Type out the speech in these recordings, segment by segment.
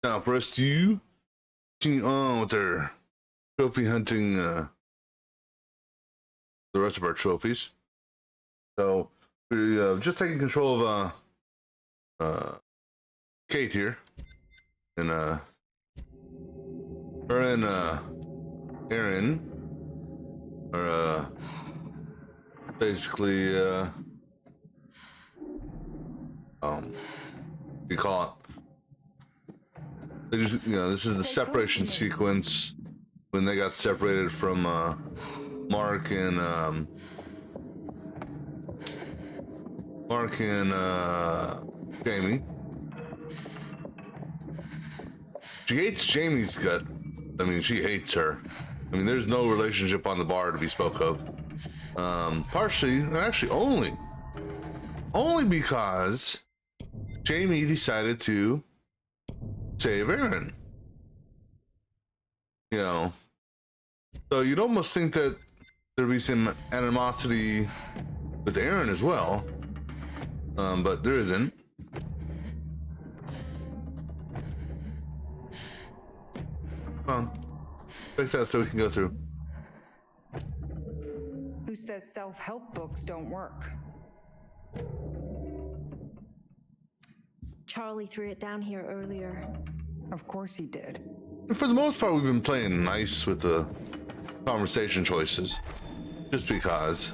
Now, for us to continue on with our trophy hunting, the rest of our trophies. So we're just taking control of Kate here, and her and Aaron are basically you call it. They just, this is the separation sequence when they got separated from Mark and Jamie. She hates Jamie's gut. I mean, she hates her. I mean, there's no relationship on the bar to be spoke of. Partially, actually only because Jamie decided to save Aaron. So you'd almost think that there'd be some animosity with Aaron as well, but there isn't. Come on, fix that so we can go through. Who says self-help books don't work? Charlie threw it down here earlier. Of course he did. For the most part, we've been playing nice with the conversation choices, just because.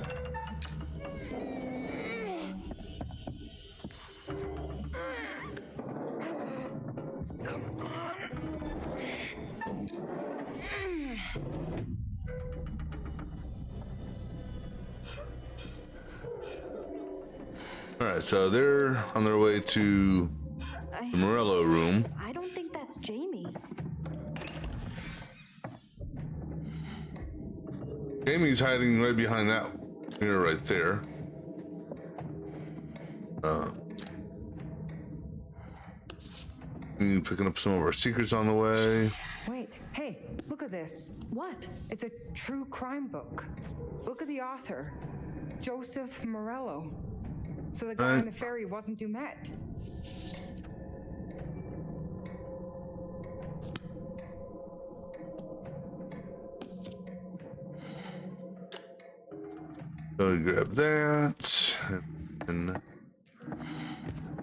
All right, so they're on their way to the Morello room. I don't think that's Jamie. Jamie's hiding right behind that mirror right there. Picking up some of our secrets on the way. Wait, hey, look at this. What? It's a true crime book. Look at the author, Joseph Morello. So the guy on the ferry wasn't Dumet. So we grab that. And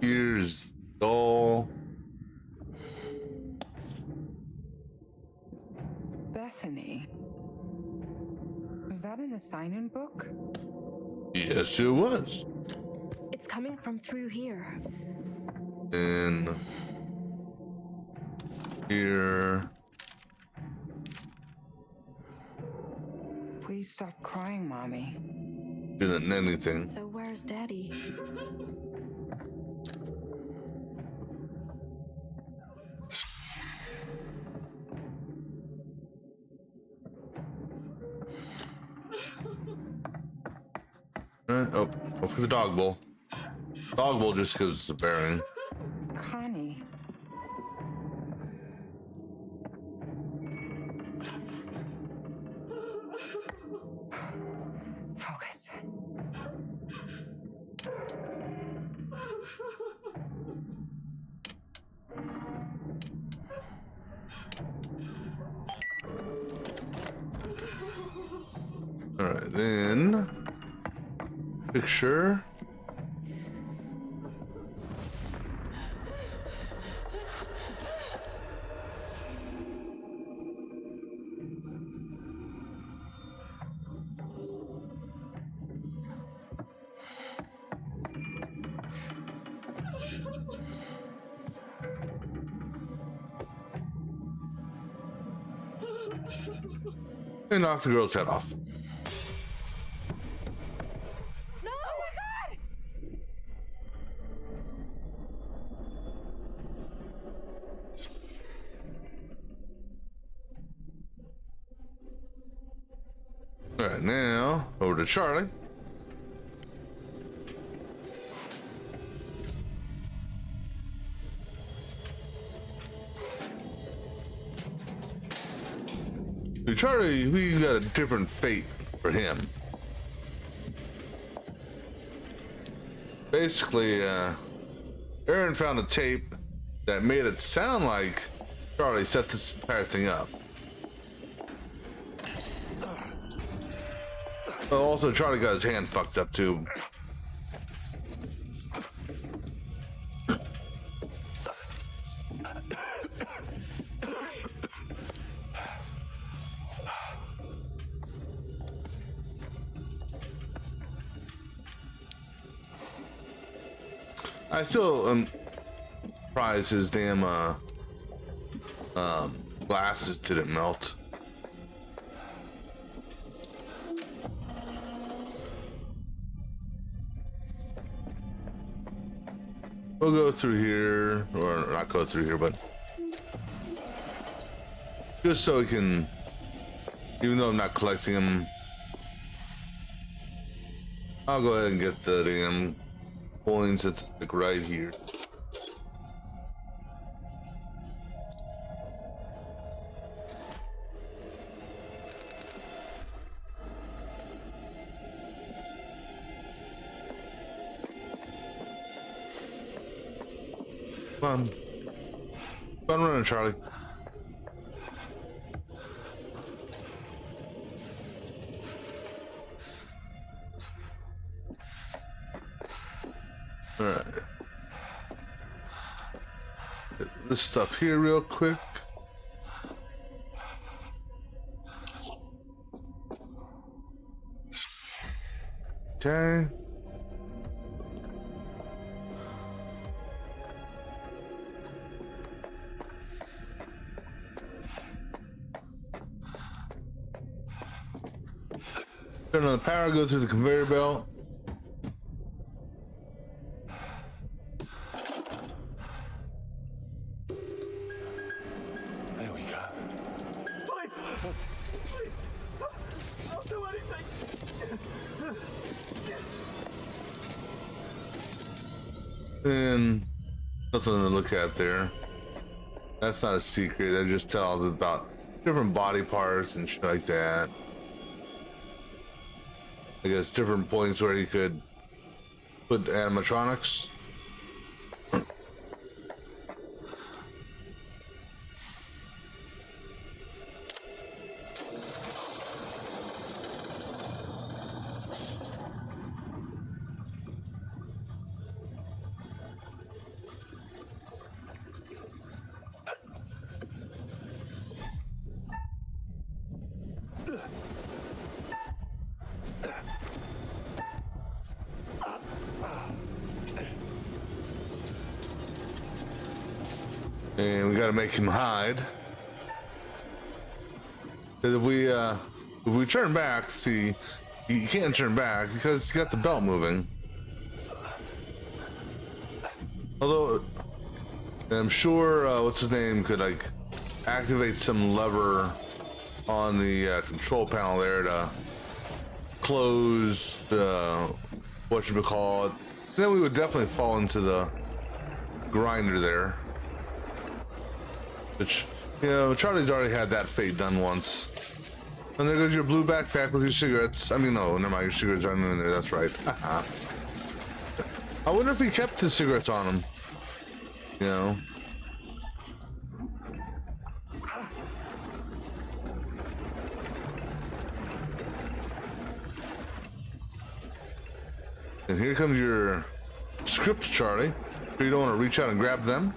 here's doll. Bethany. Was that in the sign-in book? Yes, it was. It's coming from through here. And here. Please stop crying, Mommy. Isn't anything. So where's Daddy? Oh, for the dog bowl. Dog bowl just because it's a bearing. Connie. Focus. All right, then picture. And knock the girl's head off. No! Oh my God! All right, now over to Charlie. Charlie, we got a different fate for him. Basically, Aaron found a tape that made it sound like Charlie set this entire thing up. But also, Charlie got his hand fucked up too. I still am surprised his damn glasses didn't melt. We'll go through here, or not go through here, but just so we can, even though I'm not collecting them, I'll go ahead and get the damn coins that's like right here. Come on. Come on running, Charlie. Alright. Get this stuff here real quick. Okay. Turn on the power, go through the conveyor belt. There we go. Please! Please! I'll do anything! And nothing to look at there. That's not a secret. That just tells about different body parts and shit like that. I guess different points where you could put animatronics. And we gotta make him hide. Because if we turn back, see, you can't turn back because he's got the belt moving. Although, I'm sure, what's his name could like activate some lever on the control panel there to close the whatchamacallit. Then we would definitely fall into the grinder there. Which, you know, Charlie's already had that fate done once. And there goes your blue backpack with your cigarettes. I mean, no, never mind, your cigarettes aren't in there, that's right. I wonder if he kept his cigarettes on him. You know? And here comes your scripts, Charlie. So you don't want to reach out and grab them?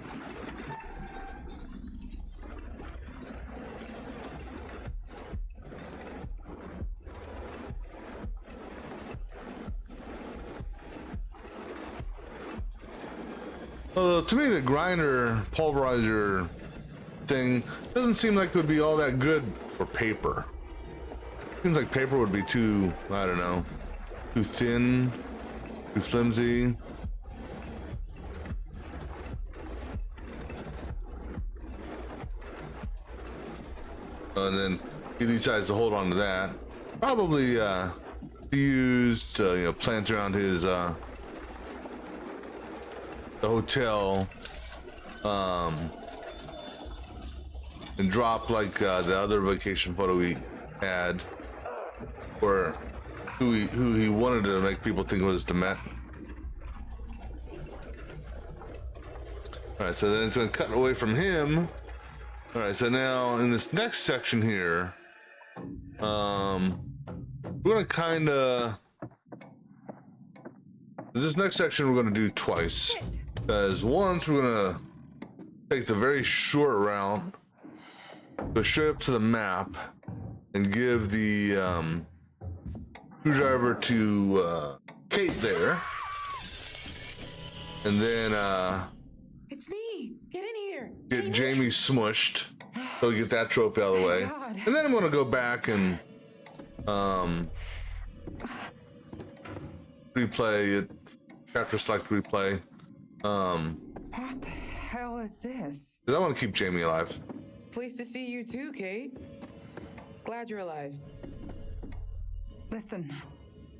To me, the grinder pulverizer thing doesn't seem like it would be all that good for paper. Seems like paper would be too, I don't know, too thin, too flimsy. And then he decides to hold on to that. Probably he used you know, plant around his the hotel and drop like the other vacation photo we had, or who he wanted to make people think was the Met. All right, so then it's gonna cut away from him All right, so now in this next section here, we're gonna kind of. This next section we're gonna do twice, because once we're gonna take the very short route, go straight up to the map, and give the screwdriver to Kate there, and then It's me. Get in here. get Jamie smushed, so we get that trophy out of the way. God. And then I'm gonna go back and replay it, chapter select replay. What the hell is this? 'Cause I want to keep Jamie alive. Pleased to see you too, Kate. Glad you're alive. Listen,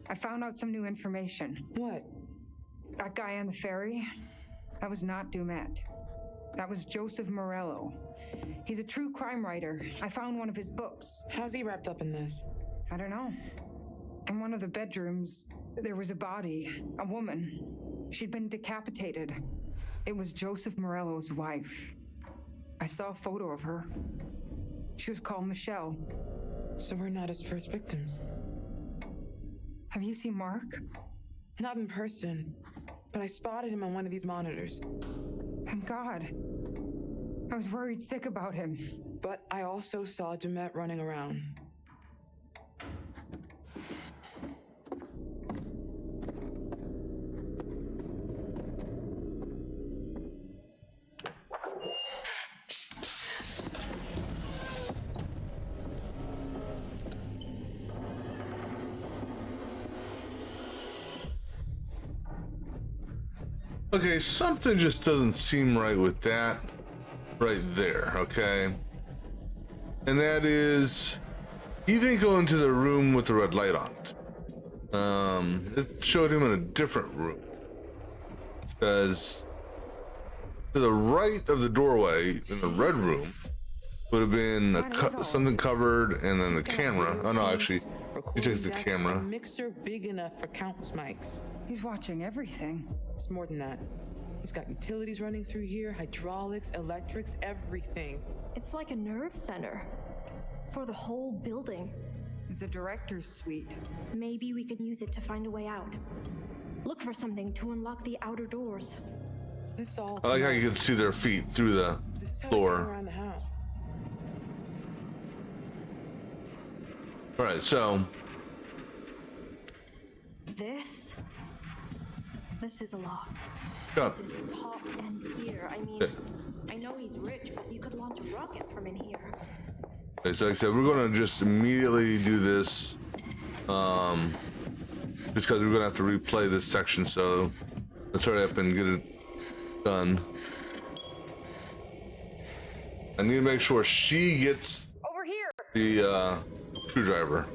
I found out some new information. What? That guy on the ferry, that was not Dumet. That was Joseph Morello. He's a true crime writer. I found one of his books. How's he wrapped up in this? I don't know. In one of the bedrooms, there was a body, a woman. She'd been decapitated. It was Joseph Morello's wife. I saw a photo of her. She was called Michelle. So we're not his first victims. Have you seen Mark? Not in person, but I spotted him on one of these monitors. Thank God. I was worried sick about him. But I also saw Dumet running around. Okay, something just doesn't seem right with that right there, okay? And that is, he didn't go into the room with the red light on it. It showed him in a different room. Because to the right of the doorway in the red room would have been something covered, and then the camera. Oh no, actually, he takes the camera. A mixer big enough for countless mics. He's watching everything. It's more than that. He's got utilities running through here, hydraulics, electrics, everything. It's like a nerve center for the whole building. It's a director's suite. Maybe we can use it to find a way out. Look for something to unlock the outer doors. This all. I like how you can see their feet through the This is how he's getting floor. around the house. All right, so This is a lot. yeah. This is top end gear. I mean, I know he's rich, but you could launch a rocket from in here. Okay, so like I said, we're gonna just immediately do this, just because we're gonna have to replay this section. So let's hurry up and get it done. I need to make sure she gets Over here! the screwdriver.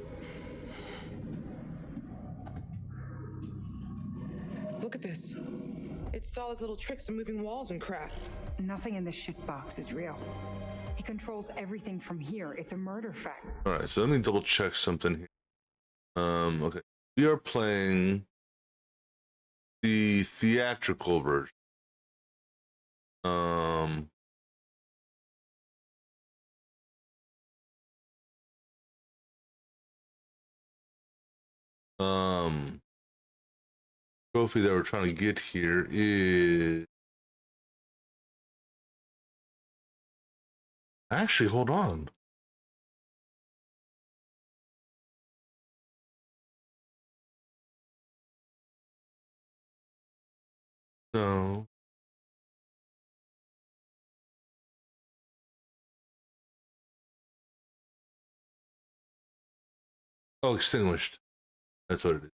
Look at this. It saw his little tricks of moving walls and crap. Nothing in this shit box is real. He controls everything from here. It's a murder fact. All right, so let me double check something here. Okay, we are playing the theatrical version. Trophy that we're trying to get here is actually, hold on. No. Oh, extinguished. That's what it is.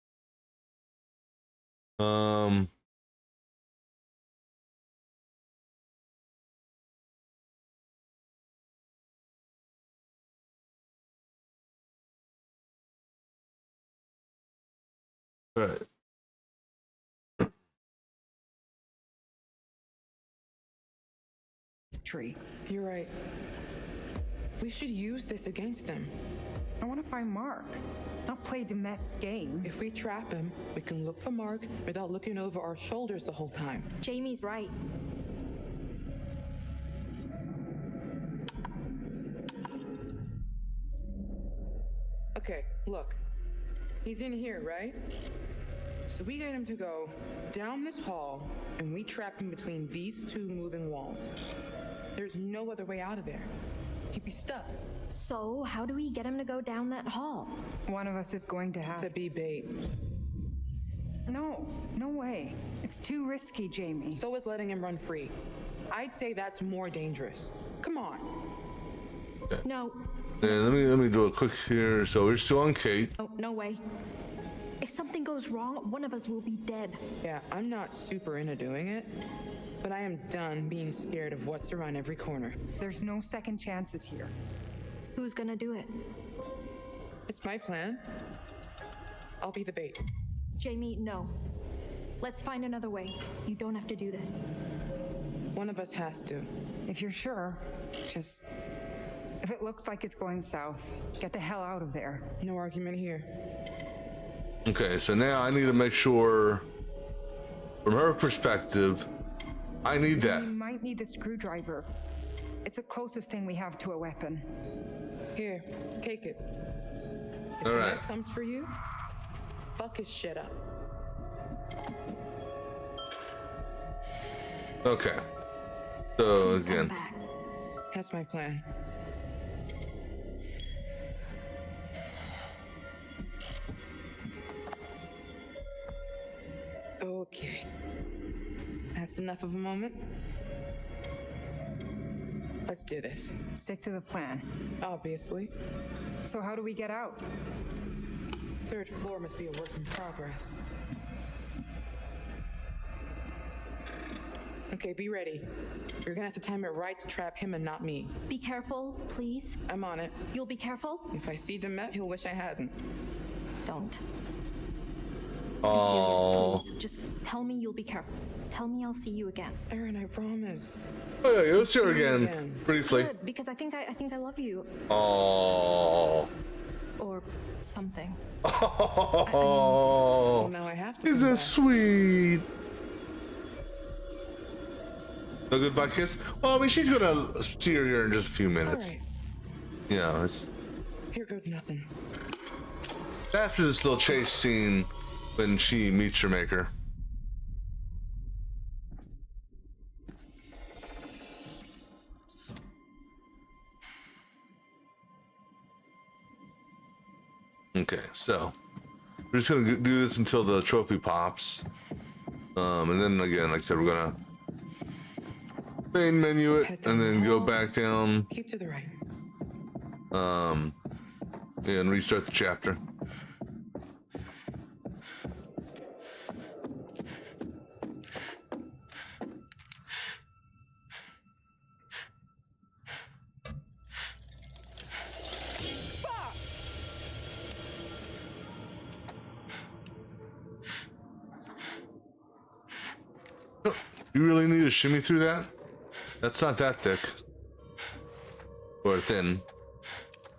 All right. Tree. You're right. We should use this against him. I want to find Mark, not play Demet's game. If we trap him, we can look for Mark without looking over our shoulders the whole time. Jamie's right. Okay, look. He's in here, right? So we get him to go down this hall, and we trap him between these two moving walls. There's no other way out of there. He'd be stuck. So, how do we get him to go down that hall? One of us is going to have To be bait. No, no way. It's too risky, Jamie. So is letting him run free. I'd say that's more dangerous. Come on. No, And let me do a quick here. So we're still on Kate. no, no way. If something goes wrong, one of us will be dead. Yeah, I'm not super into doing it, but I am done being scared of what's around every corner. There's no second chances here. Who's gonna do it? It's my plan. I'll be the bait. Jamie, no. Let's find another way. You don't have to do this. One of us has to. If you're sure, just... If it looks like it's going south, get the hell out of there. No argument here. Okay, so now I need to make sure, from her perspective, I need that. We might need the screwdriver. It's the closest thing we have to a weapon. Here, take it. If All the right. guy comes for you, fuck his shit up. Okay. So Please come again, back. That's my plan. Okay. That's enough of a moment. Let's do this. Stick to the plan. Obviously. So how do we get out? Third floor must be a work in progress. Okay, be ready. You're gonna have to time it right to trap him and not me. Be careful, please. I'm on it. You'll be careful? If I see Demet, he'll wish I hadn't. Don't. Be oh, serious, please. Just tell me you'll be careful. Tell me I'll see you again. Aaron, I promise. oh yeah, you'll see her See you again again. briefly. Good, because I think I love you. Oh, Or something. Well, oh, now I have to. isn't come that back. sweet? No goodbye kiss. Well, I mean, she's gonna see her here in just a few All minutes. right. Yeah, it's Here goes nothing. after this little chase scene when she meets her maker. Okay, so we're just gonna do this until the trophy pops, and then again, like I said, we're gonna main menu it Head down and then the go hall. back down, Keep to the right. and restart the chapter. You really need to shimmy through that? That's not that thick. Or thin.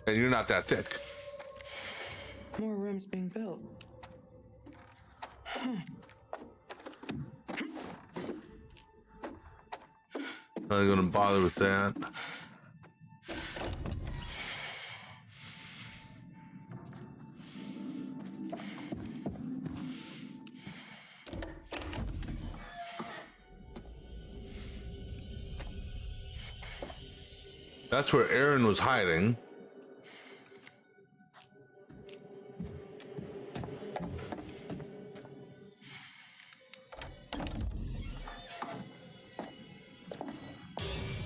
And you're not that thick. More rooms being built. Not gonna bother with that. That's where Aaron was hiding.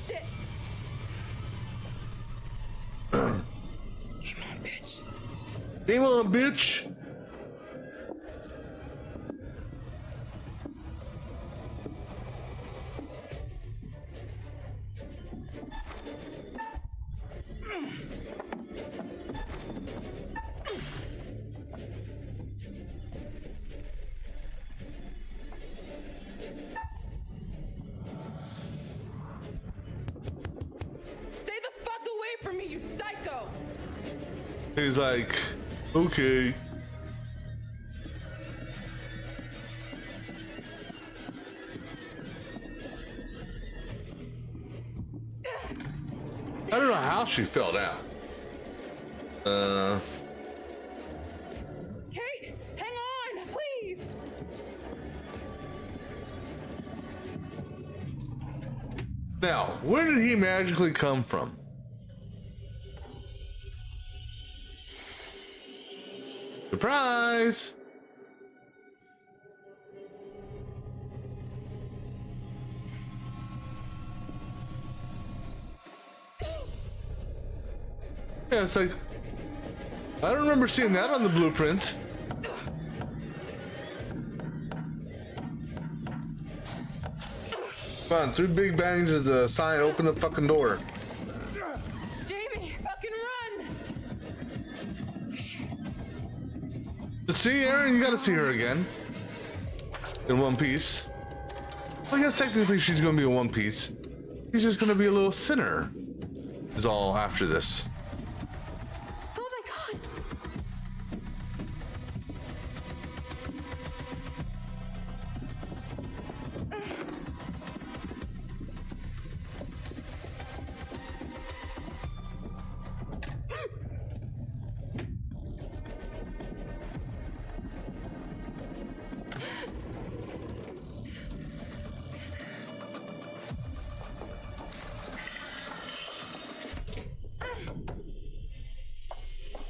Shit! Game on, bitch. Game on, bitch! Stay the fuck away from me, you psycho! He's like, okay. I don't know how she fell down. Now, where did he magically come from? Surprise! Yeah, it's like, I don't remember seeing that on the blueprint. Come on, 3 big bangs of the sign, open the fucking door. Jamie, fucking run! But see, Aaron, you gotta see her again. In one piece. Well, I guess technically she's gonna be in one piece. He's just gonna be a little thinner. Is all after this. Oh my god!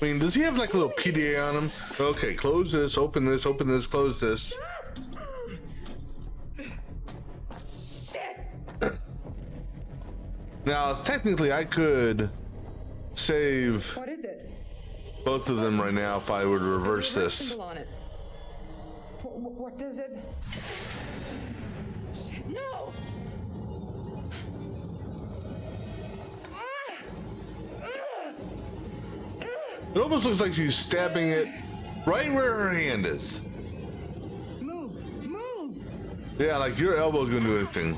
I mean, does he have like a little PDA on him? Okay, close this, open this, close this. Shit! Now, technically, I could save What is it? both of them right now if I were to reverse There's a this. symbol on it. What does it? Shit, no! It almost looks like she's stabbing it right where her hand is. Move! Move! Yeah, like your elbow's gonna do anything.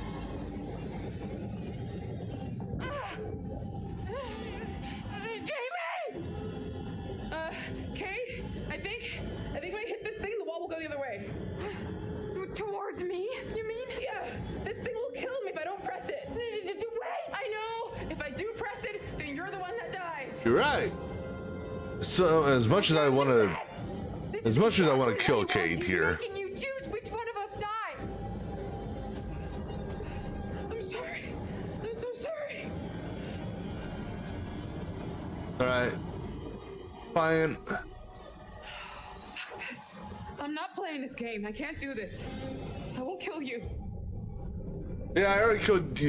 Jamie! Kate, I think when I hit this thing, the wall will go the other way. Towards me, you mean? Yeah, this thing will kill me if I don't press it. Wait! I know! If I do press it, then you're the one that dies. You're right. So as much as I want to, kill Kate here. Making you choose which one of us dies. I'm sorry. I'm so sorry. All right, fine. Fuck this. I'm not playing this game. I can't do this. I won't kill you. Yeah, I already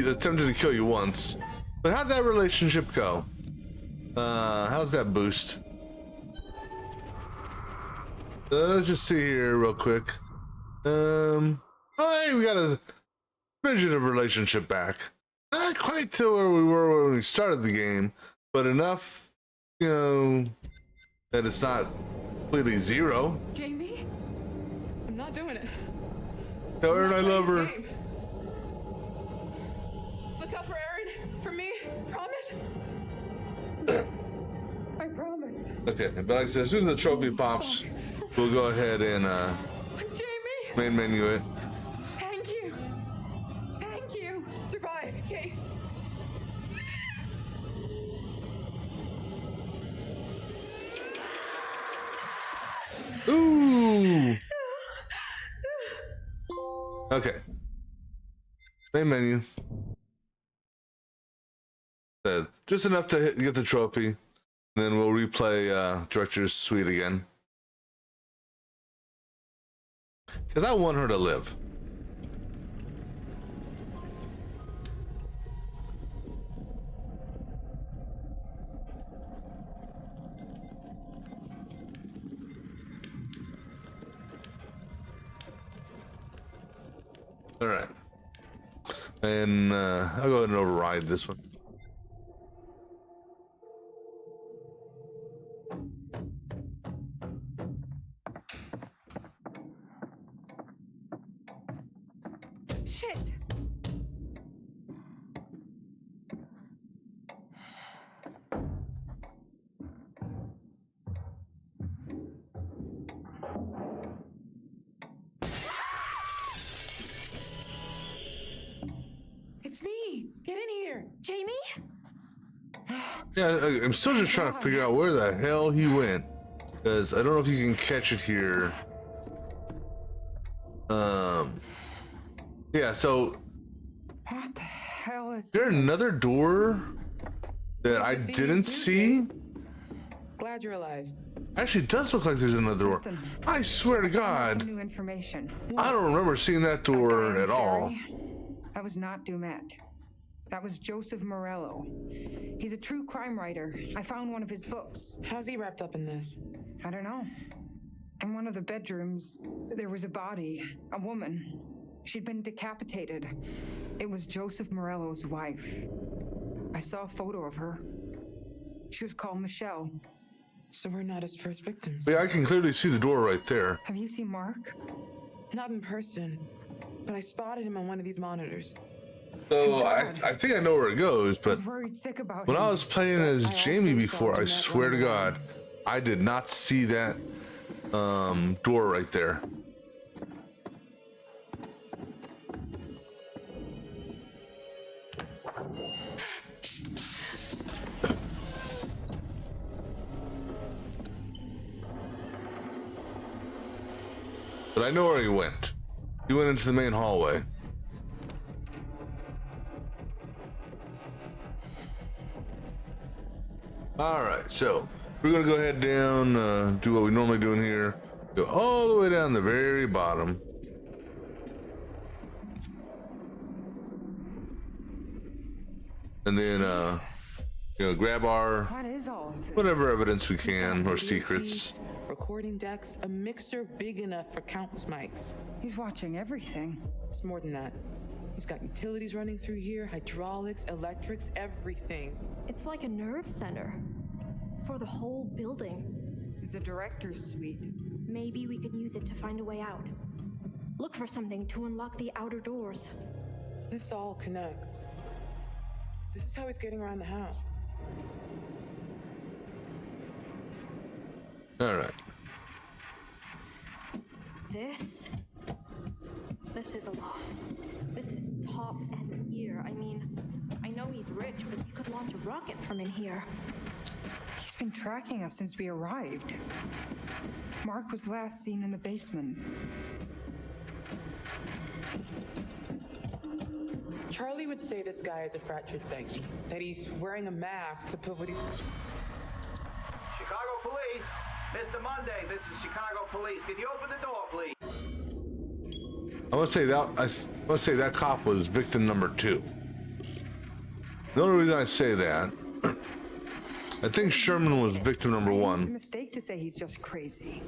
attempted to kill you once. But how'd that relationship go? How's that boost? Let's just see here real quick. Oh, hey, we got a smidgen of relationship back. Not quite to where we were when we started the game, but enough, you know, that it's not completely zero. Jamie? I'm not doing it. Tell I'm Erin not I playing love this her. game. Look out for Erin. For me. Promise? I promise. Okay, but like I said, as soon as the trophy pops, we'll go ahead and Jamie! main menu it. Thank you. Thank you. Survive, Kate. Ooh. Okay. Main menu. Just enough to get the trophy, and then we'll replay Director's Suite again. Because I want her to live. All right. And I'll go ahead and override this one. Shit! It's me. Get in here. Jamie? Yeah, I'm still just trying to figure out where the hell he went. Because I don't know if you can catch it here. Yeah, so What the hell? hell is there this? another door that I Nice to see you didn't too, see? Glad you're alive. Actually, it does look like there's another door. Listen, I swear to Found out some God, new information. I don't remember seeing that That guy door on the at all. ferry, that was not Dumet. That was Joseph Morello. He's a true crime writer. I found one of his books. How's he wrapped up in this? I don't know. In one of the bedrooms, there was a body, a woman. She'd been decapitated. It was Joseph Morello's wife. I saw a photo of her. She was called Michelle. So we're not his first victims. Yeah, I can clearly see the door right there. Have you seen Mark? Not in person, but I spotted him on one of these monitors. So I think I know where it goes, I but was worried sick about when him. I was playing as I Jamie also before, saw I Jeanette swear to running God, I did not see that door right there. But I know where he went. He went into the main hallway. All right, so we're gonna go ahead down, do what we normally do in here. Go all the way down the very bottom. And then, grab our What is all of this? whatever evidence we can or Video secrets. feeds, recording decks, a mixer big enough for countless mics. He's watching everything. It's more than that. He's got utilities running through here, hydraulics, electrics, everything. It's like a nerve center for the whole building. It's a director's suite. Maybe we could use it to find a way out. Look for something to unlock the outer doors. This all connects. This is how he's getting around the house. All right. This is a lot. This is top end gear. I mean, I know he's rich, but you could launch a rocket from in here. He's been tracking us since we arrived. Mark was last seen in the basement. Charlie would say this guy is a fractured psyche, that he's wearing a mask to put what he's... Chicago Police, Mr. Monday, this is Chicago Police. Can you open the door, please? I want to say that cop was victim number 2. The only reason I say that, I think Sherman was victim number It's a 1. mistake to say he's just crazy.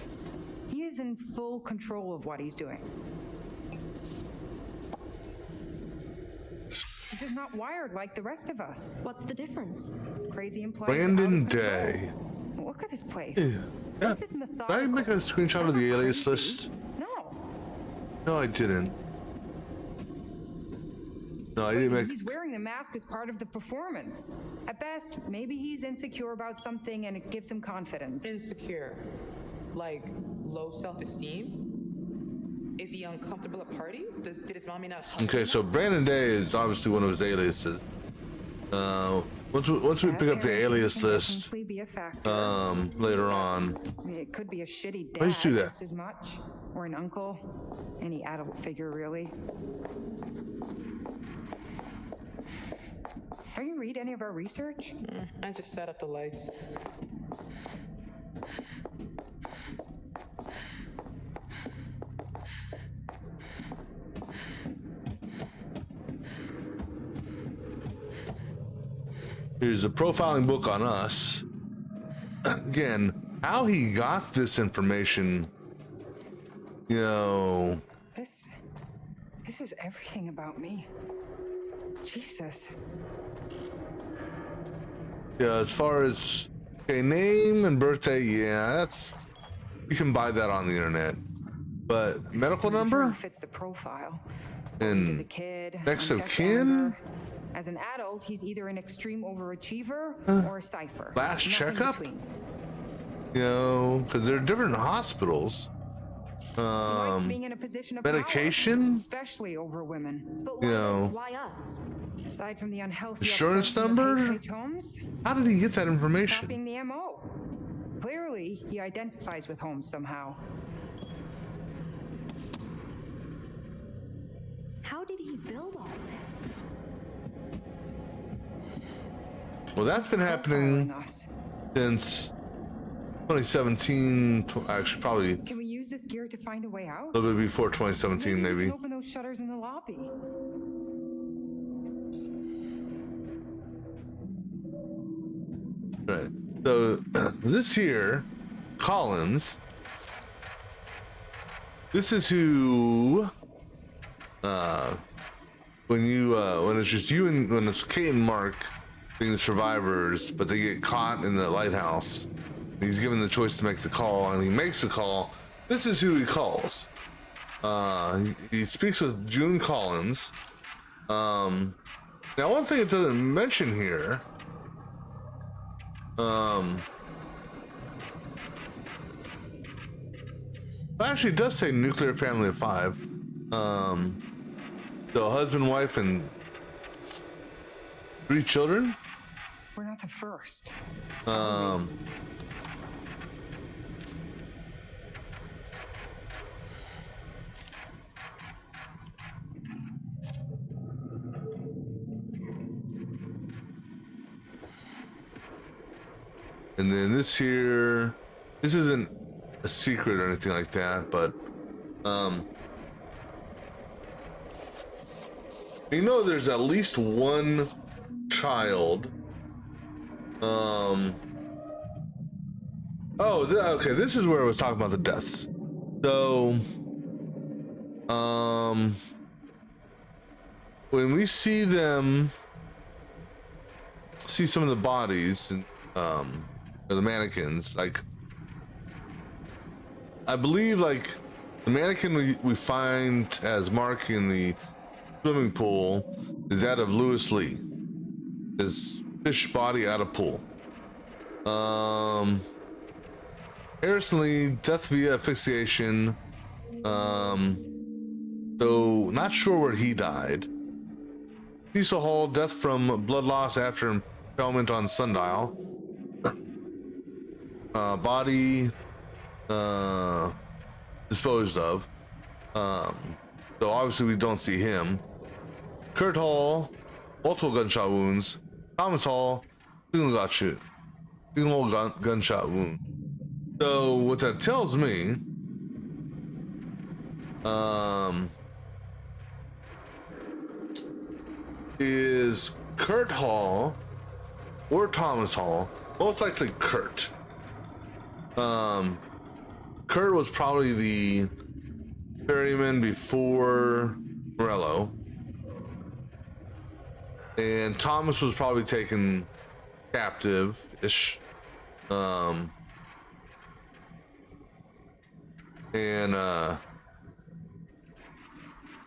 He is in full control of what he's doing. He's just not wired like the rest of us. What's the difference? Crazy implies Brandon out of control. Day. Look at this place. Yeah. This is Did I methodical. make a screenshot of That's the not alias crazy. list? No. No, I didn't. No, I didn't make. He's wearing the mask as part of the performance. At best, maybe he's insecure about something and it gives him confidence. Insecure. Like, low self-esteem? Is he uncomfortable at parties? Did his mommy not hug Okay, him? so Brandon Day is obviously one of his aliases. Once we pick up the alias Can list, definitely be a factor. later on. I mean, it could be a shitty Why dad do you do that? just as much, or an uncle, any adult figure really. Have you read any of our research? I just set up the lights. Here's a profiling book on us. Again, how he got this information, This is everything about me. Jesus. yeah, as far as, okay, name and birthday, yeah, that's, you can buy that on the internet. But medical I'm sure number he fits the profile. As a and kid, next of unchecked kin? anger. As an adult, he's either an extreme overachiever or a cipher. Last Nothing checkup? between. because they're different hospitals. He likes being in a position of medication? power, especially over women. But why You us? know. Why us? Aside from the unhealthy Insurance obsession number? with H.H. Holmes, How did he get that information? copying the MO. Clearly, he identifies with Holmes somehow. How did he build all this? Well, that's been Following happening us. since 2017. Actually, probably Can we use this gear to find a way out? a little bit before 2017, We maybe. can open those shutters in the lobby. Right. So this here, Collins. This is who. When it's just you and when it's Kate and Mark being the survivors, but they get caught in the lighthouse. He's given the choice to make the call, and he makes the call. This is who he calls. He speaks with June Collins. Now, one thing it doesn't mention here. Actually, it does say nuclear family of 5. So husband, wife, and 3 children. We're not the first. And then this here, this isn't a secret or anything like that, but you know, there's at least one child. Okay, this is where I was talking about the deaths. So, when we see them, see some of the bodies and or the mannequins, like I believe like the mannequin we find as Mark in the swimming pool is that of Lewis Lee, his fish body out of pool. Harrison Lee, death via asphyxiation. So not sure where he died. Cecil Hall, death from blood loss after impalement on sundial. Body disposed of. So obviously we don't see him. Kurt Hall, multiple gunshot wounds. Thomas Hall, single gunshot wound. So what that tells me, is Kurt Hall or Thomas Hall, most likely Kurt. Kurt was probably the ferryman before Morello, and Thomas was probably taken captive-ish.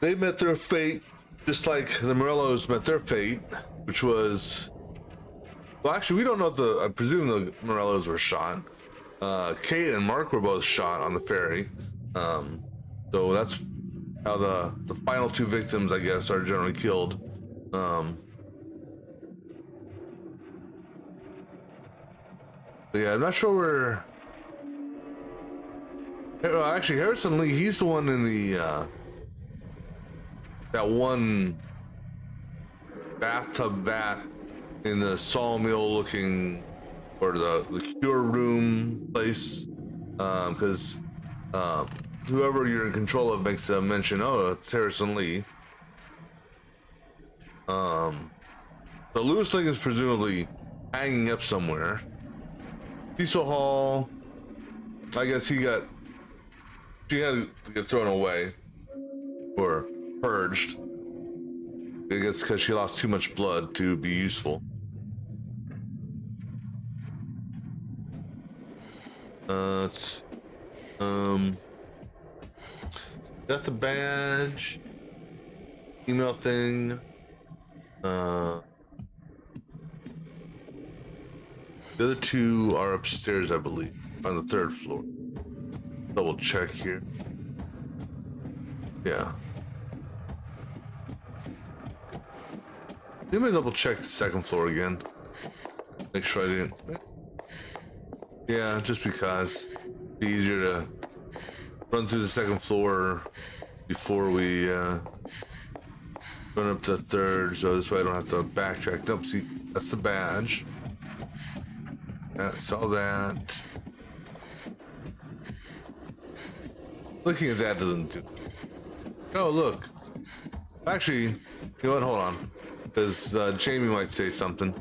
They met their fate just like the Morellos met their fate, which was, well, actually, we don't know if I presume the Morellos were shot. Kate and Mark were both shot on the ferry. So that's how the final 2 victims, I guess, are generally killed. Yeah, I'm not sure where. Actually, Harrison Lee, he's the one in the that one bathtub vat in the sawmill looking, or the cure room place, because whoever you're in control of makes a mention, oh, it's Harrison Lee. So Lewis Lee is presumably hanging up somewhere. Cecil Hall, I guess she had to get thrown away or purged. I guess because she lost too much blood to be useful. Got the badge, email thing. The other 2 are upstairs, I believe, on the 3rd floor. Double check here. Yeah. Let me double check the 2nd floor again. Make sure I didn't. Yeah, just because it'd be easier to run through the 2nd floor before we run up to the 3rd, so this way I don't have to backtrack. Nope, see, that's the badge. Saw that. Looking at that doesn't do. Oh, look. Actually, you know what? Hold on. Because Jamie might say something.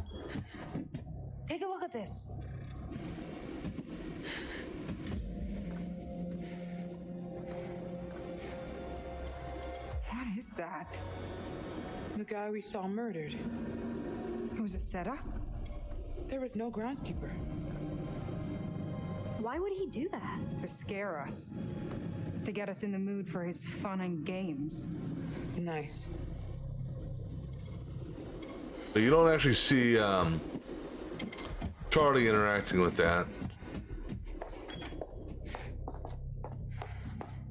Take a look at this. What is that? The guy we saw murdered. It was a setup? There was no groundskeeper. Why would he do that? To scare us. To get us in the mood for his fun and games. Nice. But you don't actually see Charlie interacting with that.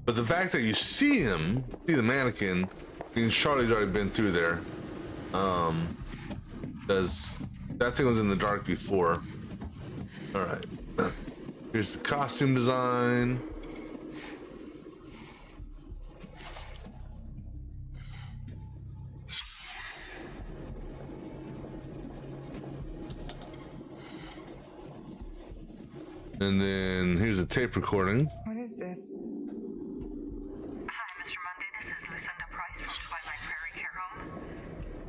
But the fact that you see him, see the mannequin, means Charlie's already been through there. Because that thing was in the dark before. Alright. Here's the costume design. And then here's a tape recording. What is this? Hi, Mr. Monday. This is Lucinda Price from Twilight Prairie Care Home.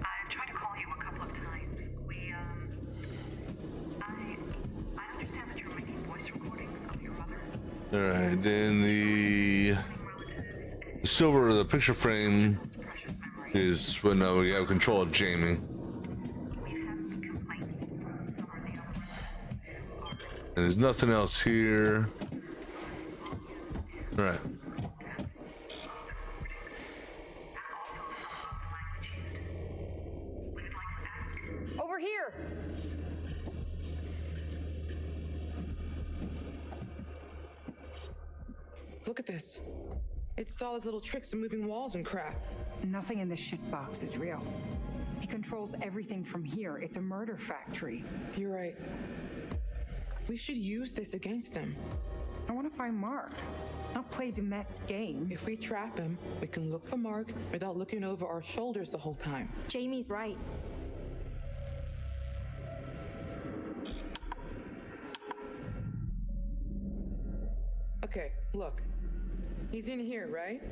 I've tried to call you a couple of times. I understand that you're making voice recordings of your mother. All right, then the silver, the picture frame is when we have control of Jamie. We've had complaints from some of the other And there's nothing else here. All right. Over here! Look at this. It saw his little tricks of moving walls and crap. Nothing in this shit box is real. He controls everything from here. It's a murder factory. You're right. We should use this against him. I want to find Mark, not play Demet's game. If we trap him, we can look for Mark without looking over our shoulders the whole time. Jamie's right. Okay, look. He's in here, right?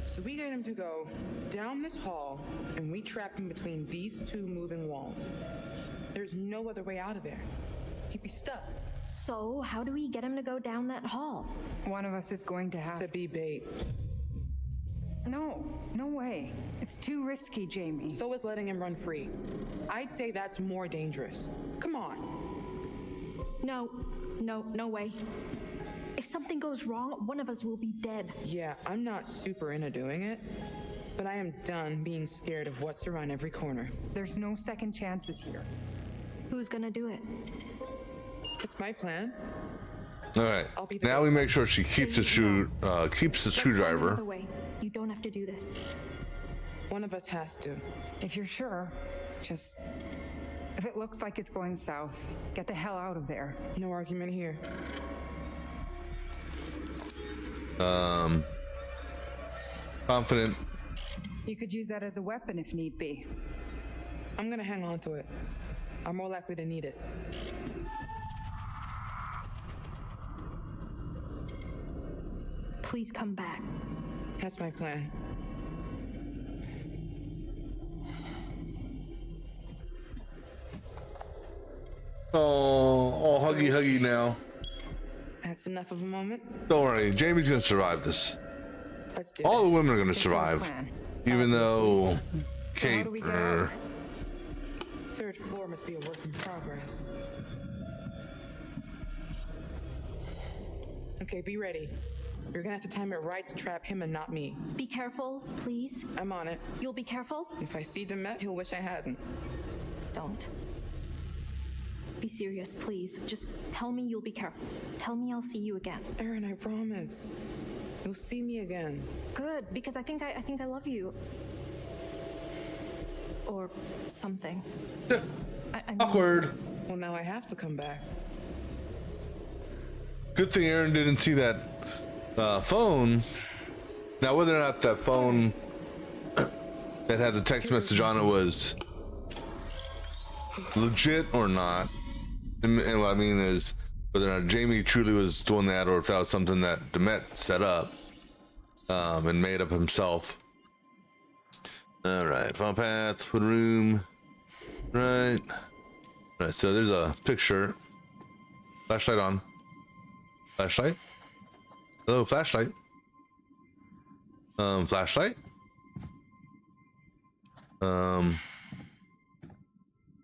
So we get him to go down this hall, and we trap him between these two moving walls. There's no other way out of there. He'd be stuck. So, how do we get him to go down that hall? One of us is going to have To be bait. No, no way. It's too risky, Jamie. So is letting him run free. I'd say that's more dangerous. Come on. No way. If something goes wrong, one of us will be dead. Yeah, I'm not super into doing it, but I am done being scared of what's around every corner. There's no second chances here. Who's gonna do it? It's my plan. All right. I'll be the Now we make sure she keeps the Let's find screwdriver. another way. You don't have to do this. One of us has to. If you're sure, just... If it looks like it's going south, get the hell out of there. No argument here. Confident. You could use that as a weapon if need be. I'm gonna hang on to it. I'm more likely to need it. Please come back. That's my plan. Oh, huggy now. That's enough of a moment. Don't worry, Jamie's gonna survive this. Let's do All this. the women are gonna Stick to the survive, plan. even though So Kate. how do we get out? Third floor must be a work in progress. Okay, be ready. You're gonna have to time it right to trap him and not me. Be careful, please. I'm on it. You'll be careful? If I see Demet, he'll wish I hadn't. Don't. Be serious, please. Just tell me you'll be careful. Tell me I'll see you again. Erin, I promise. You'll see me again. Good, because I think I love you. Or something. I mean, Awkward. Well, now I have to come back. Good thing Aaron didn't see that phone. Now, whether or not that phone that had the text message on it was legit or not, And what I mean is whether or not Jamie truly was doing that, or if that was something that Demet set up and made up himself. All right, file path, wood room. Right. Right. So there's a picture. Flashlight on. Flashlight. Hello, flashlight. Flashlight.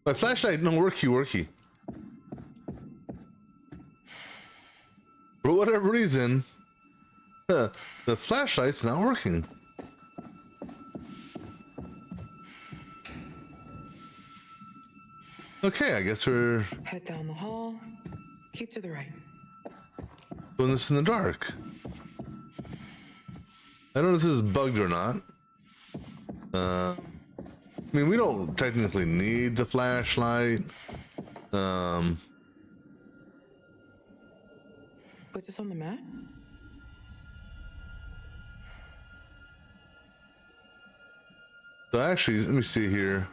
My flashlight no worky. For whatever reason, the flashlight's not working. Okay, I guess we're Head down the hall. Keep to the right. doing this in the dark. I don't know if this is bugged or not. I mean, we don't technically need the flashlight. Was this on the map? So actually, let me see here.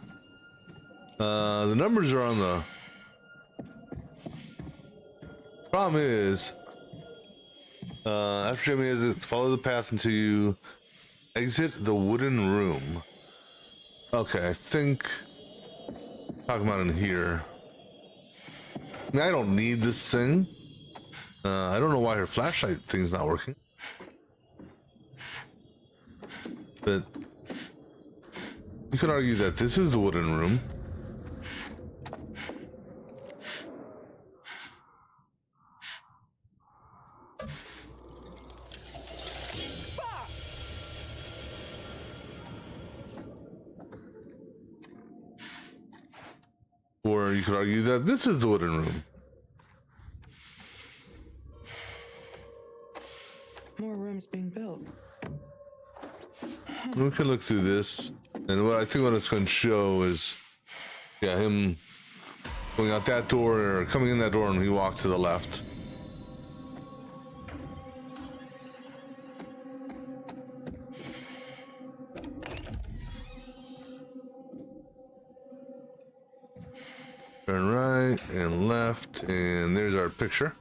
The numbers are on the... Problem is, after Jimmy exits, follow the path until you exit the wooden room. Okay, I think... Talking about in here. I mean, I don't need this thing. I don't know why her flashlight thing's not working. But... You could argue that this is the wooden room. Or you could argue that this is the wooden room. More rooms being built. We can look through this, and what I think what it's going to show is, yeah, him going out that door or coming in that door, and he walked to the left. Turn right and left, and there's our picture.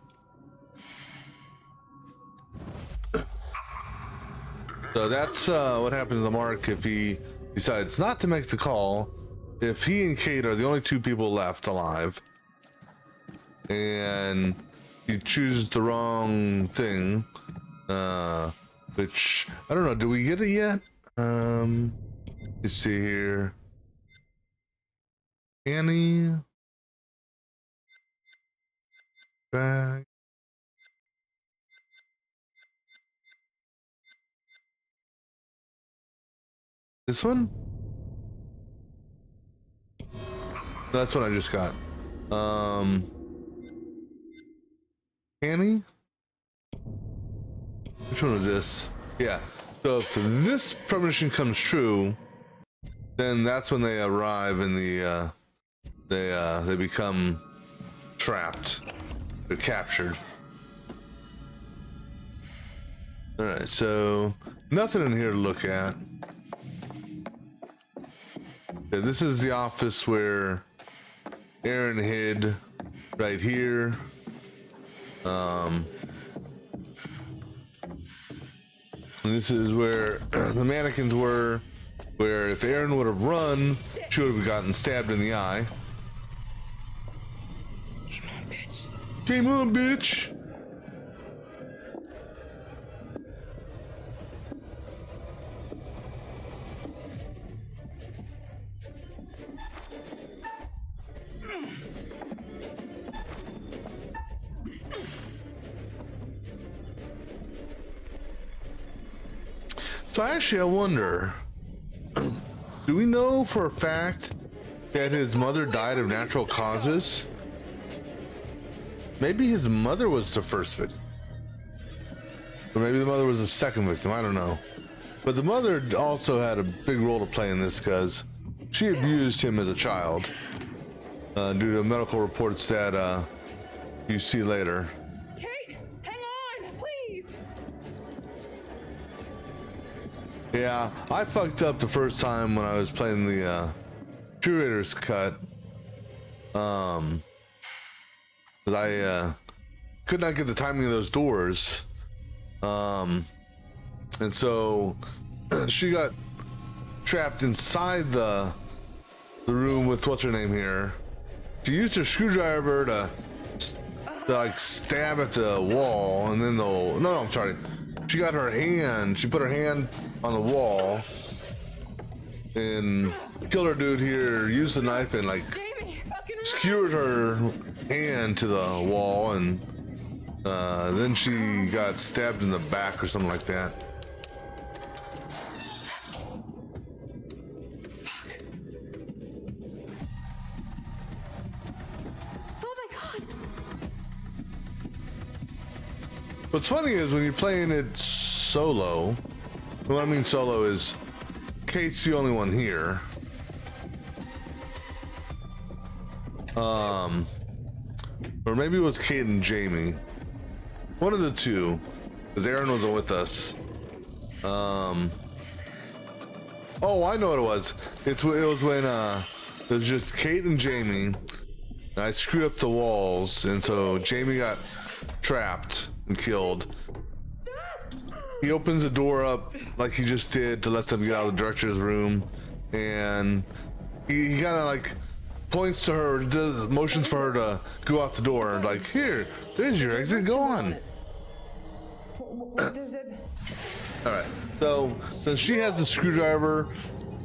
So that's what happens to Mark if he decides not to make the call. If he and Kate are the only two people left alive, and he chooses the wrong thing, which I don't know. Do we get it yet? Let's see here. Annie. Back. This one? That's what I just got. Annie? Which one was this? Yeah. So if this premonition comes true, then that's when they arrive and they become trapped. They're captured. All right, so nothing in here to look at. Yeah, this is the office where Aaron hid, right here. And this is where the mannequins were, where if Aaron would have run, she would have gotten stabbed in the eye. Game on, bitch. Game on, bitch! So actually, I wonder, do we know for a fact that his mother died of natural causes? Maybe his mother was the first victim. Or maybe the mother was the second victim, I don't know. But the mother also had a big role to play in this because she abused him as a child due to medical reports that you see later. Kate, hang on, please. Yeah, I fucked up the first time when I was playing the Curator's Cut. because I could not get the timing of those doors. And so she got trapped inside the room with what's her name here. She used her screwdriver to like stab at the wall, and then I'm sorry. She got her hand. She put her hand on the wall and killed her dude here. Used the knife and like skewered her hand to the wall, and then she got stabbed in the back or something like that. What's funny is when you're playing it solo, what I mean solo is Kate's the only one here. Or maybe it was Kate and Jamie. One of the two, because Aaron wasn't with us. Oh, I know what it was. It was when it was just Kate and Jamie. I screwed up the walls, and so Jamie got trapped and killed. He opens the door up like he just did to let them get out of the director's room, and he kind of like points to her, does motions for her to go out the door, like, here, there's your exit, go on. What is it? All right, so since she has the screwdriver,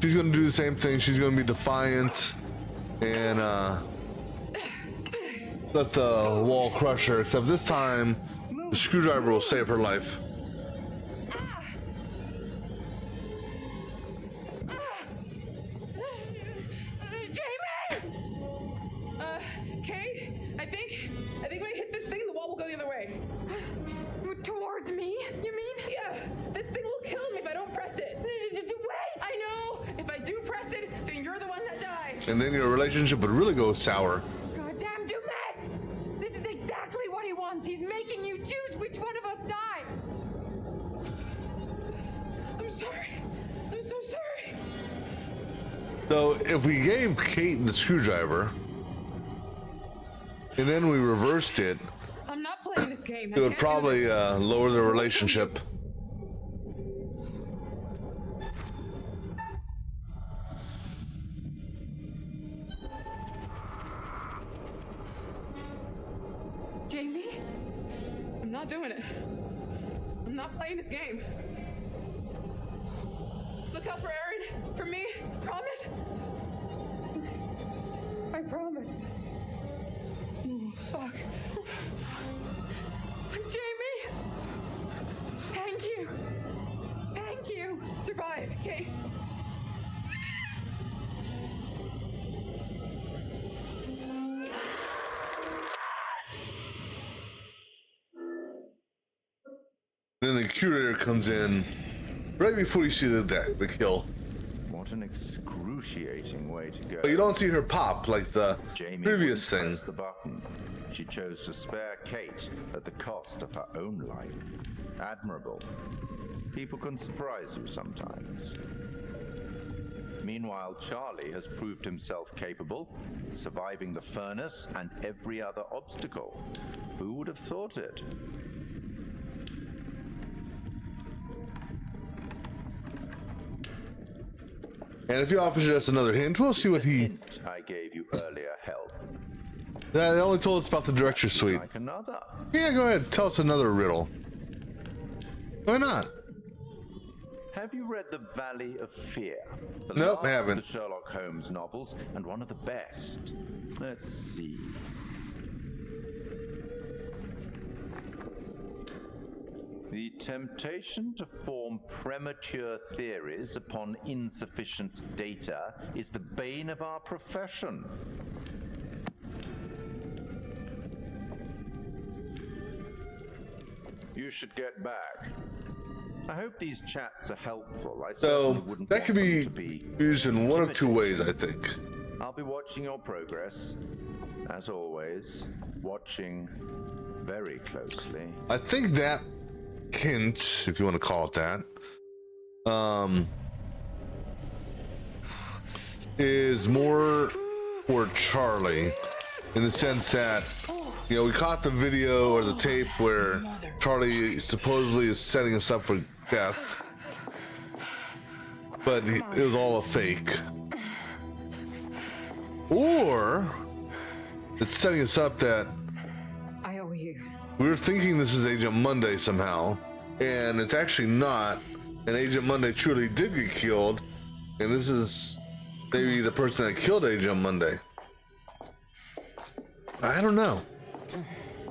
she's gonna do the same thing. She's gonna be defiant and let the wall crush her, except this time the screwdriver will save her life. Jamie! Kate, I think when I hit this thing, the wall will go the other way. Towards me, you mean? Yeah, this thing will kill me if I don't press it. Wait! I know! If I do press it, then you're the one that dies. And then your relationship would really go sour. Goddamn Dumet! This is exactly what he wants. He's making you choose which one of us dies. I'm sorry. I'm so sorry. So if we gave Kate the screwdriver and then we reversed it, I'm not playing this game. it would probably lower the relationship. Jamie? I'm not doing it. I'm not playing this game. Look out for Aaron. For me. Promise? I promise. Oh, fuck. Jamie! Thank you. Thank you. Survive, okay? Then the curator comes in right before you see the kill. What an excruciating way to go. But you don't see her pop like the Jamie previous thing. wouldn't press the button. She chose to spare Kate at the cost of her own life. Admirable. People can surprise you sometimes. Meanwhile, Charlie has proved himself capable, surviving the furnace and every other obstacle. Who would have thought it? And if he offers us another hint, we'll see what he... Hint I gave you earlier help. Yeah, they only told us about the director's suite. Like another. Yeah, go ahead. Tell us another riddle. Why not? Have you read The Valley of Fear? The Nope, last I haven't. of the Sherlock Holmes novels, and one of the best. Let's see. The temptation to form premature theories upon insufficient data is the bane of our profession. You should get back. I hope these chats are helpful. I certainly So wouldn't that want could be them to be used in one of two ways, I intimidating. think. I'll be watching your progress, as always, watching very closely. I think that hint, if you want to call it that, is more for Charlie, in the sense that You know, we caught the video or the tape where Charlie supposedly is setting us up for death, but it was all a fake. Or it's setting us up that I owe you. we were thinking this is Agent Monday somehow, and it's actually not. And Agent Monday truly did get killed, and this is maybe the person that killed Agent Monday. I don't know.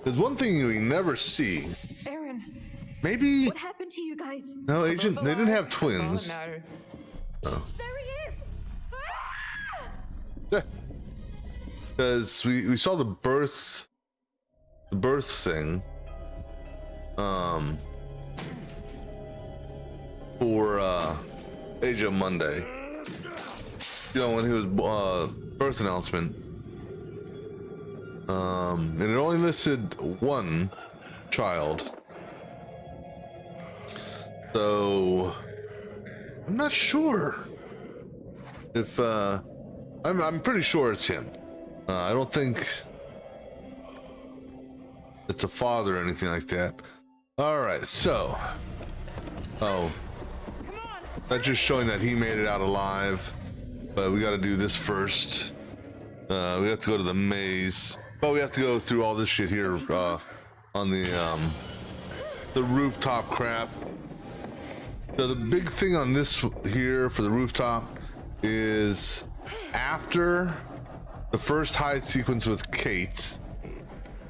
There's one thing we never see. Aaron, Maybe What happened to you guys? no Agent. They didn't have That's all that twins. matters. There he is! Ah! Yeah. Because we saw the birth thing. For Agent Monday. You know, when he was birth announcement. And it only listed one child. So I'm not sure if I'm pretty sure it's him. I don't think it's a father or anything like that. All right, so that's just showing that he made it out alive, but we got to do this first. We have to go to the maze, but we have to go through all this shit here on the rooftop crap. So the big thing on this here for the rooftop is after the first hide sequence with Kate,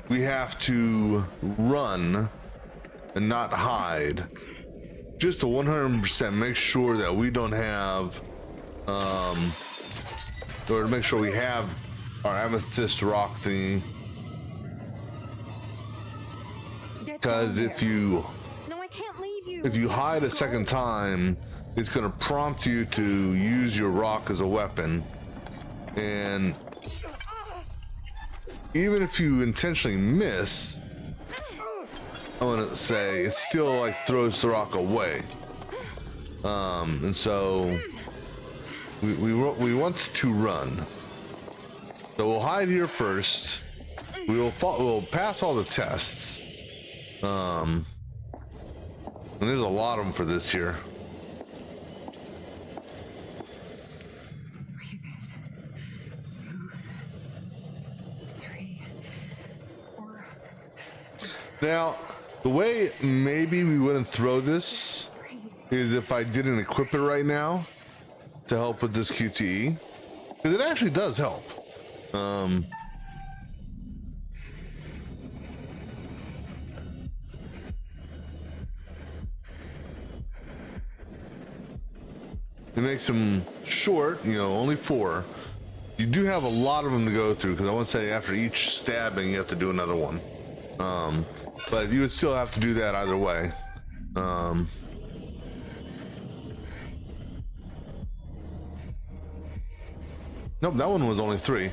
we have to run and not hide, just to 100% make sure that we don't have or to make sure we have our amethyst rock thingy, because if you No, I can't leave you. if you hide a second time, it's going to prompt you to use your rock as a weapon. And even if you intentionally miss, I want to say it still like throws the rock away. And so we want to run. So we'll hide here first. We'll pass all the tests. And there's a lot of them for this here. breathe in. 2, 3, 4. Now, the way maybe we wouldn't throw this is if I didn't equip it right now to help with this QTE, because it actually does help. It makes them short, you know, only 4. You do have a lot of them to go through, because I want to say after each stabbing you have to do another one. But you would still have to do that either way. Nope, that one was only 3.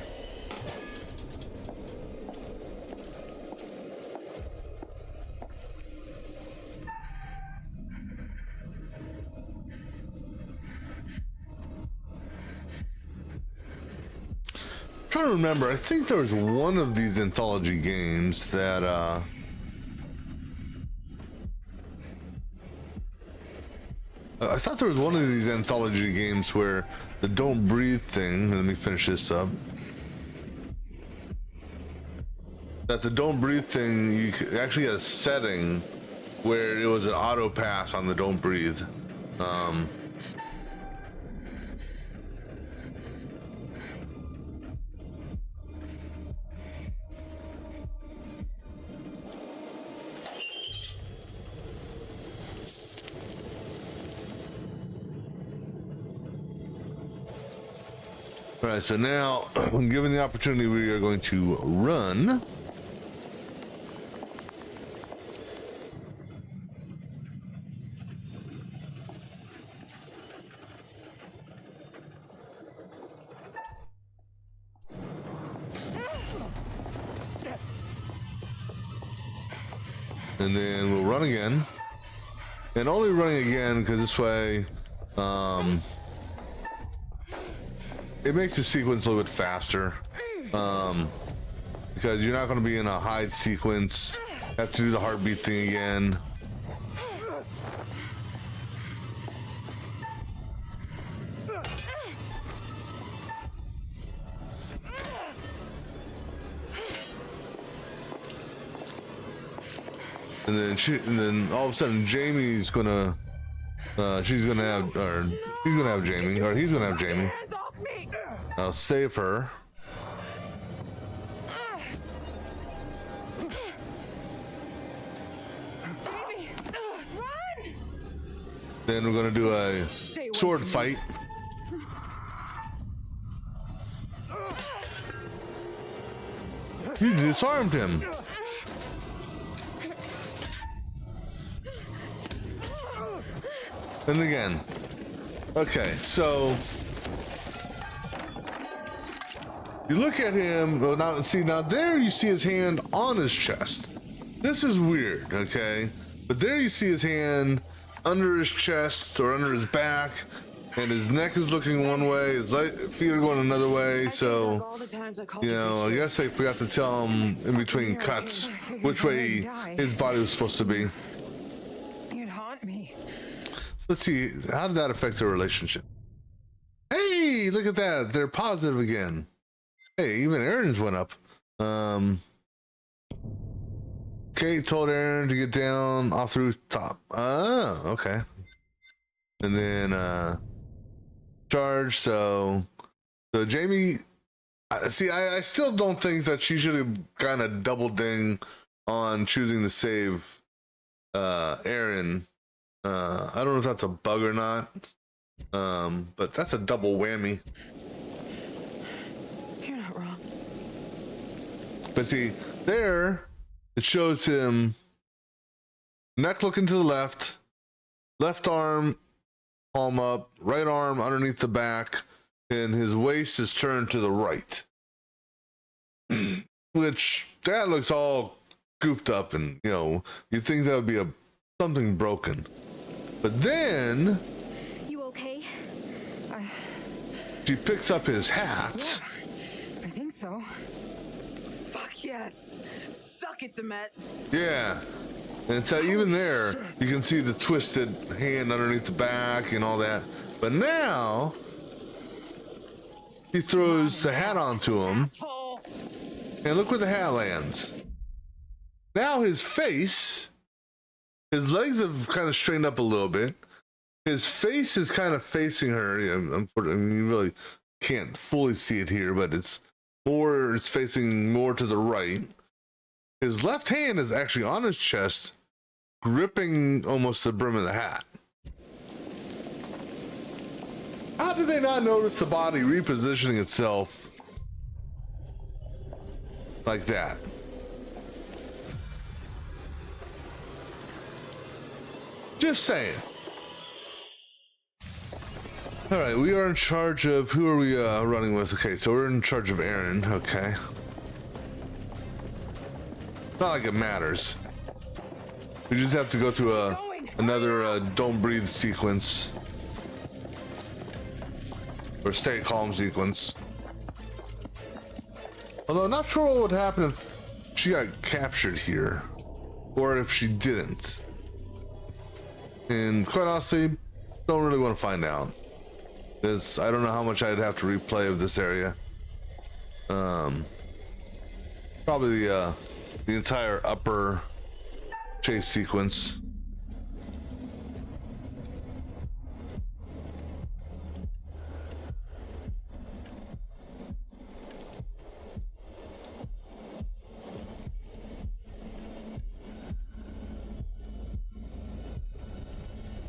Trying to remember, I think there was one of these anthology games that I thought there was one of these anthology games where the don't breathe thing, let me finish this up, that the don't breathe thing, you actually had a setting where it was an auto pass on the don't breathe. All right, so now, given the opportunity, we are going to run. And then we'll run again. And only running again because this way, it makes the sequence a little bit faster. because you're not going to be in a hide sequence. Have to do the heartbeat thing again. And then all of a sudden Jamie's gonna she's gonna have, or he's gonna have Jamie, or he's gonna have Jamie. Hands off me! I'll save her. Baby! Run! Then we're gonna do a sword fight. You disarmed him. And again. Okay, so you look at him. Well, now see, now there you see his hand on his chest. This is weird, okay? But there you see his hand under his chest or under his back, and his neck is looking one way, his feet are going another way. So, you know, I guess they forgot to tell him in between cuts which way his body was supposed to be. You'd haunt me. Let's see, how did that affect their relationship? Hey, look at that. They're positive again. Hey, even Aaron's went up. Kate told Aaron to get down off the rooftop. Oh, okay. And then charge. So Jamie, see, I still don't think that she should have kind of double ding on choosing to save Aaron. I don't know if that's a bug or not, but that's a double whammy. You're not wrong. But see, there it shows him neck looking to the left, left arm palm up, right arm underneath the back, and his waist is turned to the right. Which that looks all goofed up, and you know, you'd think that would be something broken. But then You okay? she picks up his hat. Yeah, I think so. Fuck yes! Suck it, Demet! Yeah. And so even there, you can see the twisted hand underneath the back and all that. But now, he throws the hat onto him. And look where the hat lands. Now his face, his legs have kind of straightened up a little bit. His face is kind of facing her. I mean, you really can't fully see it here, but it's facing more to the right. His left hand is actually on his chest, gripping almost the brim of the hat. How did they not notice the body repositioning itself like that? Just saying. All right, we are in charge of, who are we running with? Okay, so we're in charge of Aaron. Okay. Not like it matters. We just have to go through another don't breathe sequence. Or stay calm sequence. Although I'm not sure what would happen if she got captured here. Or if she didn't. And quite honestly, don't really want to find out. Because I don't know how much I'd have to replay of this area. Probably the entire upper chase sequence.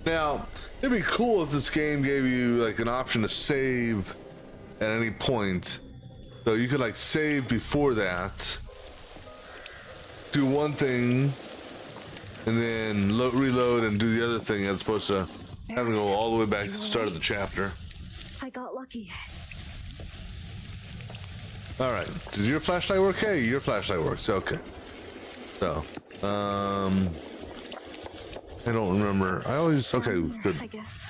Now, it'd be cool if this game gave you like an option to save at any point. So you could like save before that, do one thing, and then reload and do the other thing, as opposed to having to go all the way back to the start of the chapter. I got lucky. All right, does your flashlight work? Hey, your flashlight works. Okay. So, I don't remember. I always, okay, good. I guess.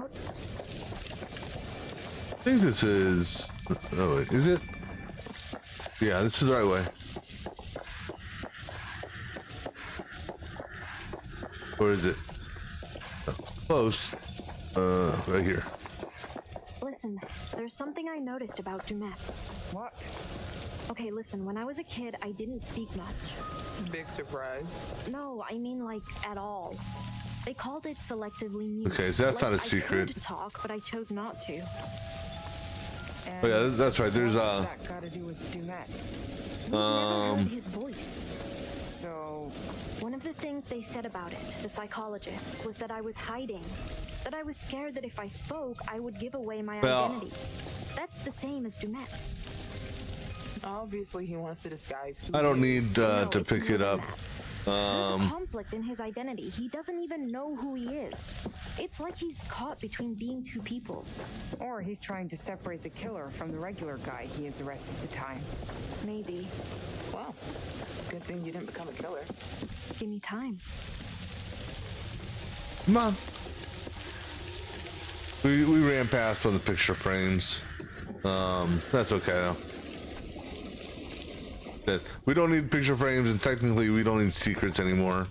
out? I think this is. Oh, wait, is it? Yeah, this is the right way. Or is it? Oh, close. Right here. Listen, there's something I noticed about Dumet. What? Okay, listen, when I was a kid, I didn't speak much. Big surprise. No, I mean like at all. They called it selectively mute. Okay, so that's like, not a secret. I could talk, but I chose not to. And Oh yeah, that's right. There's what's that got to do with Dumet? We've never heard his voice. So One of the things they said about it, the psychologists, was that I was hiding. That I was scared that if I spoke, I would give away my identity. That's the same as Dumet. Obviously, he wants to disguise who I don't he is. need No, to it's pick more it than up. that. There's a conflict in his identity. He doesn't even know who he is. It's like he's caught between being two people. or he's trying to separate the killer from the regular guy he has arrested the time. Maybe. Well, good thing you didn't become a killer. Give me time. Come on. We ran past one of the picture frames. That's okay though. That we don't need picture frames, and technically we don't need secrets anymore.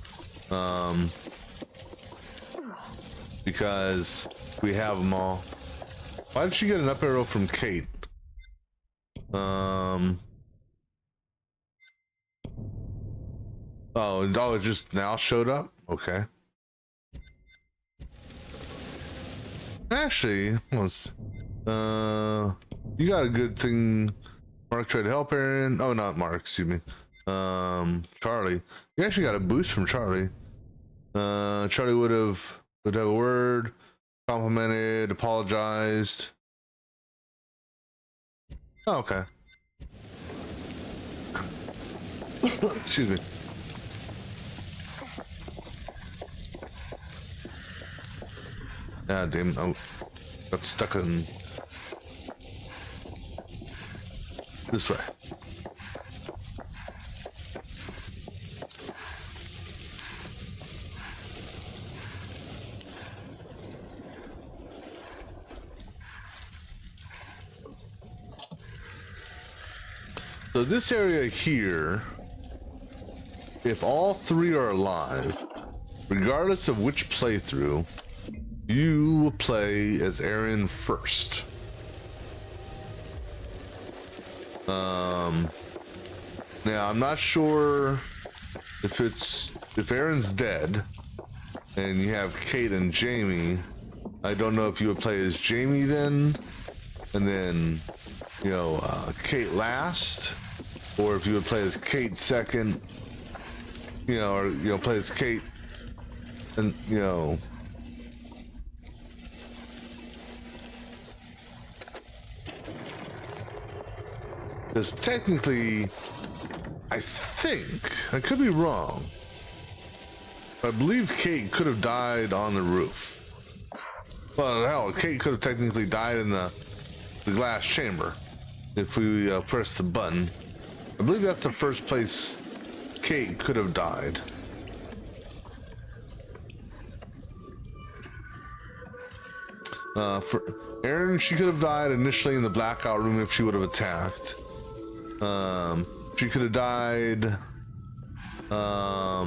Because we have them all. Why did she get an up arrow from Kate? Oh, it just now showed up? Okay. Actually, you got a good thing. Mark tried to help Aaron. Oh, not Mark, excuse me. Charlie. You actually got a boost from Charlie. Charlie would have a word, complimented, apologized. Oh, okay. Excuse me. Ah, damn. I got stuck in this way. So this area here, if all three are alive, regardless of which playthrough, you will play as Aaron first. Now I'm not sure if Aaron's dead and you have Kate and Jamie. I don't know if you would play as Jamie then, and then Kate last, or if you would play as Kate second, or play as Kate and because technically I think, I could be wrong, but I believe Kate could have died on the roof. Well, hell, Kate could have technically died in the glass chamber if we press the button. I believe that's the first place Kate could have died. For Aaron, she could have died initially in the blackout room if she would have attacked. She could have died a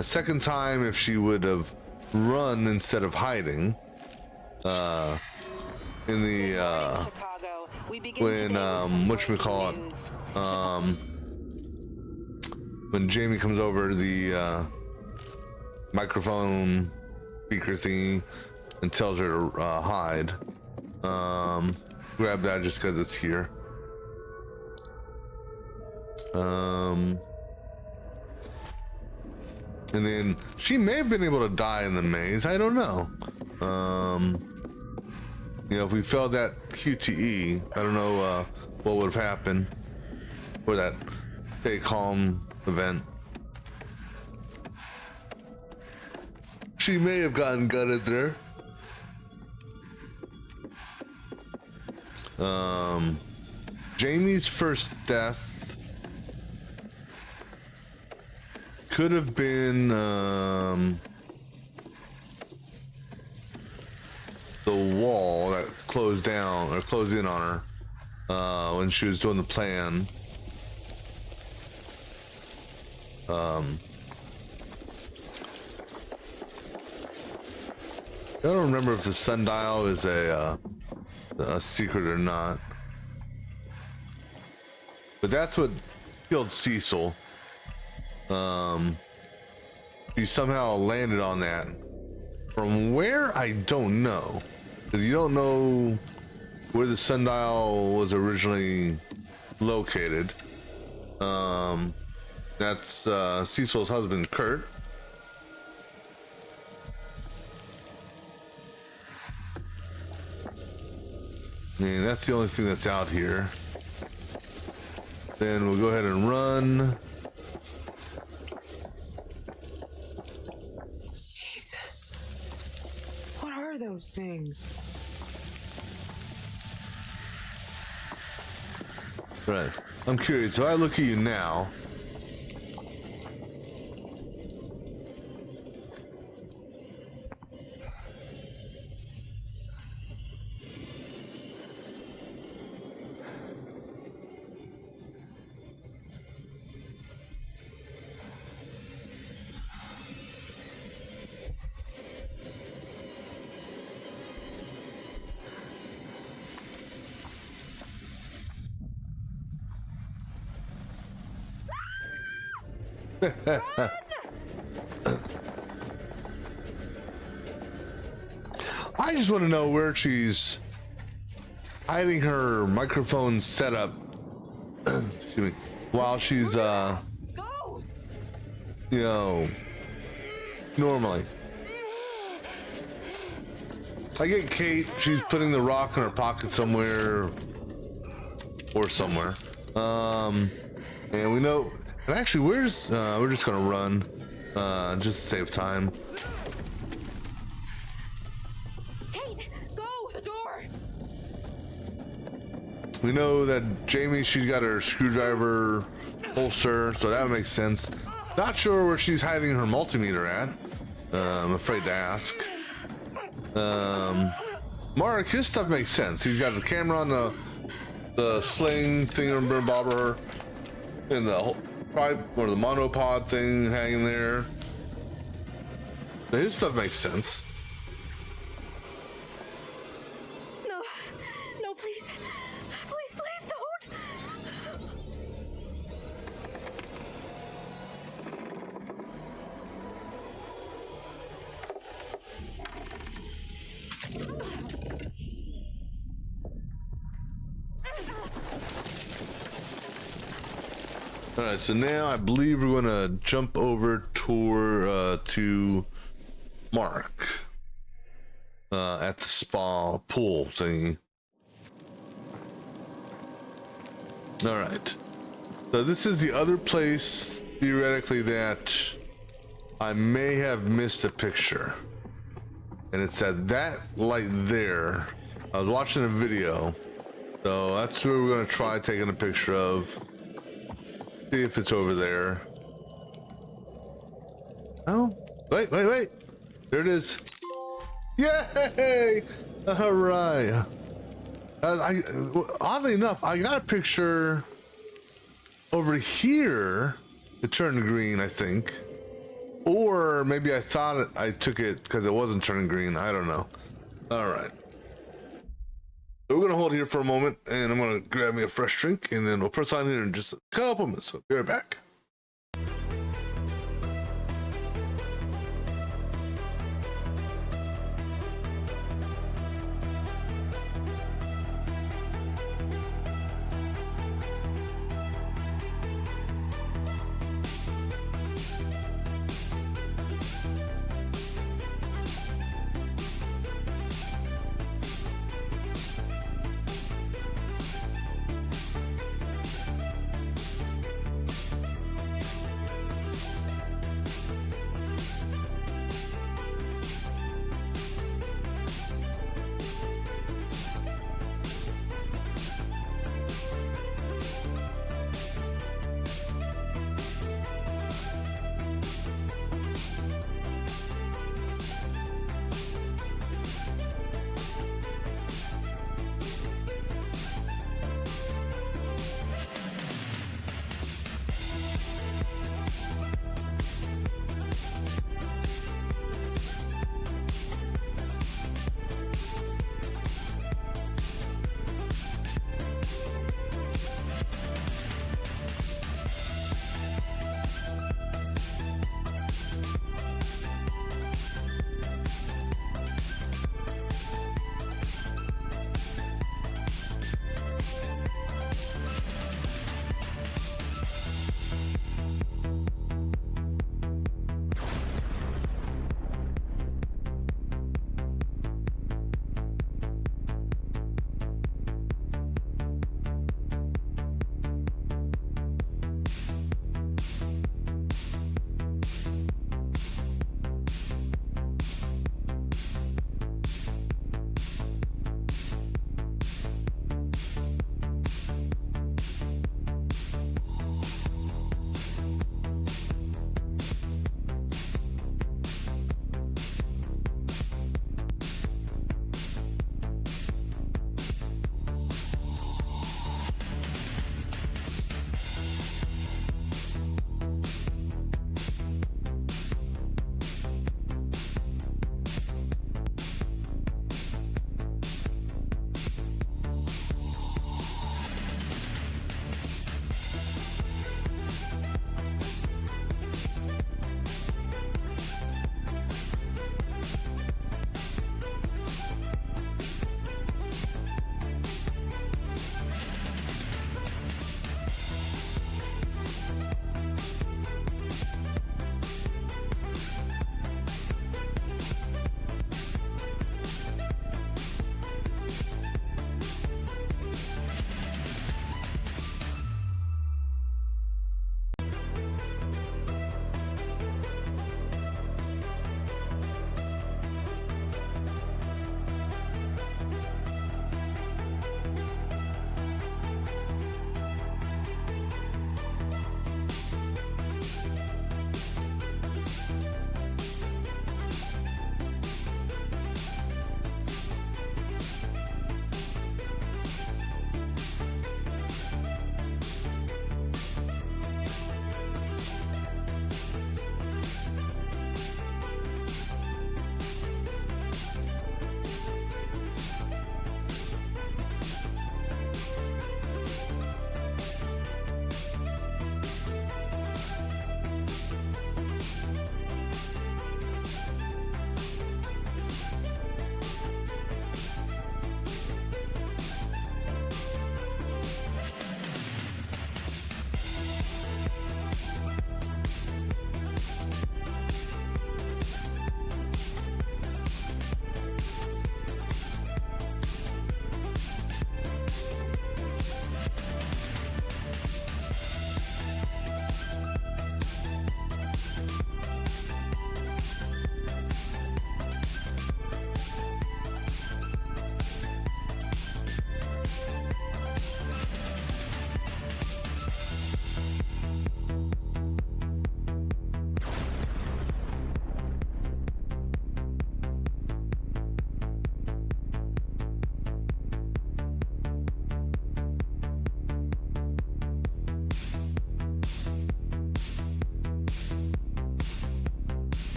second time if she would have run instead of hiding. In the when whatchamacallit, when Jamie comes over to the microphone speaker thingy and tells her to hide. Grab that just because it's here. And then she may have been able to die in the maze. I don't know. If we failed that QTE, I don't know what would have happened, or that stay calm event. She may have gotten gutted there. Jamie's first death could have been the wall that closed down or closed in on her when she was doing the plan. I don't remember if the sundial is a secret or not, but that's what killed Cecil. He somehow landed on that. From where, I don't know, because you don't know where the sundial was originally located. That's Cecil's husband, Kurt. And that's the only thing that's out here. Then we'll go ahead and run. Jesus. What are those things? Right. I'm curious. If I look at you now, I just want to know where she's hiding her microphone setup. Excuse me. While she's Go! you know, normally. I get Kate, she's putting the rock in her pocket somewhere or somewhere. And we know, and actually where's we're just gonna run just to save time. Kate, go! The door! We know that Jamie, she's got her screwdriver holster, so that makes sense. Not sure where she's hiding her multimeter at. I'm afraid to ask. Mark, his stuff makes sense. He's got the camera on the sling thingamabobber and the whole pipe or the monopod thing hanging there. His stuff makes sense. No. No, please. Please, please don't! All right, so now I believe we're gonna jump over to Mark at the spa pool thingy. All right, so this is the other place theoretically that I may have missed a picture, and it's at that light there. I was watching a video, so that's where we're gonna try taking a picture of. See if it's over there. Oh, wait. There it is. Yay! All right. Oddly enough, I got a picture over here. It turned green, I think. Or maybe I thought I took it because it wasn't turning green. I don't know. All right. So we're gonna hold here for a moment, and I'm gonna grab me a fresh drink, and then we'll press on here in just a couple minutes. So be right back.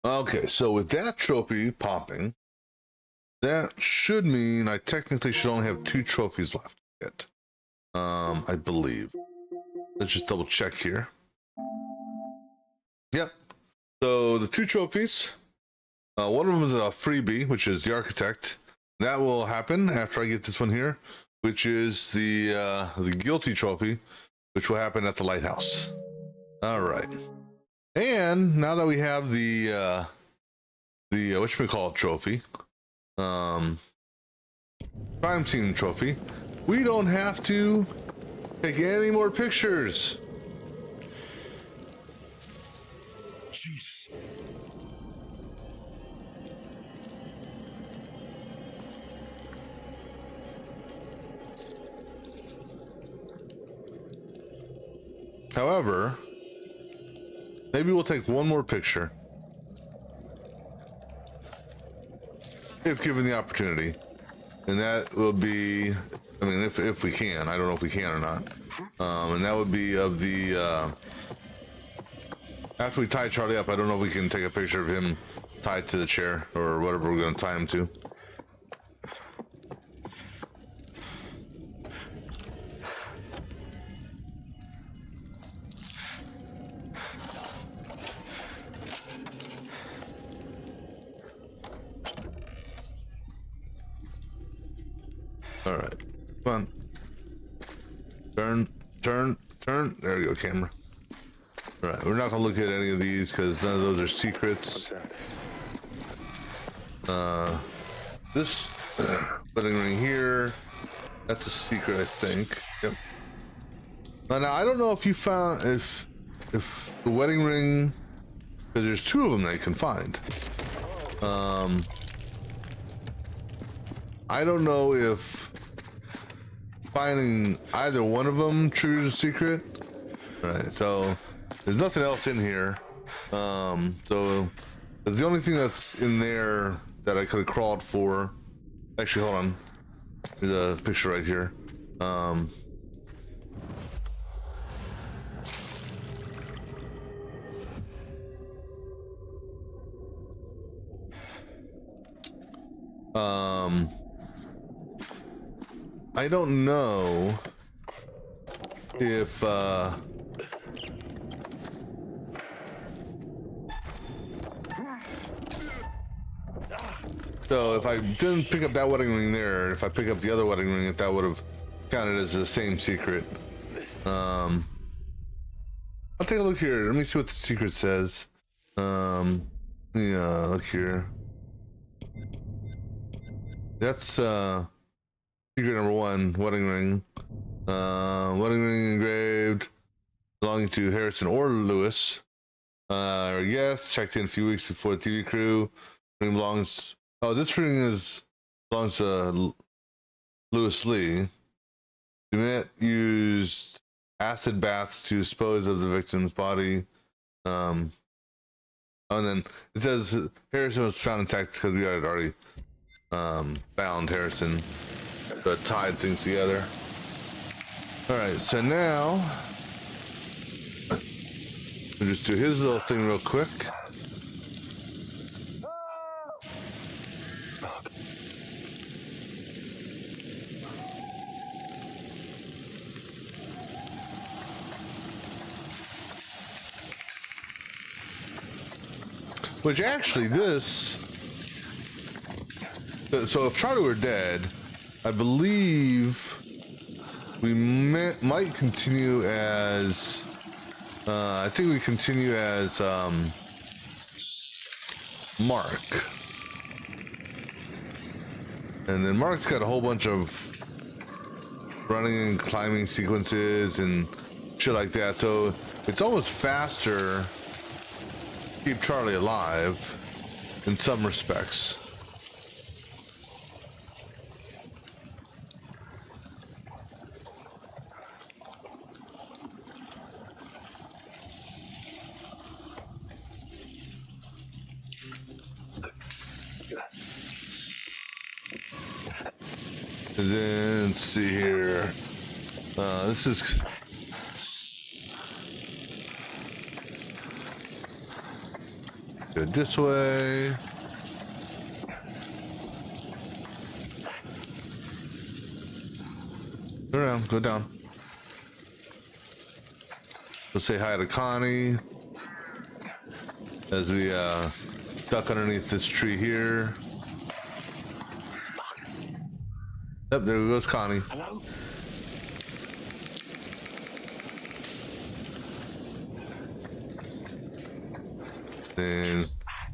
Okay, so with that trophy popping, that should mean I technically should only have 2 trophies left yet. I believe. Let's just double check here. Yep. So the 2 trophies, one of them is a freebie, which is the architect. That will happen after I get this one here, which is the guilty trophy, which will happen at the lighthouse. All right. And now that we have the whatchamacallit trophy, crime scene trophy, we don't have to take any more pictures. Jesus. However, maybe we'll take one more picture if given the opportunity, and that will be, I mean, if we can. I don't know if we can or not. And that would be of the after we tie Charlie up. I don't know if we can take a picture of him tied to the chair or whatever we're going to tie him to. All right, come on. Turn. There you go, camera. All right, we're not gonna look at any of these because none of those are secrets. This wedding ring here, that's a secret, I think. Yep. Now I don't know if you found if the wedding ring, because there's 2 of them that you can find. I don't know if finding either one of them triggers a secret. All right, so there's nothing else in here. So the only thing that's in there that I could have crawled for. Actually, hold on. There's a picture right here. I don't know if so if I didn't pick up that wedding ring there, if I pick up the other wedding ring, if that would have counted as the same secret. I'll take a look here. Let me see what the secret says. Yeah, look here. That's secret number 1, wedding ring. Wedding ring engraved belonging to Harrison or Lewis. Yes, checked in a few weeks before the TV crew. Ring belongs. Oh, this ring belongs to Lewis Lee. Dumet used acid baths to dispose of the victim's body. And then it says Harrison was found intact because we had already bound Harrison, but tied things together. All right, so now we'll just do his little thing real quick. Which actually so if Charlie were dead, I believe we might continue as I think we continue as Mark, and then Mark's got a whole bunch of running and climbing sequences and shit like that, so it's almost faster to keep Charlie alive in some respects. And then let's see here. This is Go this way. Go down, go down. We'll say hi to Connie as we duck underneath this tree here. Yep, there goes Connie. Hello? And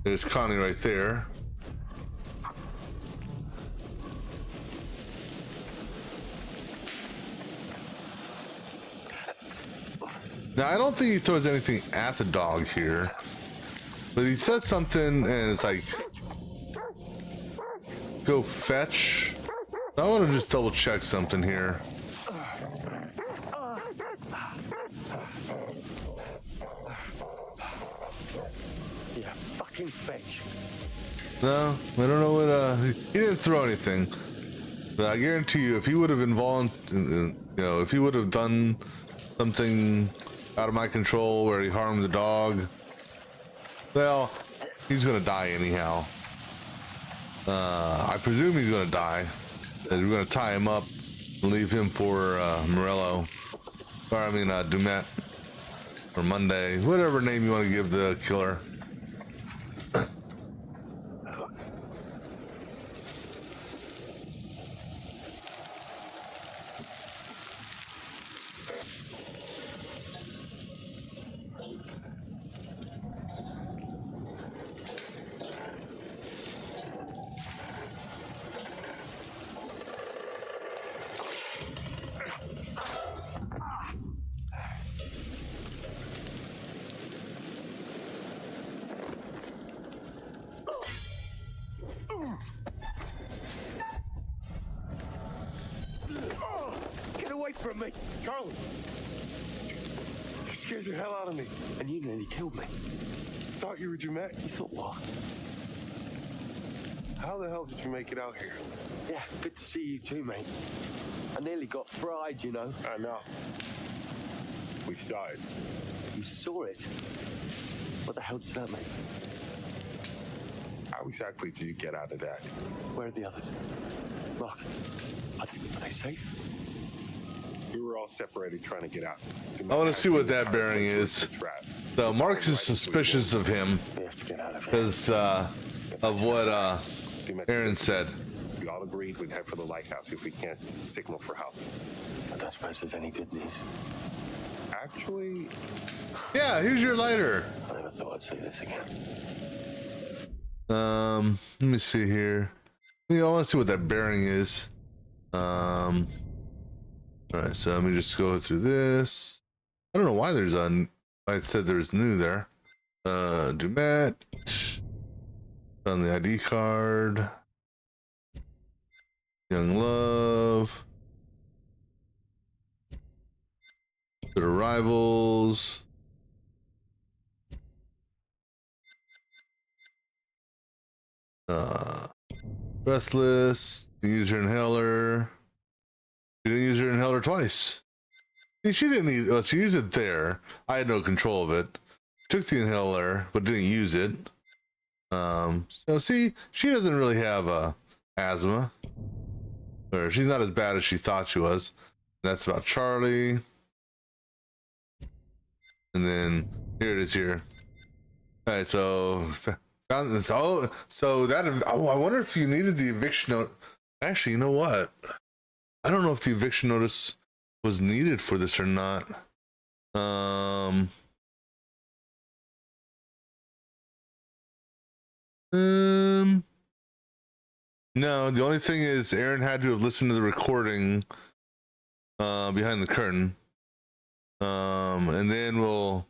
there's Connie right there. Now, I don't think he throws anything at the dog here, but he said something and it's like, go fetch. I want to just double check something here. Yeah, fucking fetch. No, I don't know what, he didn't throw anything. But I guarantee you, if he would have if he would have done something out of my control where he harmed the dog, well, he's gonna die anyhow. I presume he's gonna die. We're gonna tie him up and leave him for Morello, or I mean Dumet, or Monday, whatever name you want to give the killer. Get away from me! Charlie! You scared the hell out of me. And you nearly killed me. Thought you were Dumet. You thought what? How the hell did you make it out here? Yeah, good to see you too, mate. I nearly got fried, you know. I know. We saw it. You saw it? What the hell does that mean? How exactly did you get out of that? Where are the others? Mark, are they safe? We were all separated trying to get out. I want to see what that bearing is. So Mark is suspicious of him because of what Aaron said. We all agreed we'd head for the lighthouse if we can't signal for help. I don't suppose there's any good news. Actually, yeah, here's your lighter. I never thought I'd see this again. Let me see here. I want to see what that bearing is. All right, so let me just go through this. I don't know why there's I said there's new there. Dumet. On the ID card. Young Love. Good Arrivals. Restless. Use her inhaler. She didn't use her inhaler twice. She didn't need. Well, she used it there. I had no control of it. Took the inhaler, but didn't use it. So see, she doesn't really have asthma, or she's not as bad as she thought she was. That's about Charlie. And then here it is here. All right, so found this. Oh, so that. Oh, I wonder if you needed the eviction note. Actually, you know what? I don't know if the eviction notice was needed for this or not. No, the only thing is Aaron had to have listened to the recording behind the curtain. And then we'll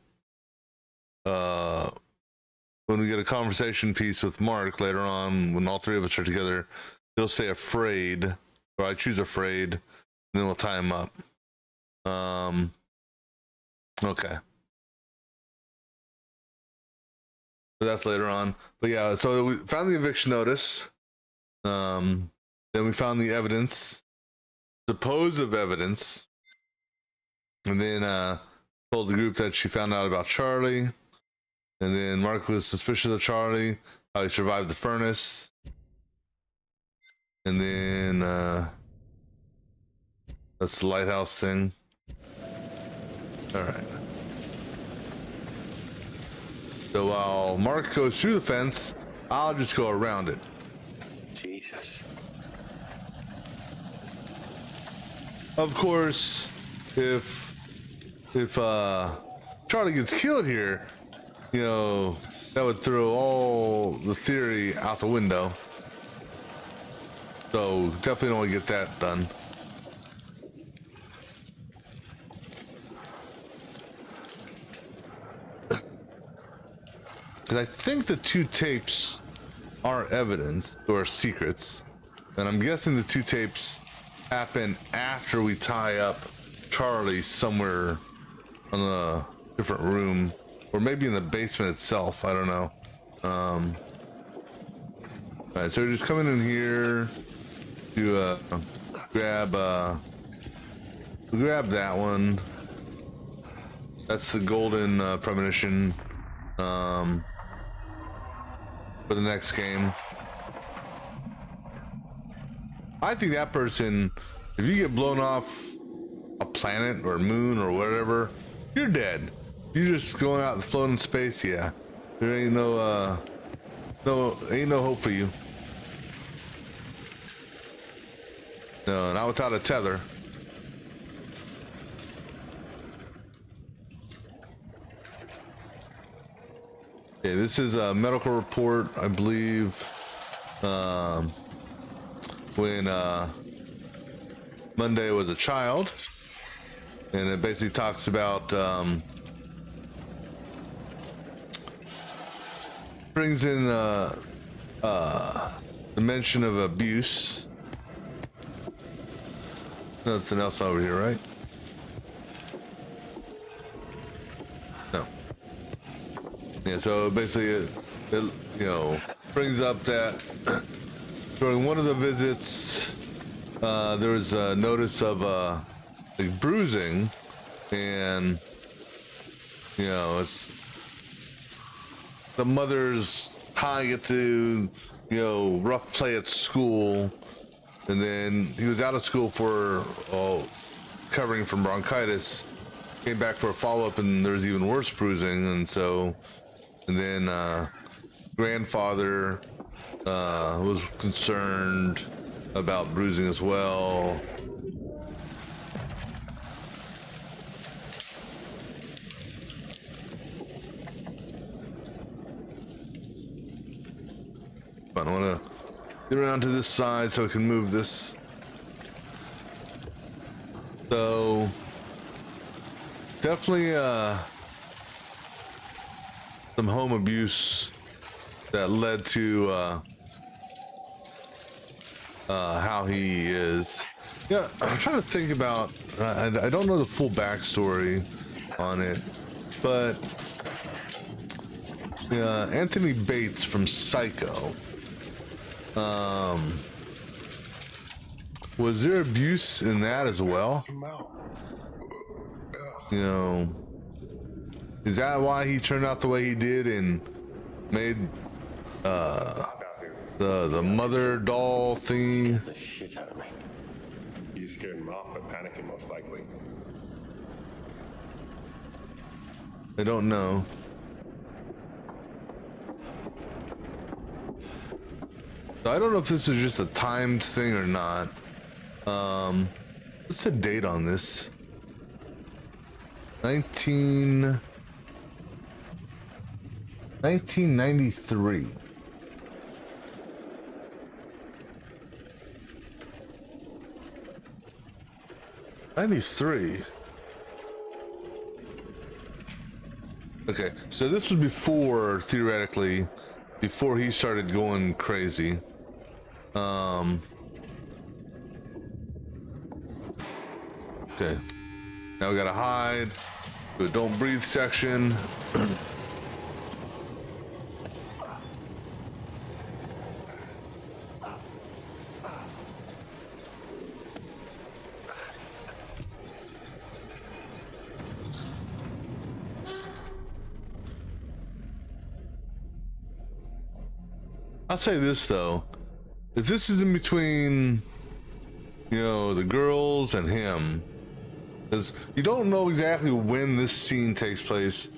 when we get a conversation piece with Mark later on, when all three of us are together, he'll say afraid, or I choose afraid, and then we'll tie him up. Okay. So that's later on. But yeah, so we found the eviction notice. Then we found the evidence, supposed evidence, and then told the group that she found out about Charlie, And then Mark was suspicious of Charlie, how he survived the furnace. And then that's the lighthouse thing. All right. So while Mark goes through the fence, I'll just go around it. Jesus. Of course, if Charlie gets killed here, you know, that would throw all the theory out the window. So definitely don't want to get that done. Because I think the two tapes are evidence or secrets. And I'm guessing the two tapes happen after we tie up Charlie somewhere in a different room. Or maybe in the basement itself. I don't know. Alright, so we're just coming in here to grab that one. That's the golden premonition for the next game. I think that person, if you get blown off a planet or moon or whatever, you're dead. You're just going out and floating in space. Yeah, there ain't no hope for you. No, not without a tether. Okay, this is a medical report, I believe, when Monday was a child, and it basically talks about brings in the mention of abuse. Nothing else over here, right? No. Yeah, so basically it you know, brings up that during one of the visits there was a notice of like bruising, and you know, it's the mother's tying it to, you know, rough play at school, and then he was out of school for recovering from bronchitis, came back for a follow-up, and there's even worse bruising. And so, and then grandfather was concerned about bruising as well. I want to get around to this side so I can move this. So definitely some home abuse that led to how he is. Yeah, I'm trying to think about, I don't know the full backstory on it, but Anthony Bates from Psycho, was there abuse in that as well? You know, is that why he turned out the way he did and made the mother doll thing? The shit out of me. You scared him off by panicking, most likely. I don't know. I don't know if this is just a timed thing or not. What's the date on this? 1993. '93. Okay, so this was before, theoretically, before he started going crazy. Okay, now we gotta hide. Do a don't breathe section. I'll say this though, if this is in between, you know, the girls and him, because you don't know exactly when this scene takes place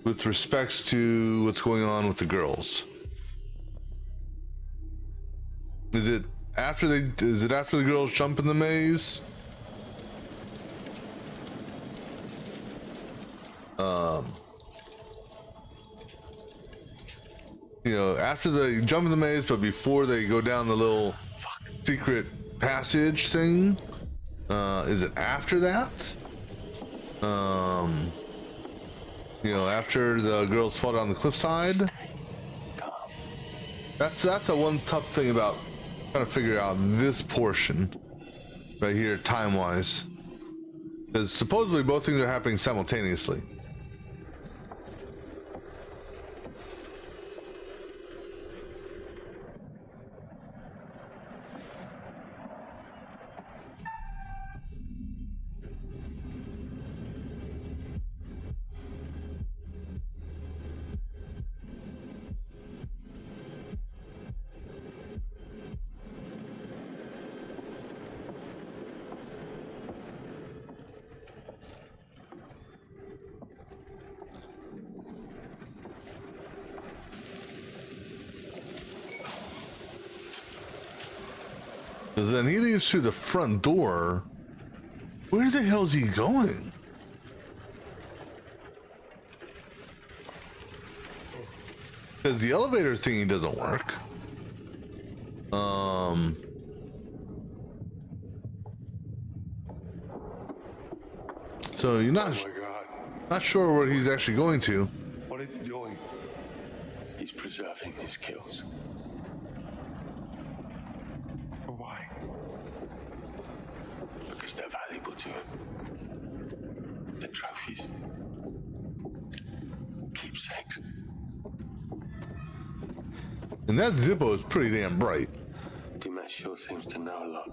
with respects to what's going on with the girls. Is it after the girls jump in the maze? You know, after they jump in the maze, but before they go down the little secret passage thing? Is it after that? You know, after the girls fall down the cliffside? That's the one tough thing about trying to figure out this portion right here, time-wise. Because supposedly both things are happening simultaneously. Because then he leaves through the front door. Where the hell is he going? Because the elevator thingy doesn't work. So you're not sure where he's actually going to. What is he doing? He's preserving his kills. Why? Because they're valuable to him. The trophies. Keepsakes. And that Zippo is pretty damn bright. D-Matt sure seems to know a lot.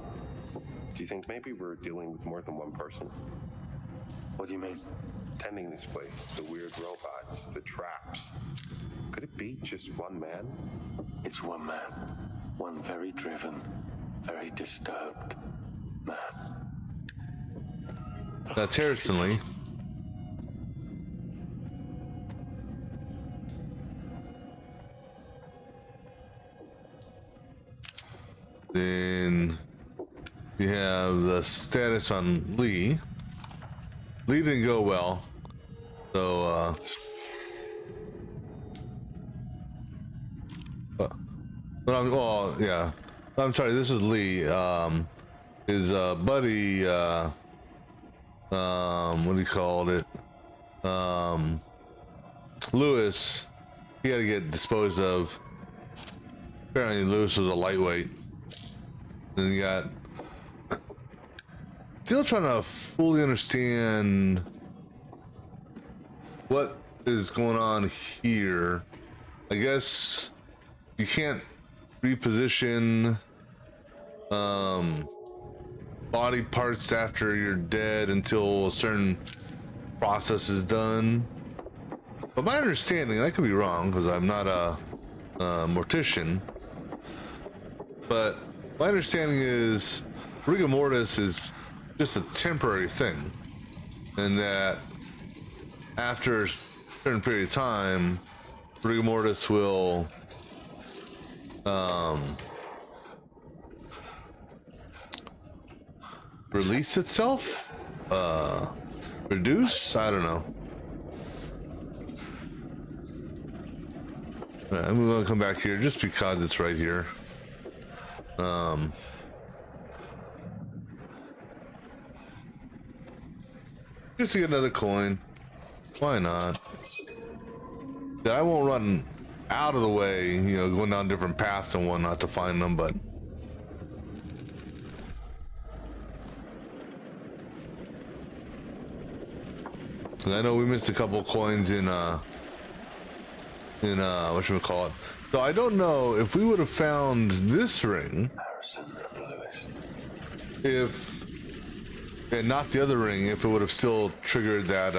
Do you think maybe we're dealing with more than one person? What do you mean? Tending this place, the weird robots, the traps. Could it be just one man? It's one man. One very driven, very disturbed man. That's Harrison Lee. Then you have the status on Lee. Lee didn't go well. So, yeah. I'm sorry, this is Lee. His buddy, what do you call it? Lewis, he had to get disposed of. Apparently Lewis was a lightweight. Then you got, still trying to fully understand what is going on here. I guess you can't reposition body parts after you're dead until a certain process is done. But my understanding, and I could be wrong because I'm not a mortician, but my understanding is rigor mortis is just a temporary thing, and that after a certain period of time, rigor mortis will release itself, reduce. I don't know. I'm gonna come back here just because it's right here. Just to get another coin. Why not? I won't run out of the way, you know, going down different paths and whatnot to find them, but I know we missed a couple coins in whatchamacallit. So I don't know if we would have found this ring, Harrison and Lewis. if, and not the other ring, if it would have still triggered that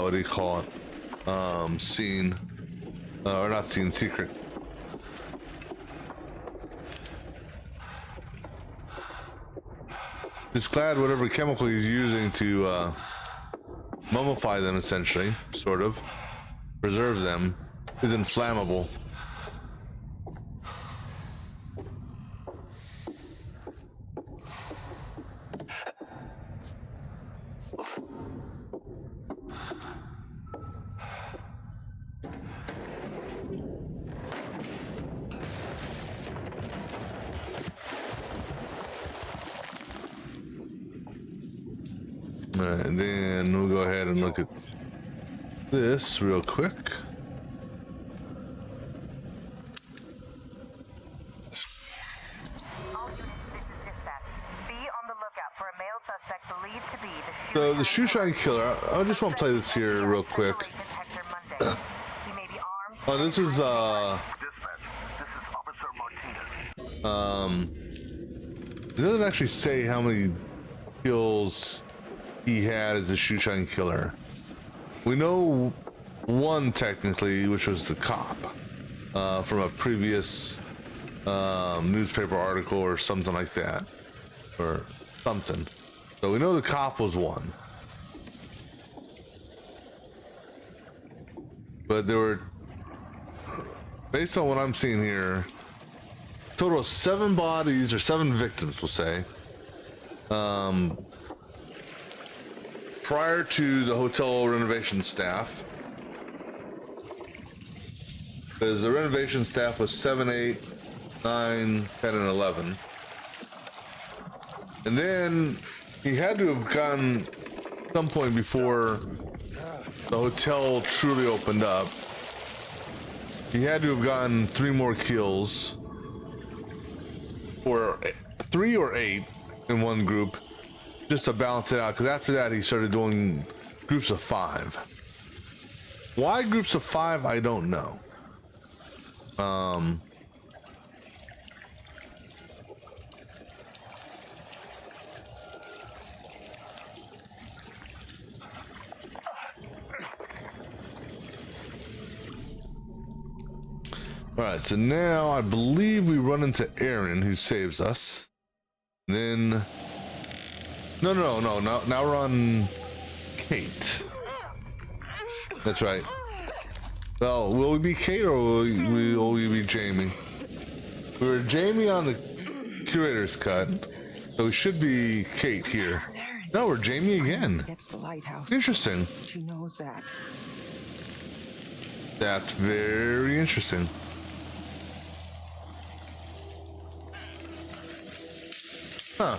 what do you call it, scene. or not seen, secret. Just glad whatever chemical he's using to mummify them, essentially, sort of, preserve them, is inflammable. And then we'll go ahead and look at this real quick. All units, this is dispatch. Be on the lookout for a male suspect believed to be So the shoeshine killer, I just want to play this here real quick. He may be armed. Oh, this is Dispatch, this is Officer Martinez. it doesn't actually say how many kills he had as a shoeshine killer. We know one technically, which was the cop, from a previous newspaper article or something like that, or something. So we know the cop was one, but there were, based on what I'm seeing here, total of 7 bodies or 7 victims, we'll say, prior to the hotel renovation staff. Because the renovation staff was 7, 8, 9, 10, and 11. And then he had to have gotten some point before the hotel truly opened up. He had to have gotten 3 more kills, or 3 or 8 in one group, just to balance it out. Because after that, he started doing groups of 5. Why groups of 5? I don't know. All right, so now I believe we run into Aaron, who saves us. And then, no. Now we're on Kate. That's right. Well, will we be Kate or will we be Jamie? We were Jamie on the curator's cut, so we should be Kate here. No, we're Jamie again. Gets the lighthouse. Interesting. She knows that. That's very interesting. Huh.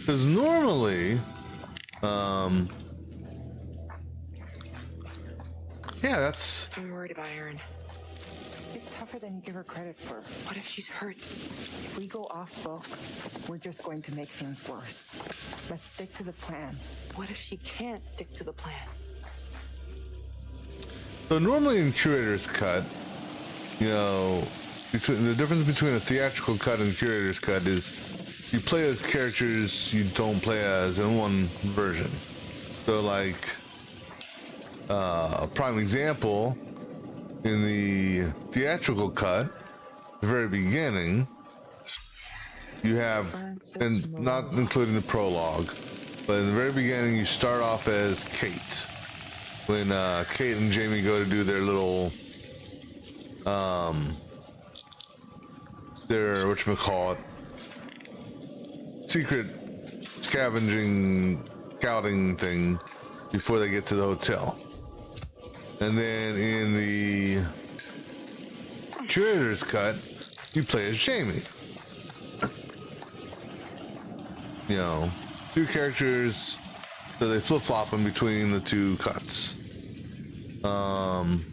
Because normally, yeah, that's... I'm worried about Erin. She's tougher than you give her credit for. What if she's hurt? If we go off book, we're just going to make things worse. Let's stick to the plan. What if she can't stick to the plan? So normally in curator's cut, you know, the difference between a theatrical cut and curator's cut is you play as characters you don't play as in one version. So like, a prime example, in the theatrical cut, the very beginning, you have, and not including the prologue, but in the very beginning you start off as Kate. When Kate and Jamie go to do their little, their, whatchamacallit, secret scavenging, scouting thing before they get to the hotel. And then in the curator's cut, you play as Jamie. You know, 2 characters, so they flip-flop in between the 2 cuts. Come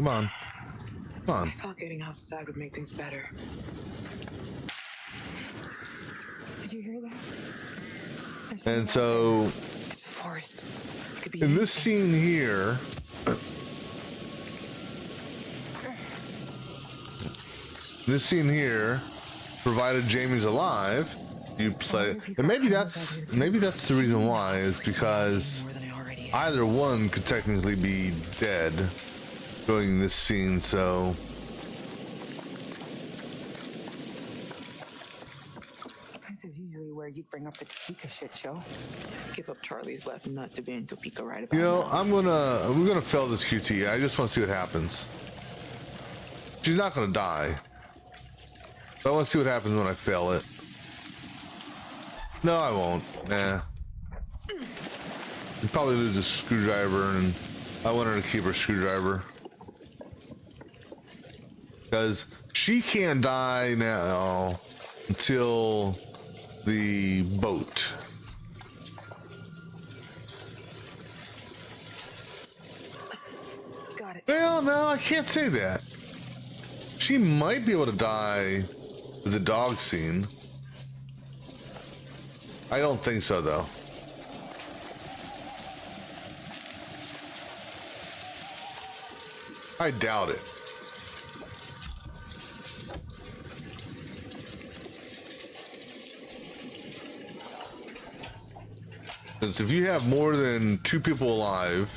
on. I thought getting outside would make things better. Did you hear that? And so, It's a forest. It could be in this scene here, provided Jamie's alive, you play, and maybe that's the reason why, is because either one could technically be dead, during this scene, so This is usually where you'd bring up the Topeka shit show. Give up Charlie's left nut to be in Topeka right about you know, now. we're gonna fail this QT. I just want to see what happens. She's not gonna die. But I want to see what happens when I fail it. No, I won't. Nah. You probably lose a screwdriver, and I want her to keep her screwdriver. Because she can't die now until the boat. Got it. Well, no, I can't say that. She might be able to die with the dog scene. I don't think so, though. I doubt it. Because if you have more than 2 people alive,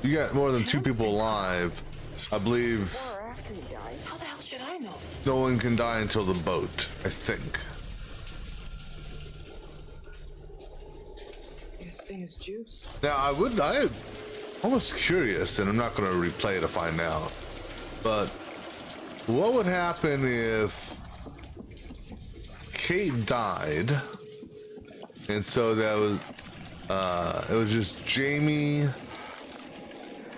you got more than 2 people alive, I believe How the hell should I know? no one can die until the boat, I think. This thing is juice. Now, I'm almost curious, and I'm not going to replay it to find out, but what would happen if Kate died, and so that was, it was just Jamie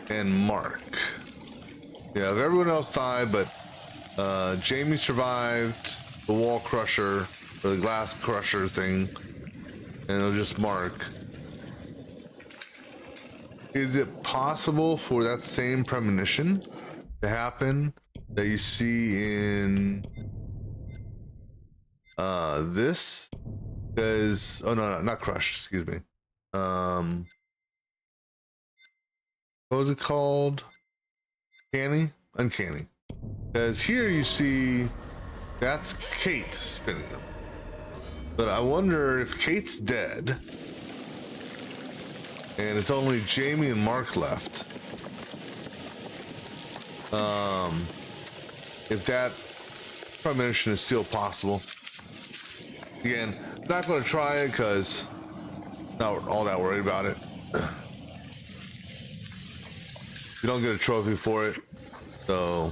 and Mark. Yeah, if everyone else died, but Jamie survived the wall crusher, or the glass crusher thing, and it was just Mark. Is it possible for that same premonition to happen that you see in this? Because, oh no, not crushed, excuse me. What was it called? Uncanny. Because here you see that's Kate spinning them. But I wonder if Kate's dead and it's only Jamie and Mark left. If that premonition is still possible. Again, not going to try it because not all that worried about it. You don't get a trophy for it, so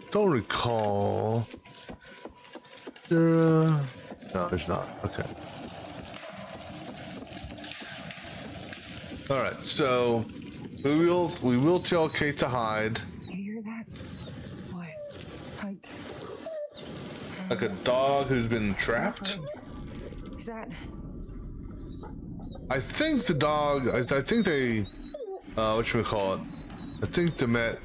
don't recall. No, there's not. Okay. All right, so we will tell Kate to hide. You hear that? What? Like a dog who's been trapped. Is that? I think the dog. I think they. What should we call it? I think the Met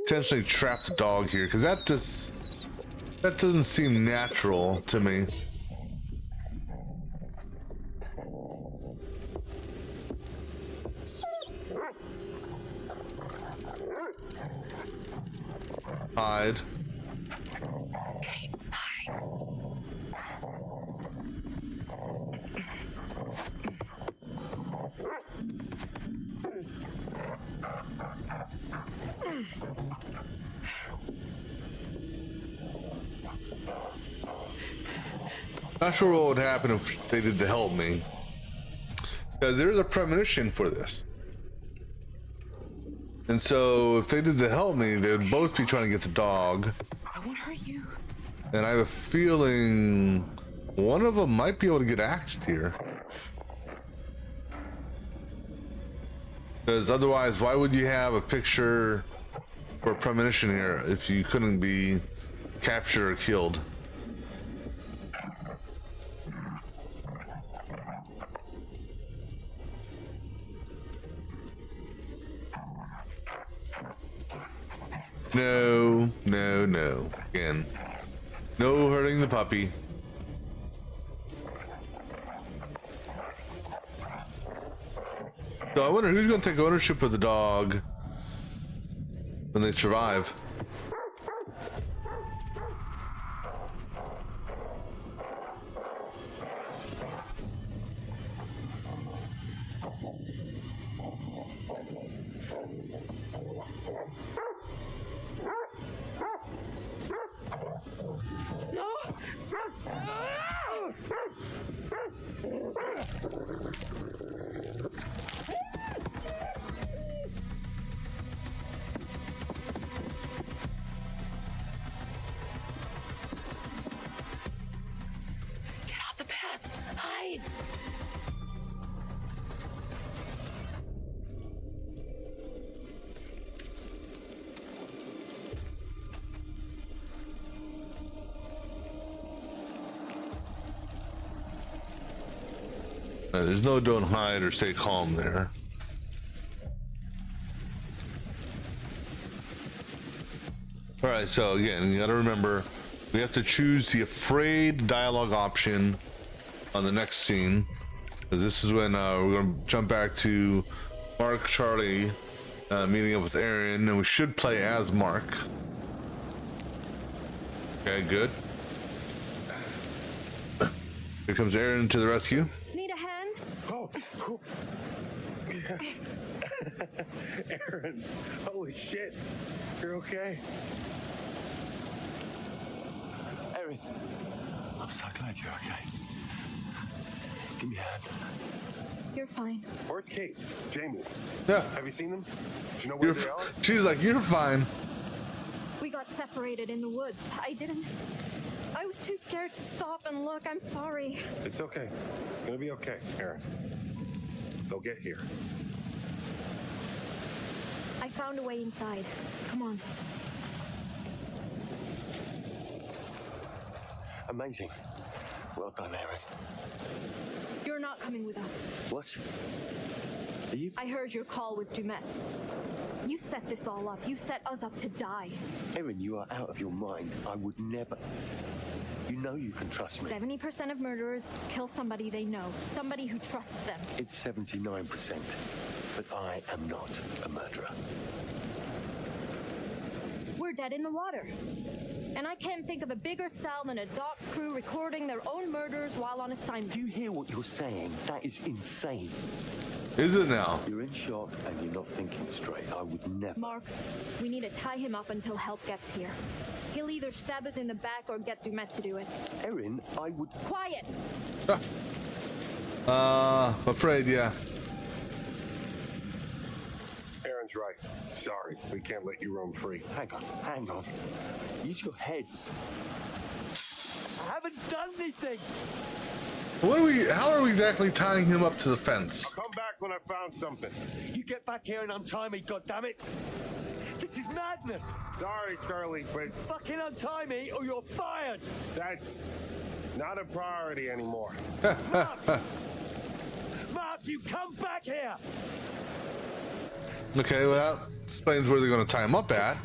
potentially trapped the dog here because that doesn't seem natural to me. Hide. Not sure what would happen if they did to help me. Because there's a premonition for this. And so if they did to help me, they would both be trying to get the dog. I won't hurt you. And I have a feeling one of them might be able to get axed here. Because otherwise, why would you have a picture or a premonition here if you couldn't be captured or killed? No, no, no. Again, no hurting the puppy. So I wonder who's going to take ownership of the dog when they survive. Get off the path! Hide! There's no don't hide or stay calm there. All right, so again, you got to remember, we have to choose the afraid dialogue option on the next scene, because this is when we're going to jump back to Mark, Charlie, meeting up with Aaron, and we should play as Mark. Okay, good. Here comes Aaron to the rescue. Need a hand? Oh. Aaron, holy shit. You're okay? Aaron, I'm so glad you're okay. Give me a hand. You're fine. Where's Kate? Jamie? Yeah. Have you seen them? Do you know where they are? She's like, you're fine. We got separated in the woods. I was too scared to stop and look. I'm sorry. It's okay. It's gonna be okay, Aaron. They'll get here. I found a way inside. Come on. Amazing. Well done, Aaron. You're not coming with us. What? Are you? I heard your call with Dumet. You set this all up. You set us up to die. Aaron, you are out of your mind. I would never. You know you can trust me. 70% of murderers kill somebody they know, somebody who trusts them. It's 79%. But I am not a murderer. We're dead in the water. And I can't think of a bigger sell than a dock crew recording their own murders while on assignment. Do you hear what you're saying? That is insane. Is it now? You're in shock and you're not thinking straight. I would never. Mark, we need to tie him up until help gets here. He'll either stab us in the back or get Dumet to do it. Erin, I would. Quiet! Afraid, yeah. Aaron's right. Sorry, we can't let you roam free. Hang on. Use your heads. I haven't done anything! How are we exactly tying him up to the fence? I'll come back when I found something. You get back here and untie me, goddammit! This is madness! Sorry, Charlie, but... Fucking untie me or you're fired! That's not a priority anymore. Mark! Mark, you come back here! Okay, well, that explains where they're going to tie him up at.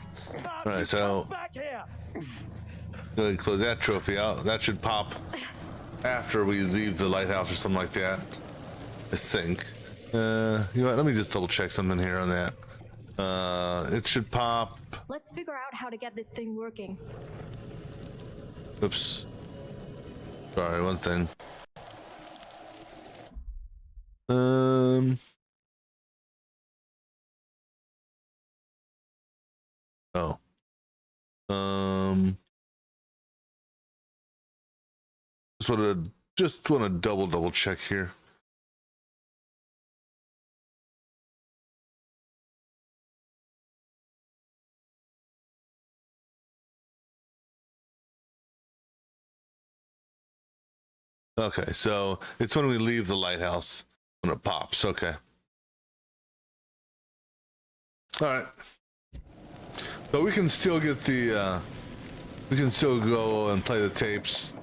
Mark, All right, so come back here! go ahead and close that trophy out. That should pop after we leave the lighthouse or something like that, I think. You know what, let me just double check something here on that. It should pop. Let's figure out how to get this thing working. Oops. Sorry, one thing. Oh. Just want to double check here. Okay, so it's when we leave the lighthouse when it pops. Okay. All right. So we can still get the we can still go and play the tapes,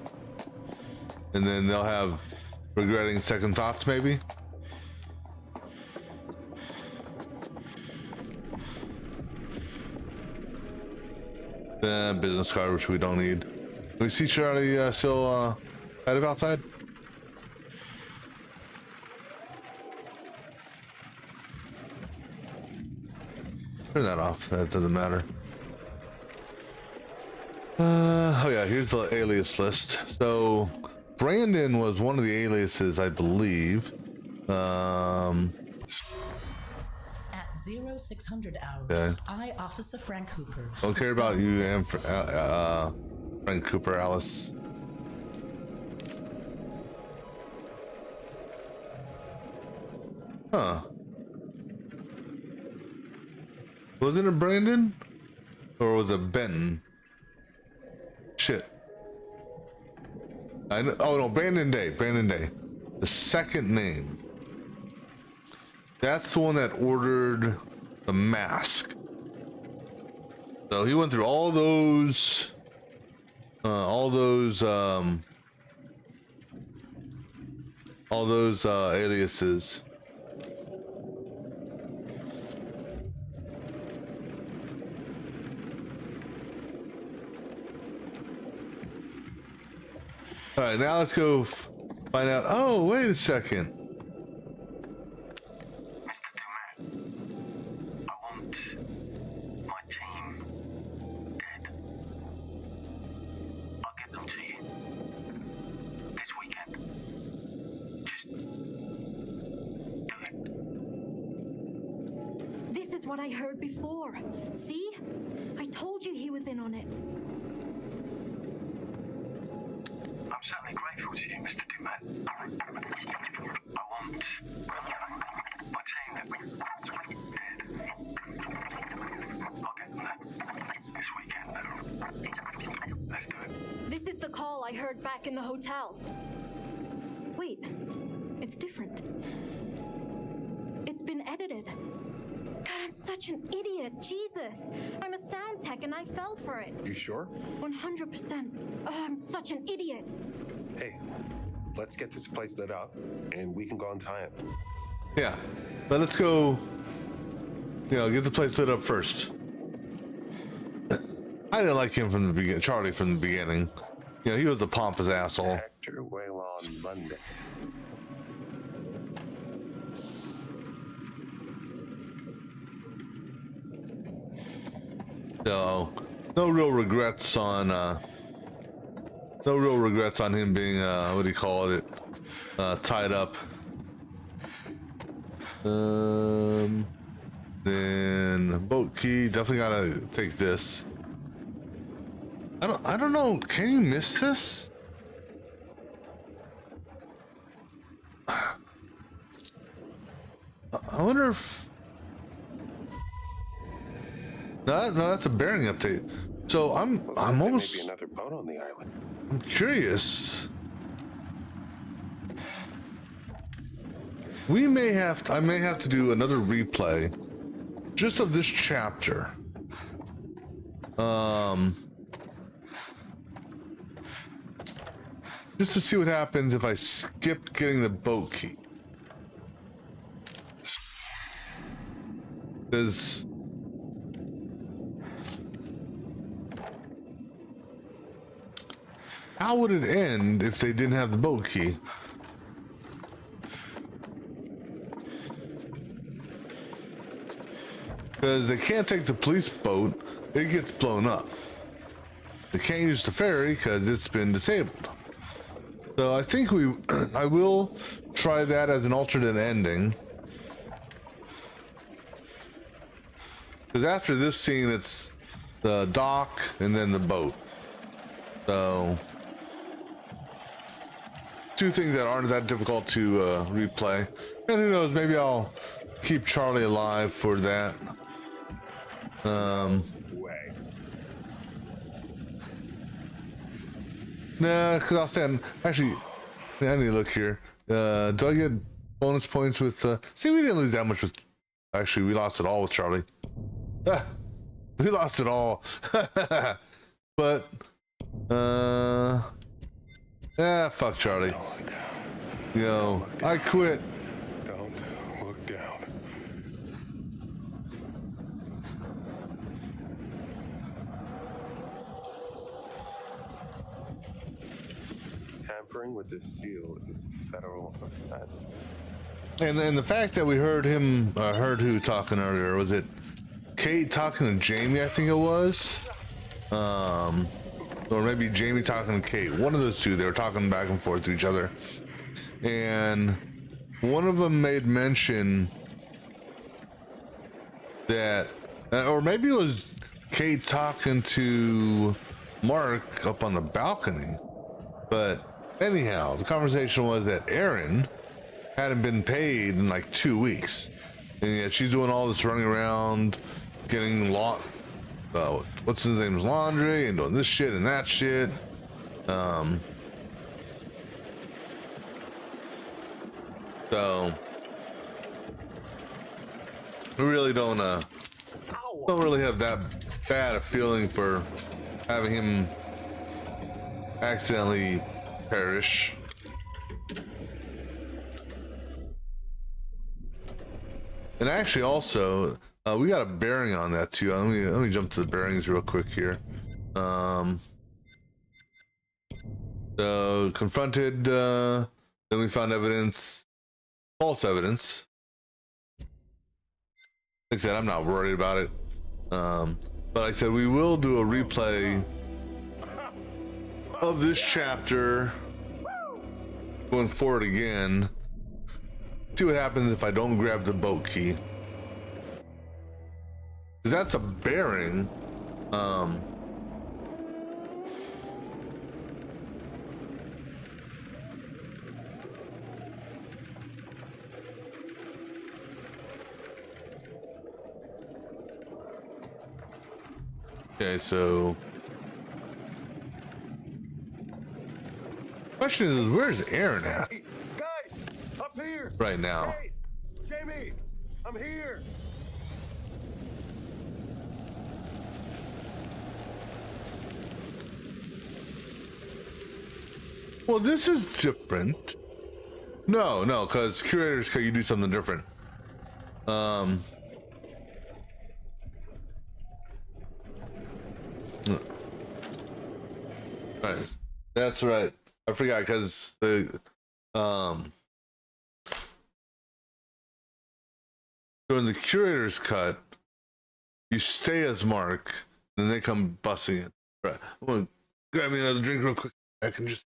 and then they'll have regretting second thoughts maybe. Business card, which we don't need. Can we see Charlie still headed outside? Turn that off. That doesn't matter. Oh yeah, here's the alias list. So Brandon was one of the aliases, I believe. At 0600 hours, okay. I, Officer Frank Cooper. Don't care about you and Frank Cooper, Alice. Huh. Wasn't it Brandon? Or was it Benton? Shit. I know, oh no, Brandon Day. Brandon Day. The second name. That's the one that ordered the mask. So he went through all those aliases. All right, now let's go find out. Oh, wait a second. What I heard before. See? I told you he was in on it. I'm certainly grateful to you, Mr. Dumet. I want my team dead. I'll get them there this weekend, though. Let's do it. This is the call I heard back in the hotel. Wait, it's different. It's been edited. God, I'm such an idiot. Jesus. I'm a sound tech and I fell for it. You sure? 100%. Oh, I'm such an idiot. Hey, let's get this place lit up and we can go and tie it. Yeah, but let's go, get the place lit up first. I didn't like him from the beginning, Charlie from the beginning. He was a pompous asshole. Hector Waylon Monday. So, no real regrets on him being what do you call it? Tied up. Then boat key, definitely gotta take this. I don't know. Can you miss this? I wonder if. No, that's a bearing update. So I'm almost. Maybe another boat on the island. I'm curious. I may have to do another replay, just of this chapter. Just to see what happens if I skip getting the boat key. Because. How would it end if they didn't have the boat key? Because they can't take the police boat, it gets blown up. They can't use the ferry because it's been disabled. So I think I will try that as an alternate ending. Because after this scene, it's the dock and then the boat. So. Two things that aren't that difficult to replay. And who knows, maybe I'll keep Charlie alive for that. Way. Nah, because I'll stand. Actually, I need to look here. Do I get bonus points with. See, we didn't lose that much with. Actually, we lost it all with Charlie. We lost it all. But. Fuck Charlie. I quit. Don't look down. Tampering with the seal is a federal offense. And the fact that we heard him, heard who talking earlier, was it Kate talking to Jamie, I think it was. Or maybe Jamie talking to Kate. One of those two. They were talking back and forth to each other. And one of them made mention that, or maybe it was Kate talking to Mark up on the balcony. But anyhow, the conversation was that Erin hadn't been paid in like 2 weeks. And yet she's doing all this running around, getting what's his name's laundry and doing this shit and that shit. So we really don't really have that bad a feeling for having him accidentally perish. And actually also we got a bearing on that too. Let me jump to the bearings real quick here. So confronted, then we found evidence, false evidence. Like I said, I'm not worried about it. But like I said, we will do a replay of this chapter going forward again. See what happens if I don't grab the boat key. Because that's a bearing. Okay, so question is, where's Aaron at? Hey, guys, up here. Right now. Hey, Jamie, I'm here. Well, this is different. No, because curators you do something different. Right. That's right. I forgot because the during the curator's cut, you stay as Mark, and then they come busting in. Right. I'm gonna grab me another drink real quick. I can just.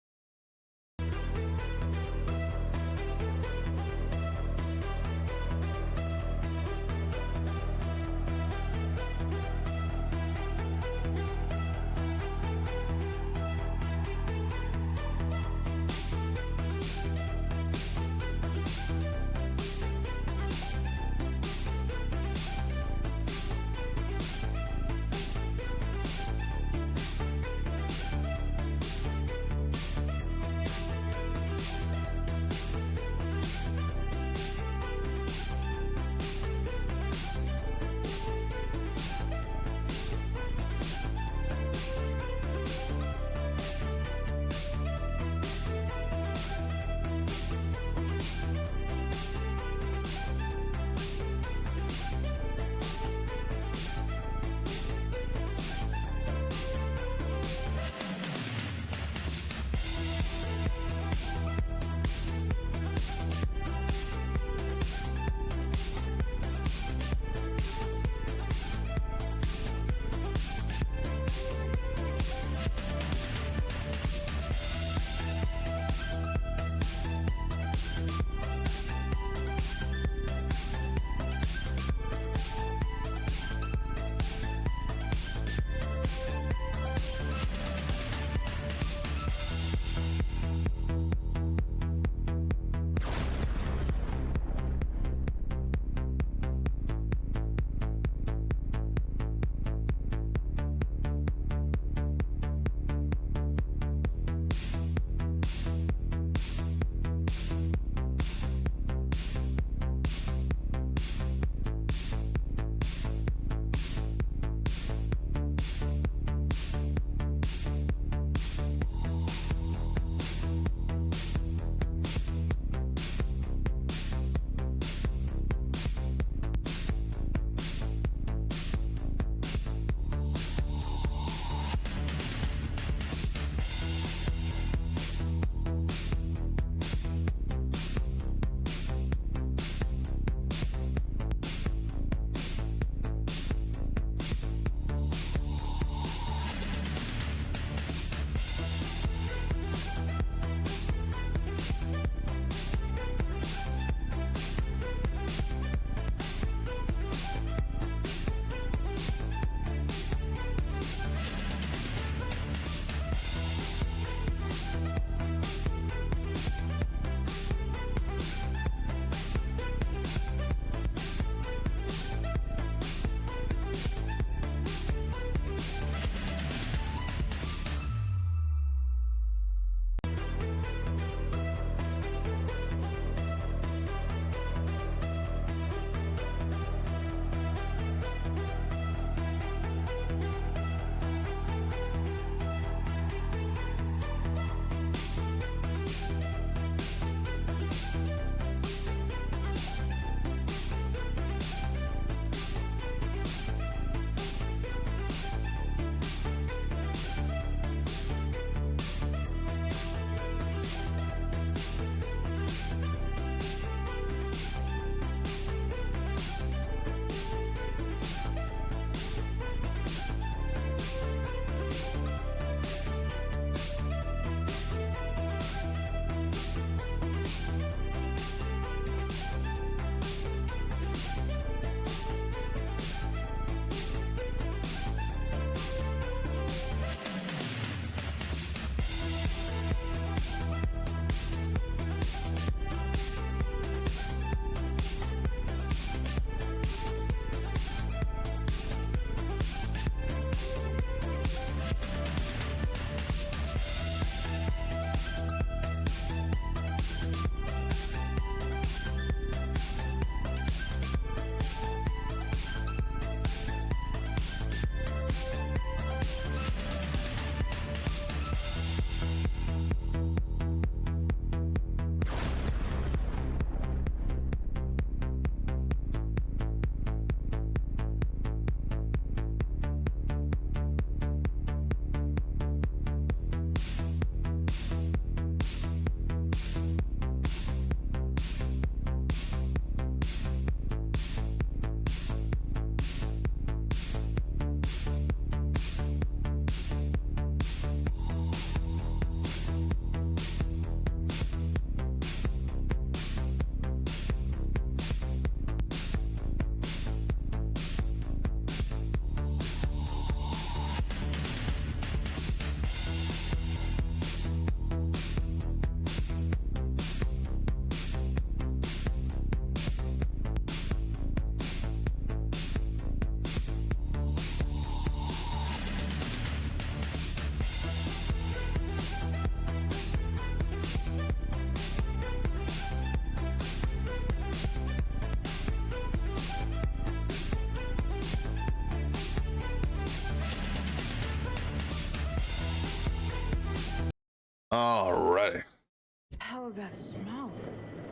hell's that smell?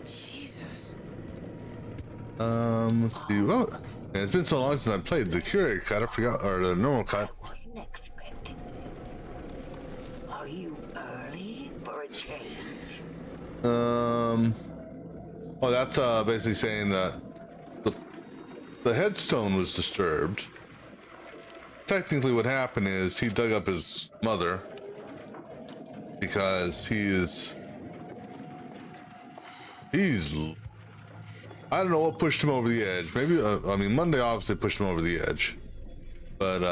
Jesus. Let's see. Well, it's been so long since I played the curator cut. I forgot, or the normal cut. Wasn't expecting you. Are you early for a change? Oh, that's basically saying that the headstone was disturbed. Technically, what happened is he dug up his mother because he's I don't know what pushed him over the edge. Maybe I mean Monday obviously pushed him over the edge, but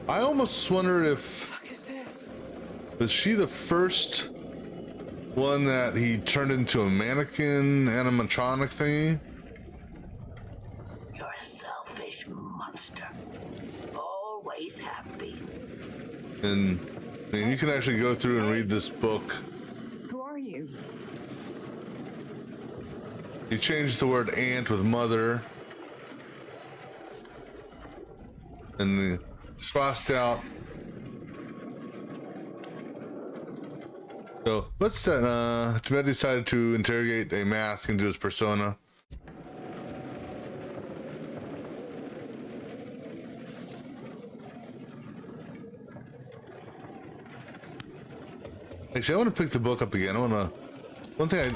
I almost wondered if was she the first one that he turned into a mannequin animatronic thingy? You're a selfish monster. Always happy. And I mean, you can actually go through and read this book. Who are you? He changed the word aunt with mother. And crossed out. So, what's that? Tibet decided to interrogate a mask into his persona. Actually, I want to pick the book up again. One thing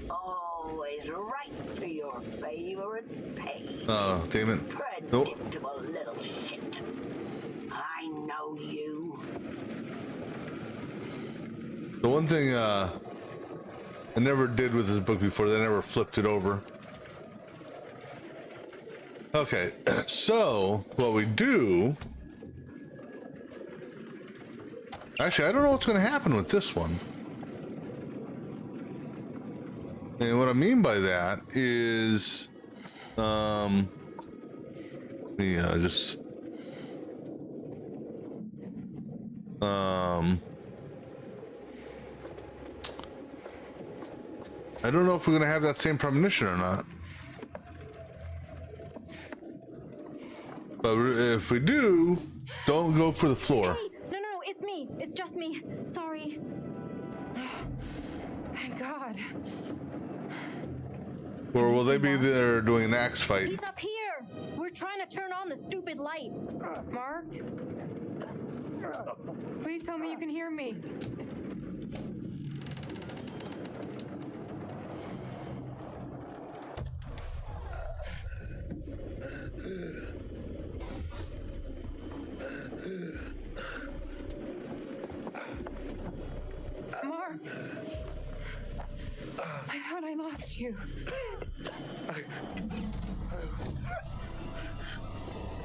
Always right to your favorite page. Oh, damn it. Predictable little shit. I know you. The one thing I never did with this book before, they never flipped it over. Okay, so what we do... Actually, I don't know what's going to happen with this one. And what I mean by that is... just... I don't know if we're going to have that same premonition or not. But if we do, don't go for the floor. Hey, no, it's me. It's just me. Sorry. Thank God. Or will they be there doing an axe fight? He's up here. We're trying to turn on the stupid light. Mark? Please tell me you can hear me. Mark! I thought I lost you.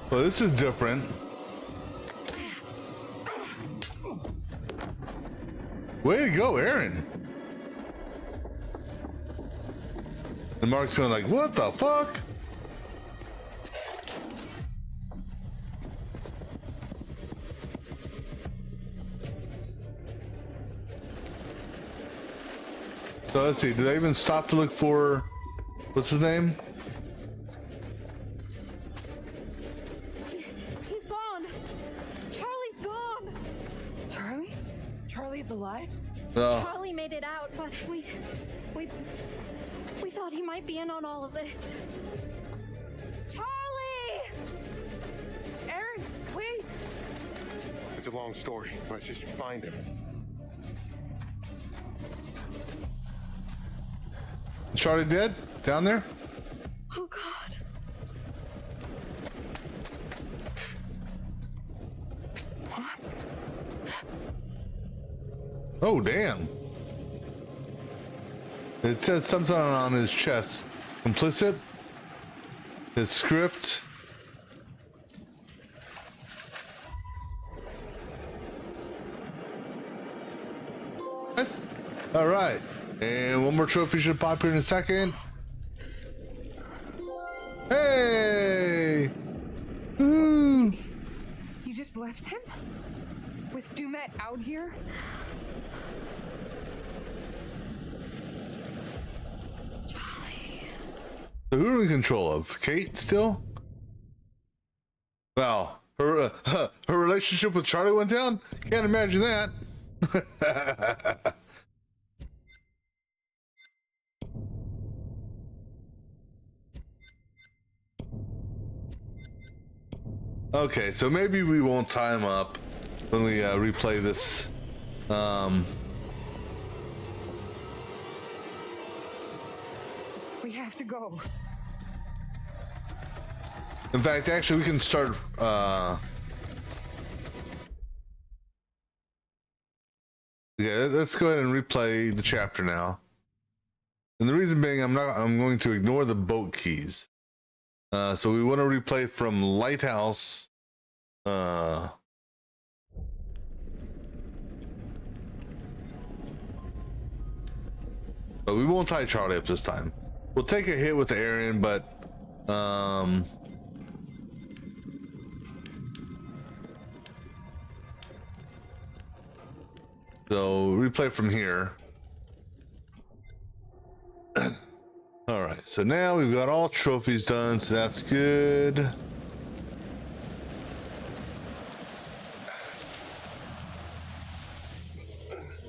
Well, this is different. Way to go, Aaron. And Mark's going like, what the fuck? So let's see, did I even stop to look for, what's his name? He's gone. Charlie's gone. Charlie? Charlie's alive? No. Charlie made it out, but we thought he might be in on all of this. Charlie! Aaron, wait! It's a long story. Let's just find him. Charlie dead? Down there? Oh, God. What? Oh, damn. It says something on his chest. Complicit? His script? All right. And one more trophy should pop here in a second. Hey! Woo! You just left him? With Dumet out here? So who are we in control of? Kate still? relationship with Charlie went down? Can't imagine that. Okay, so maybe we won't tie him up when we replay this. We have to go. In fact, actually, we can start. Yeah, let's go ahead and replay the chapter now. And the reason being, I'm going to ignore the boat keys. So we want to replay from Lighthouse. But we won't tie Charlie up this time. We'll take a hit with Aaron, but so replay from here. All right, so now we've got all trophies done, so that's good.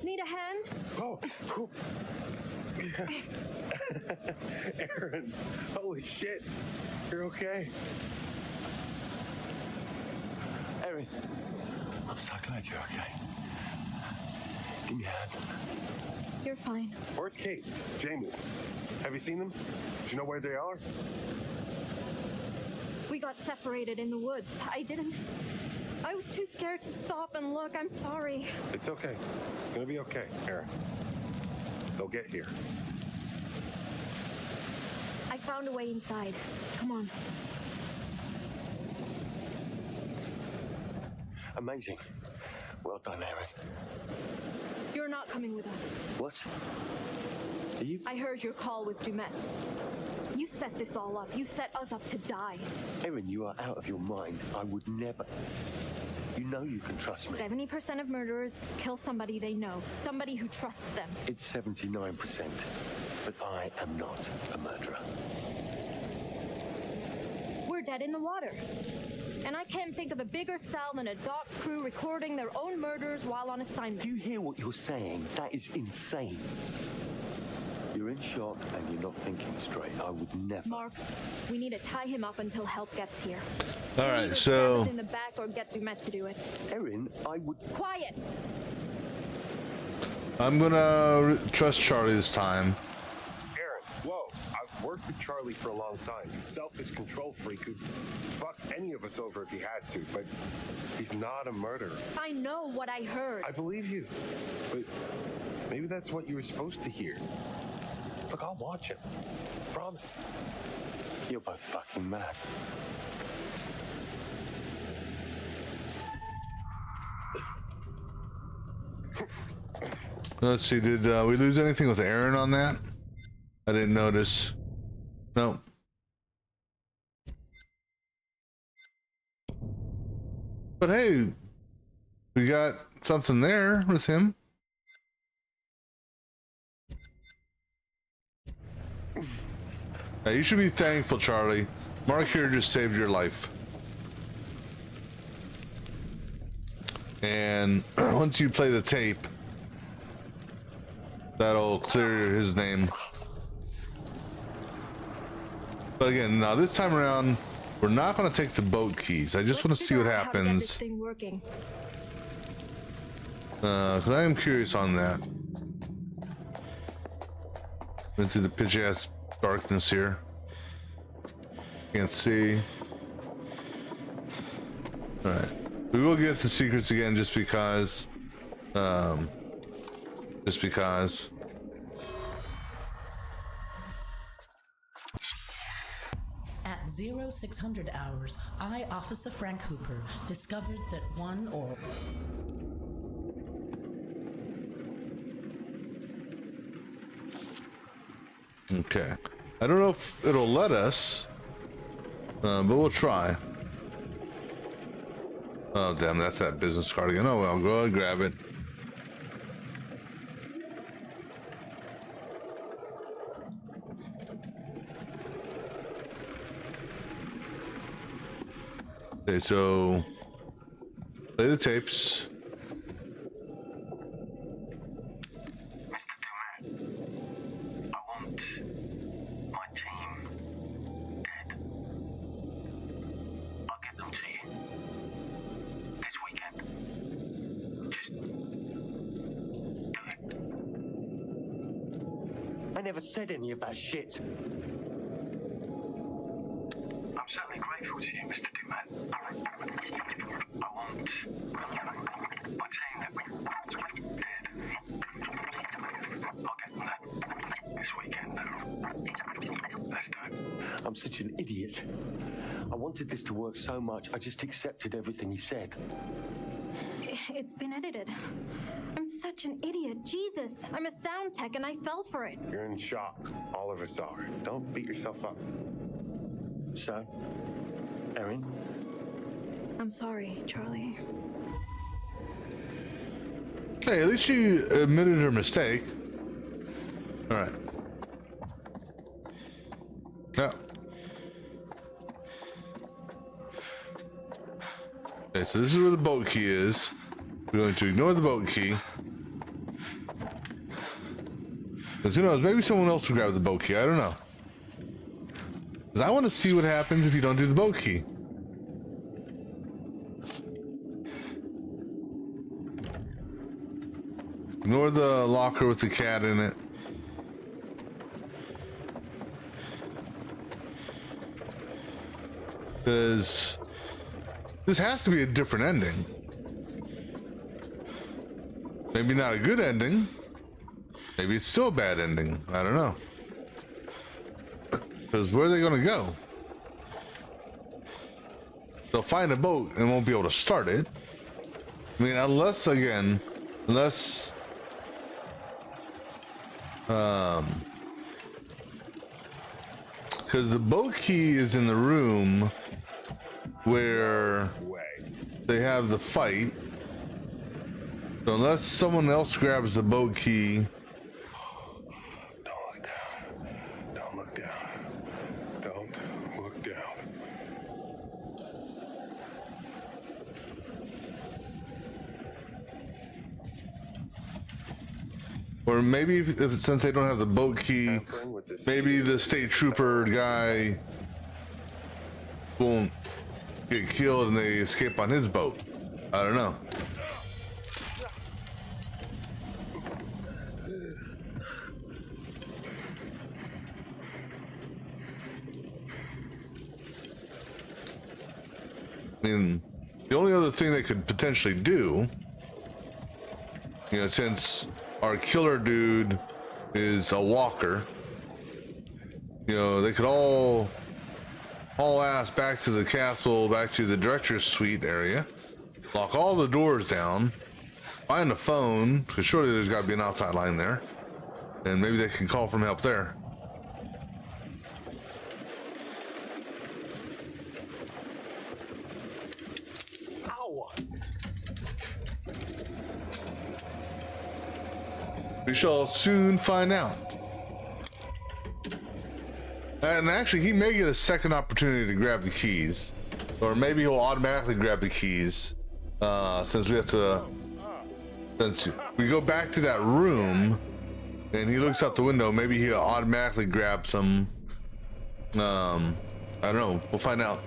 Need a hand? Oh. Aaron, holy shit. You're okay? Aaron, I'm so glad you're okay. Give me a hand. You're fine. Where's Kate? Jamie? Have you seen them? Do you know where they are? We got separated in the woods. I was too scared to stop and look. I'm sorry. It's okay. It's gonna be okay, Aaron. They'll get here. I found a way inside. Come on. Amazing. Well done, Aaron. You're not coming with us. What? Are you? I heard your call with Dumet. You set this all up. You set us up to die. Aaron, you are out of your mind. I would never. You know you can trust me. 70% of murderers kill somebody they know, somebody who trusts them. It's 79%, but I am not a murderer. We're dead in the water. And I can't think of a bigger sell than a dock crew recording their own murders while on assignment. Do you hear what you're saying? That is insane. You're in shock and you're not thinking straight. I would never. Mark, we need to tie him up until help gets here. All right, so Stab us in the back or get Dumet to do it. Erin, I would. Quiet. I'm gonna trust Charlie this time. Aaron, whoa! I've worked with Charlie for a long time. He's a selfish control freak who'd fuck any of us over if he had to, but he's not a murderer. I know what I heard. I believe you, but maybe that's what you were supposed to hear. Look, I'll watch him. Promise. You're both fucking mad. Let's see, did we lose anything with Aaron on that? I didn't notice. No. But hey, we got something there with him. Now, you should be thankful, Charlie. Mark here just saved your life. And once you play the tape, that'll clear his name. But again, now this time around, we're not going to take the boat keys. I just want to see what happens. Get this thing working. Because I am curious on that. Went through the pitch ass darkness here. Can't see. Alright. We will get the secrets again just because. Just because. At 0600 hours, I, Officer Frank Hooper, discovered that one or... Okay. I don't know if it'll let us, but we'll try. Oh, damn, that's that business card again. Oh, well, go ahead and grab it. Okay, so Play the tapes. Mr. Dumas, I want my team dead. I'll get them to you this weekend. Just do it. I never said any of that shit. I'm certainly grateful to you, Mr. Dumas. I want my team dead. I'll get them there this weekend. Let's do it. I'm such an idiot. I wanted this to work so much, I just accepted everything he said. It's been edited. I'm such an idiot. Jesus, I'm a sound tech and I fell for it. You're in shock. All of us are. Don't beat yourself up. So, Erin? I'm sorry, Charlie. Hey, at least she admitted her mistake. All right. Now. Okay, so this is where the boat key is. We're going to ignore the boat key. Because who knows, maybe someone else will grab the boat key. I don't know. Because I want to see what happens if you don't do the boat key. Ignore the locker with the cat in it. Because this has to be a different ending. Maybe not a good ending. Maybe it's still a bad ending. I don't know. Because where are they going to go? They'll find a boat and won't be able to start it. I mean, unless, again, unless... because the boat key is in the room where they have the fight. So unless someone else grabs the boat key... Don't look down. Don't look down. Or maybe if since they don't have the boat key, maybe the state trooper guy won't get killed and they escape on his boat. I don't know. I mean, the only other thing they could potentially do, you know, since our killer dude is a walker, you know, they could all ass back to the castle, back to the director's suite area, lock all the doors down, find a phone, because surely there's got to be an outside line there, and maybe they can call from help there. We shall soon find out. And actually, he may get a second opportunity to grab the keys. Or maybe he'll automatically grab the keys. Since we have to... Since we go back to that room, and he looks out the window, maybe he'll automatically grab some... I don't know. We'll find out.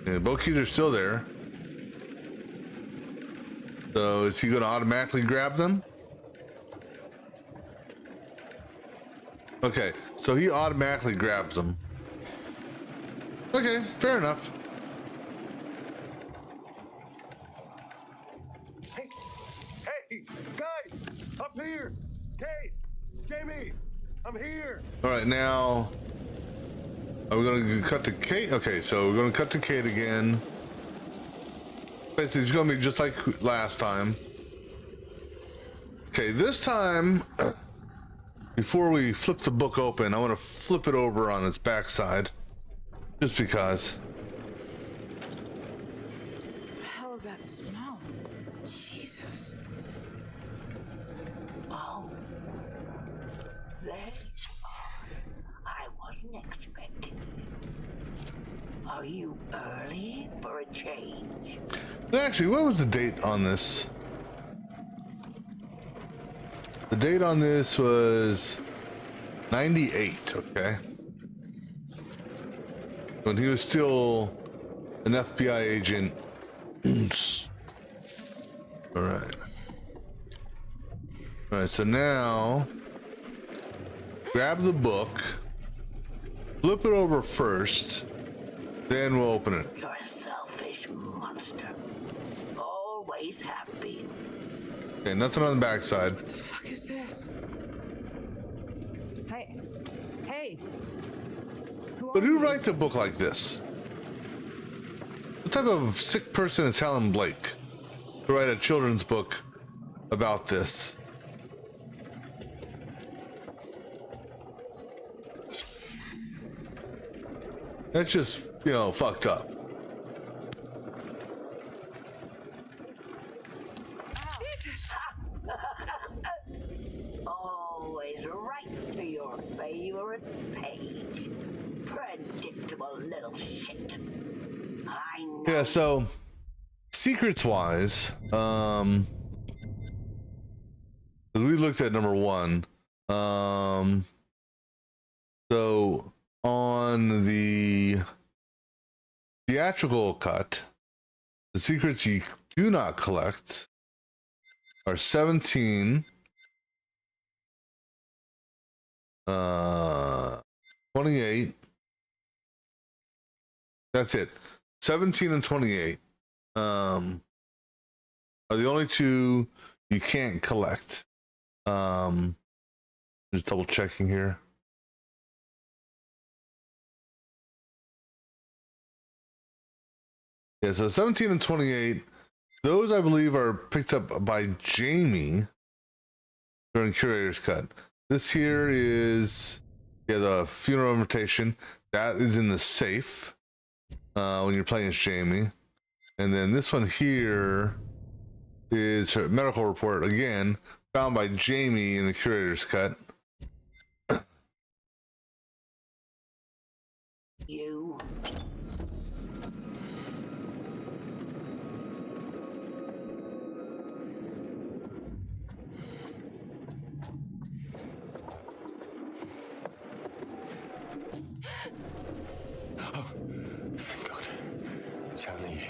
Yeah, the boat keys are still there. So is he going to automatically grab them? Okay, so he automatically grabs them. Okay, fair enough. Hey, guys, up here. Kate, Jamie, I'm here. All right, now are we going to cut to Kate? Okay, so we're going to cut to Kate again. Basically, it's going to be just like last time. Okay, this time, before we flip the book open, I want to flip it over on its backside, just because. What the hell is that smell? Jesus. Oh. eh? I wasn't expecting you. Are you early for a change? Actually, what was the date on this? The date on this was 98, okay? When he was still an FBI agent. All right. All right, so now grab the book, flip it over first, then we'll open it. You're a selfish monster. Always have been. Okay, nothing on the backside. What the fuck is this? Hey. But who writes a book like this? What type of sick person is Helen Blake to write a children's book about this? That's just, fucked up. Always right to your favorite page. Predictable little shit. I know. Yeah, so secrets wise, we looked at number 1. So on the theatrical cut, the secrets you do not collect are 17, 28. That's it. 17 and 28 are the only two you can't collect. Just double checking here. Yeah, so 17 and 28, those I believe are picked up by Jamie during Curator's Cut. This here is, the funeral invitation. That is in the safe when you're playing as Jamie. And then this one here is her medical report, again, found by Jamie in the Curator's Cut. You. Oh, thank God. It's only you.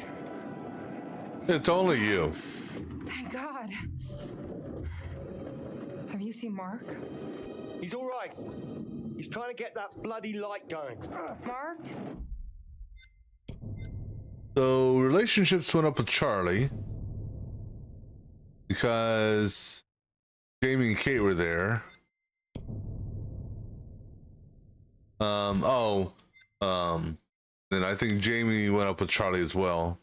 It's only you. Thank God. Have you seen Mark? He's all right. He's trying to get that bloody light going. Mark? So relationships went up with Charlie because Jamie and Kate were there. Then I think Jamie went up with Charlie as well.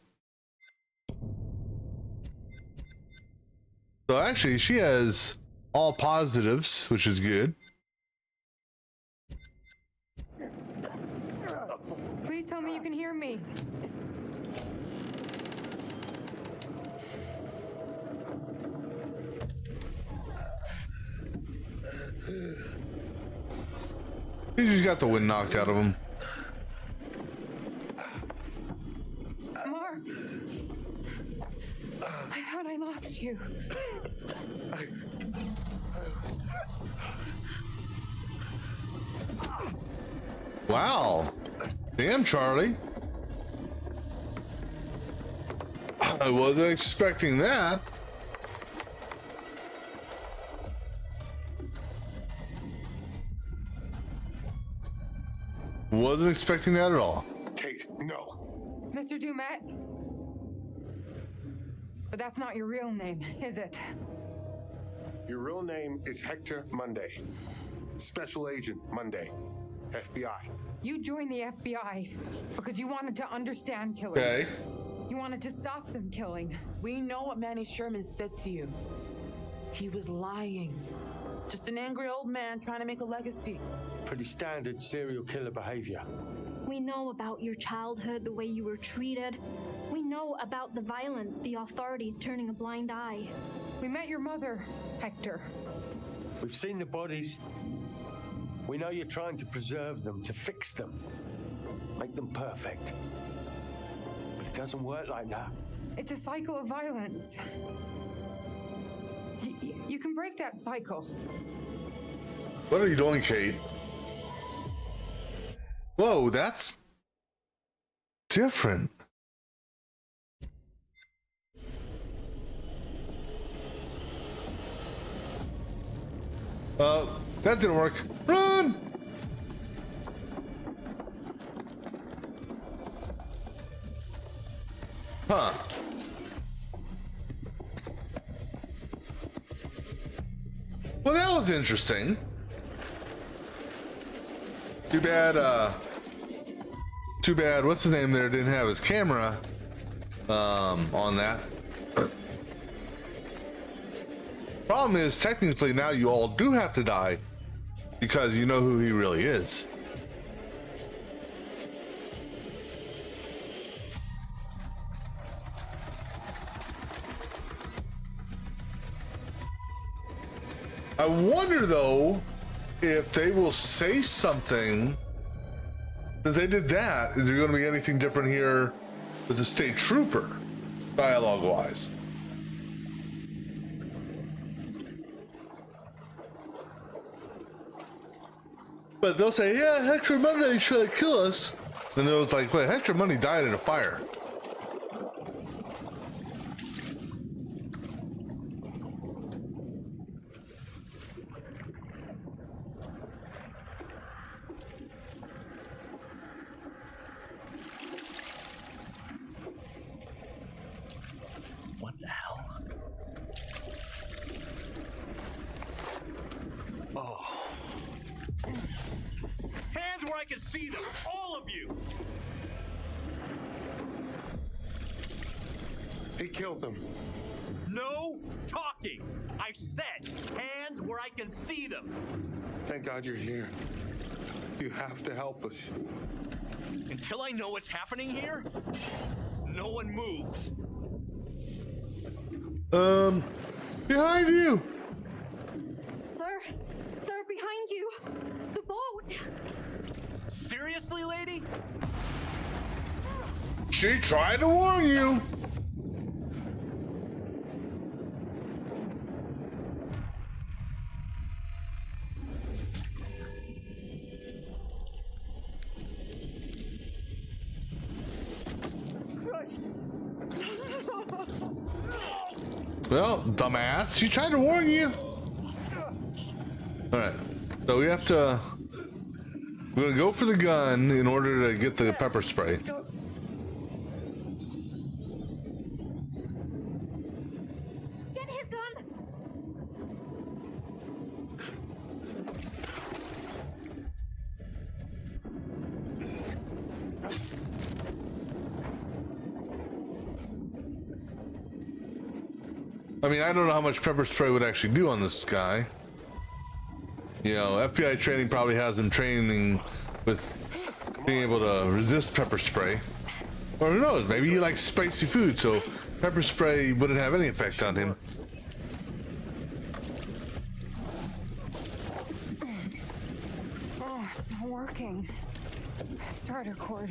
So actually, she has all positives, which is good. Please tell me you can hear me. He just got the wind knocked out of him. Mark! I thought I lost you. Wow. Damn, Charlie. I wasn't expecting that. Wasn't expecting that at all. Kate, no. Mr. Dumet? But that's not your real name, is it? Your real name is Hector Monday. Special Agent Monday. FBI. You joined the FBI because you wanted to understand killers. Okay. You wanted to stop them killing. We know what Manny Sherman said to you. He was lying. Just an angry old man trying to make a legacy. Pretty standard serial killer behavior. We know about your childhood, the way you were treated. We know about the violence, the authorities turning a blind eye. We met your mother, Hector. We've seen the bodies. We know you're trying to preserve them, to fix them, make them perfect. But it doesn't work like that. It's a cycle of violence. You can break that cycle. What are you doing, Kate? Whoa, that's different. That didn't work. Run! Huh. Well, that was interesting. Too bad, what's his name there didn't have his camera, on that. Problem is, technically now you all do have to die because you know who he really is. I wonder though if they will say something. If they did that, is there going to be anything different here with the state trooper, dialogue wise? But they'll say, yeah, Hector Monday tried to kill us. And they'll like, wait, Hector Monday died in a fire. What the hell? Oh. Hands where I can see them, all of you! He killed them. No talking! I said, hands where I can see them! Thank God you're here. You have to help us. Until I know what's happening here, no one moves. Behind you! Sir, behind you! The boat! Seriously, lady? She tried to warn you! Well, dumbass, she tried to warn you. Alright, so we have to... We're gonna go for the gun in order to get the pepper spray. Get his gun! I mean, I don't know how much pepper spray would actually do on this guy. You know, FBI training probably has him training with being able to resist pepper spray. Or who knows, maybe he likes spicy food, so pepper spray wouldn't have any effect on him. Oh, it's not working. Starter cord.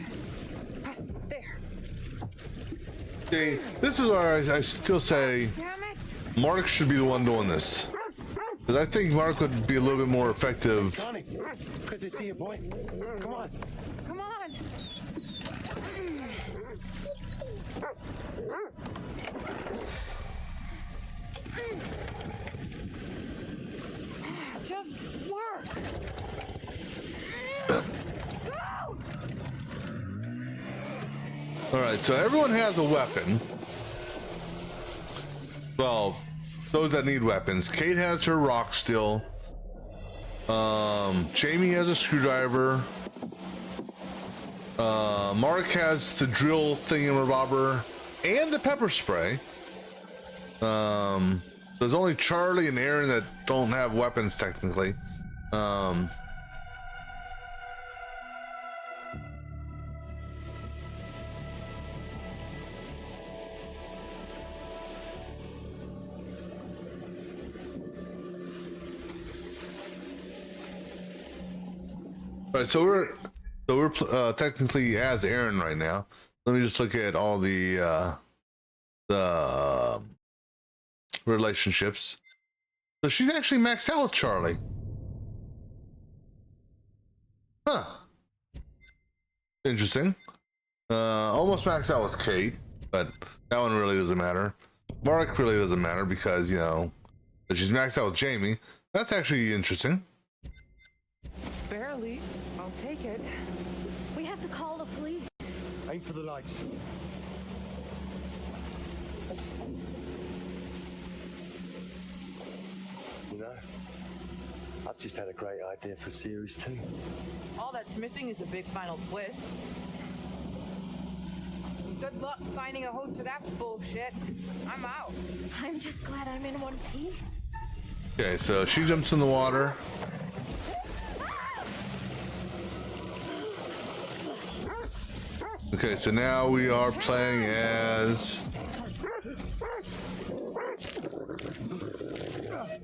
There. See, this is where I still say Damn it! Mark should be the one doing this. Because I think Mark would be a little bit more effective. Connie, good to see you, boy. Come on. Come on! Just work! Go! Alright, so everyone has a weapon. Well, those that need weapons. Kate has her rock still. Jamie has a screwdriver. Mark has the drill thingamabobber and the pepper spray. There's only Charlie and Aaron that don't have weapons technically. All right, so we're technically as Aaron right now. Let me just look at all the relationships. So she's actually maxed out with Charlie. Huh. Interesting. Almost maxed out with Kate, but that one really doesn't matter. Mark really doesn't matter because, you know, but she's maxed out with Jamie. That's actually interesting. Barely. I'll take it. We have to call the police. Aim for the lights. You know, I've just had a great idea for series 2. All that's missing is a big final twist. Good luck finding a host for that bullshit. I'm out. I'm just glad I'm in one piece. Okay, so she jumps in the water. Okay, so now we are playing as...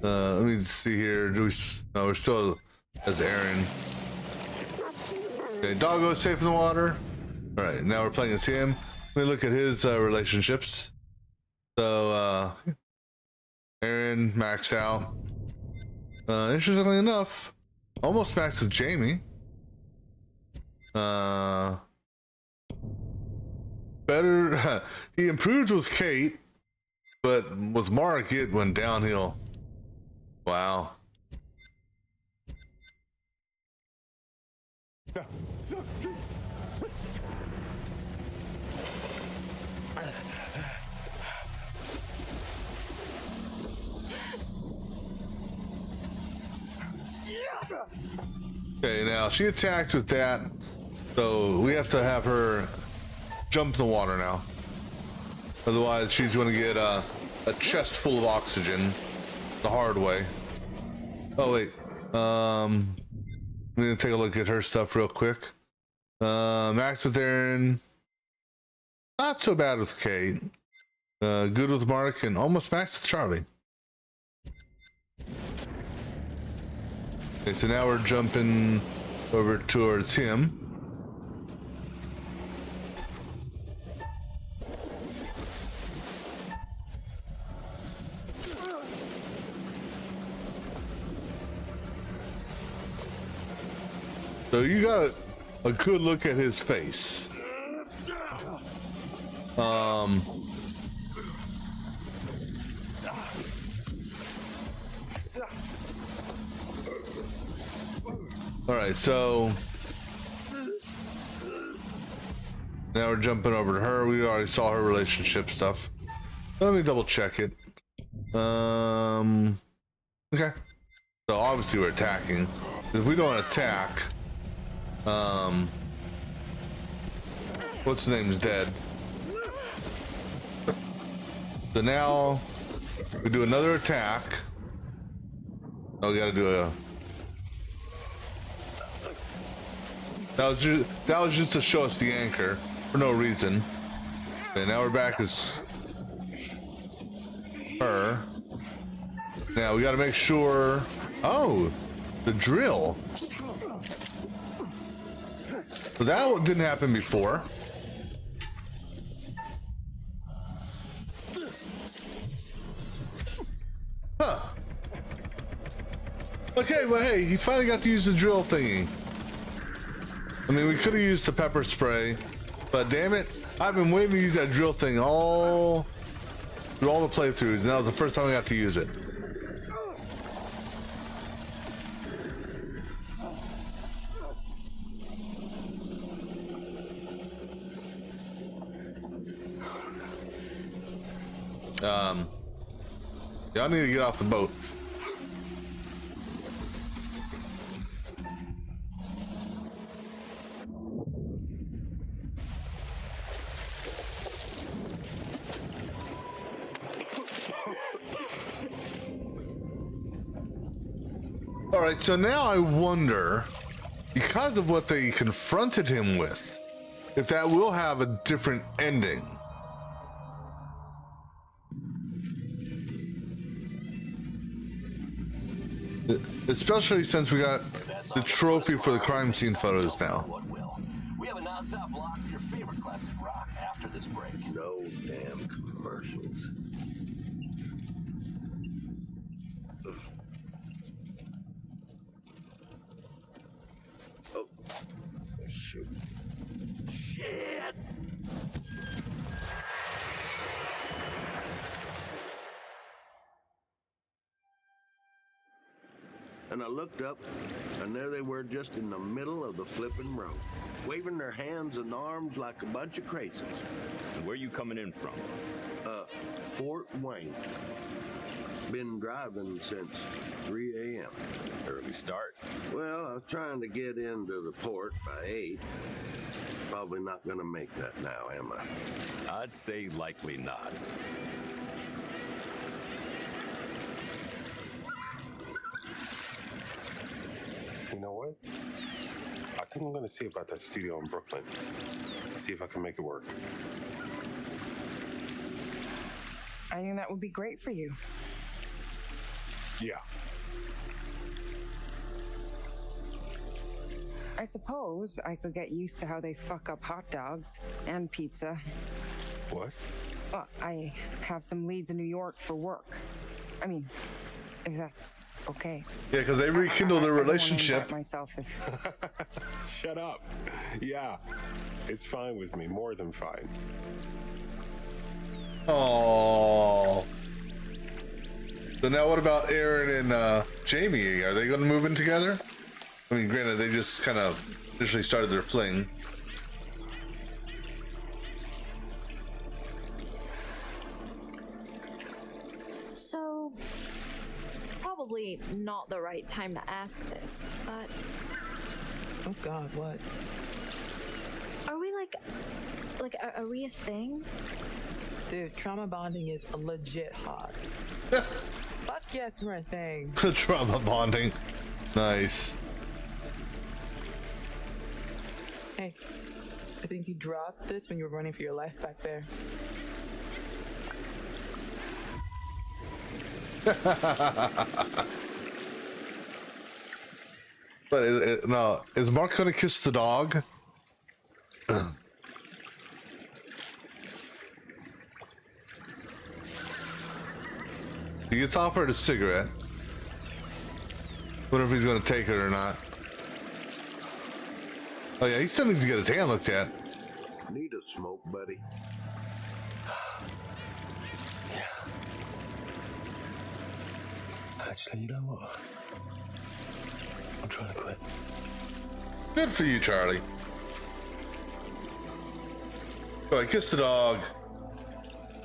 let me see here. No, we're still as Aaron. Okay, Doggo's safe in the water. All right, now we're playing as him. Let me look at his relationships. So, Aaron, maxed out. Interestingly enough, almost maxed with Jamie. Better, he improved with Kate, but with Mark, it went downhill. Wow. Okay, now she attacked with that, so we have to have her jump in the water now. Otherwise, she's going to get a chest full of oxygen the hard way. Oh wait, I'm gonna take a look at her stuff real quick. Max with Aaron, not so bad with Kate. Good with Mark, and almost max with Charlie. Okay, so now we're jumping over towards him. So you got a good look at his face. All right, so now we're jumping over to her. We already saw her relationship stuff. Let me double check it. Okay. So obviously we're attacking. If we don't attack, what's his name's dead. So now we do another attack. Oh, we gotta do a... That was just to show us the anchor for no reason. Okay, now we're back as her. Now we gotta make sure... Oh, the drill. So that didn't happen before. Huh. Okay, well, hey, he finally got to use the drill thingy. I mean, we could have used the pepper spray, but damn it, I've been waiting to use that drill thing through all the playthroughs, and that was the first time I got to use it. Y'all need to get off the boat. All right, so now I wonder, because of what they confronted him with, if that will have a different ending. Especially since we got the trophy for the crime scene photos now. We have a non-stop block of your favorite classic rock after this break. No damn commercials. Oh, shoot. Shit! And I looked up, and there they were just in the middle of the flipping road, waving their hands and arms like a bunch of crazies. And where you coming in from? Fort Wayne. Been driving since 3 a.m. Early start. Well, I was trying to get into the port by 8. Probably not gonna make that now, am I? I'd say likely not. You know what? I think I'm gonna see about that studio in Brooklyn. See if I can make it work. I think that would be great for you. Yeah. I suppose I could get used to how they fuck up hot dogs and pizza. What? Well, I have some leads in New York for work. I mean, if that's okay. Yeah, because they rekindled their relationship. Myself if... Shut up. Yeah, it's fine with me. More than fine. Oh. So now what about Aaron and Jamie? Are they going to move in together? I mean, granted, they just kind of initially started their fling. So, probably not the right time to ask this, but Oh God, what? are we are we a thing? Dude, trauma bonding is legit hot. Fuck yes, we're a thing. Trauma bonding. Nice. Hey, I think you dropped this when you were running for your life back there. But no, is Mark gonna kiss the dog? He gets offered a cigarette. Wonder if he's gonna take it or not. Oh yeah, he still needs to get his hand looked at. Need a smoke, buddy? Actually, you know what? I'm trying to quit. Good for you, Charlie. Go ahead, kiss the dog.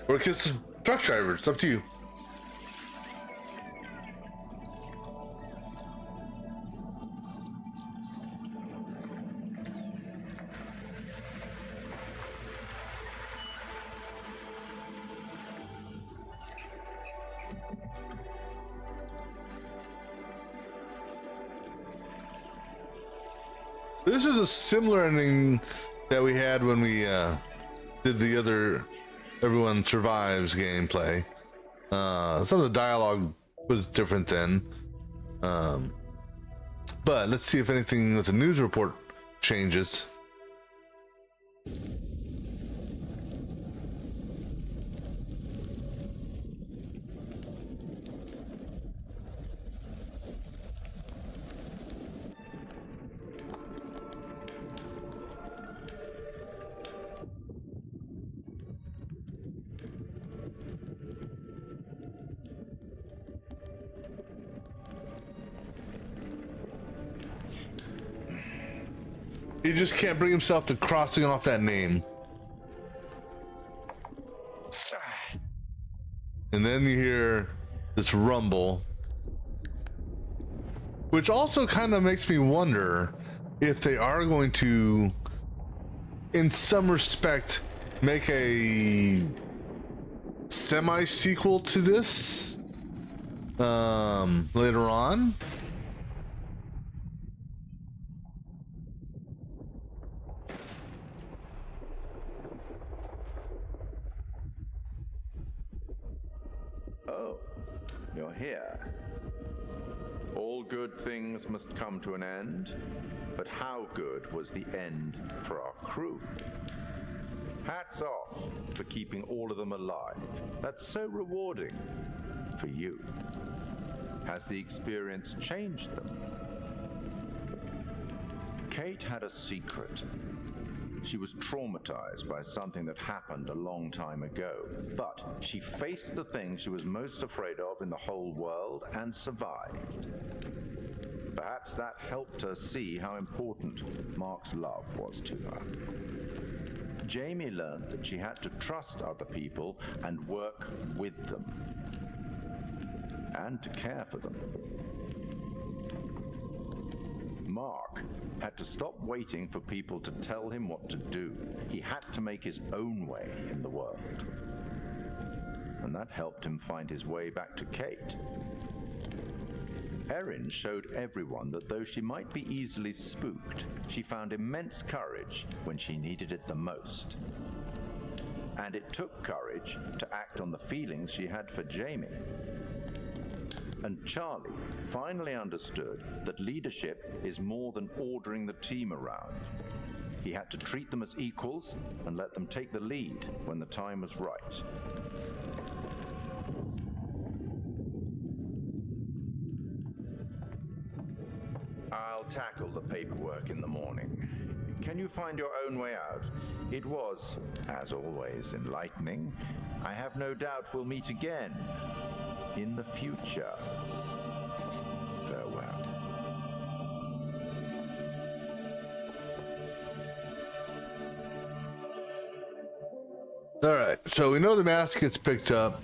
Or kiss the truck driver. It's up to you. This is a similar ending that we had when we did the other Everyone Survives gameplay. Some of the dialogue was different then. But let's see if anything with the news report changes. He just can't bring himself to crossing off that name. And then you hear this rumble, which also kind of makes me wonder if they are going to, in some respect, make a semi-sequel to this later on. Oh, you're here. All All good things must come to an end, but how good was the end for our crew? Hats off for keeping all of them alive. That's so rewarding for you. Has the experience changed them? Kate had a secret. She was traumatized by something that happened a long time ago, but she faced the thing she was most afraid of in the whole world and survived. Perhaps that helped her see how important Mark's love was to her. Jamie learned that she had to trust other people and work with them, and to care for them. Mark had to stop waiting for people to tell him what to do. He had to make his own way in the world. And that helped him find his way back to Kate. Erin showed everyone that though she might be easily spooked, she found immense courage when she needed it the most. And it took courage to act on the feelings she had for Jamie. And Charlie finally understood that leadership is more than ordering the team around. He had to treat them as equals and let them take the lead when the time was right. I'll tackle the paperwork in the morning. Can you find your own way out? It was, as always, enlightening. I have no doubt we'll meet again in the future. Farewell. All right, so we know the mask gets picked up.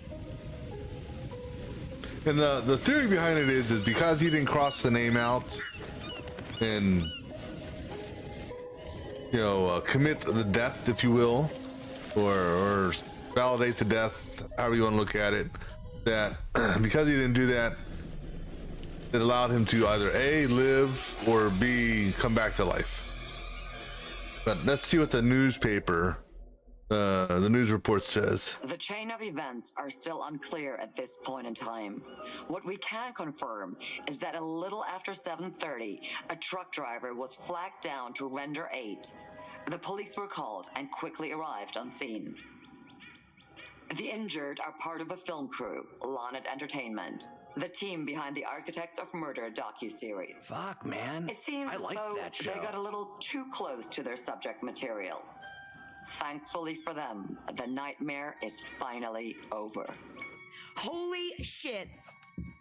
And the theory behind it is because he didn't cross the name out and, you know, commit the death, if you will, or validate the death, however you want to look at it, that because he didn't do that, it allowed him to either A, live, or B, come back to life. But let's see what the newspaper, the news report says. The chain of events are still unclear at this point in time. What we can confirm is that a little after 7:30, a truck driver was flagged down to render aid. The police were called and quickly arrived on scene. The injured are part of a film crew, Lonnet Entertainment, the team behind the Architects of Murder docuseries. Fuck, man. It seems I as like though that show. they got a little too close to their subject material. Thankfully for them, the nightmare is finally over. Holy shit.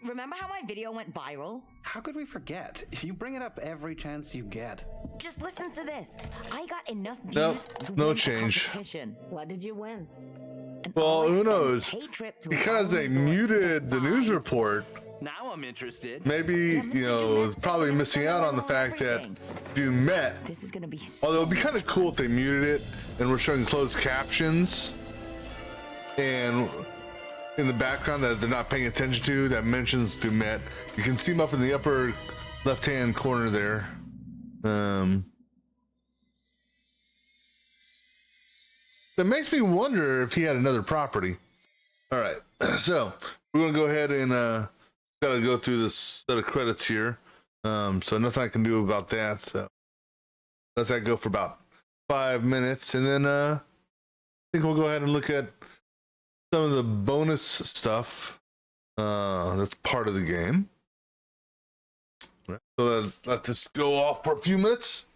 Remember how my video went viral? How could we forget? You bring it up every chance you get. Just listen to this. I got enough views Nope, to no win change. a competition. What did you win? Well, who knows? Paid trip to a Because they resort. muted the news report, Now I'm interested. maybe, you know, probably missing out on the fact that you met. This is gonna be Although it'd be kind of cool if they muted it and we're showing closed captions and in the background that they're not paying attention to that mentions Dumet. You can see him up in the upper left-hand corner there. That makes me wonder if he had another property. All right, so we're gonna go ahead and gotta go through this set of credits here. So nothing I can do about that. So let that go for about 5 minutes, and then I think we'll go ahead and look at some of the bonus stuff that's part of the game. All right, so let this go off for a few minutes.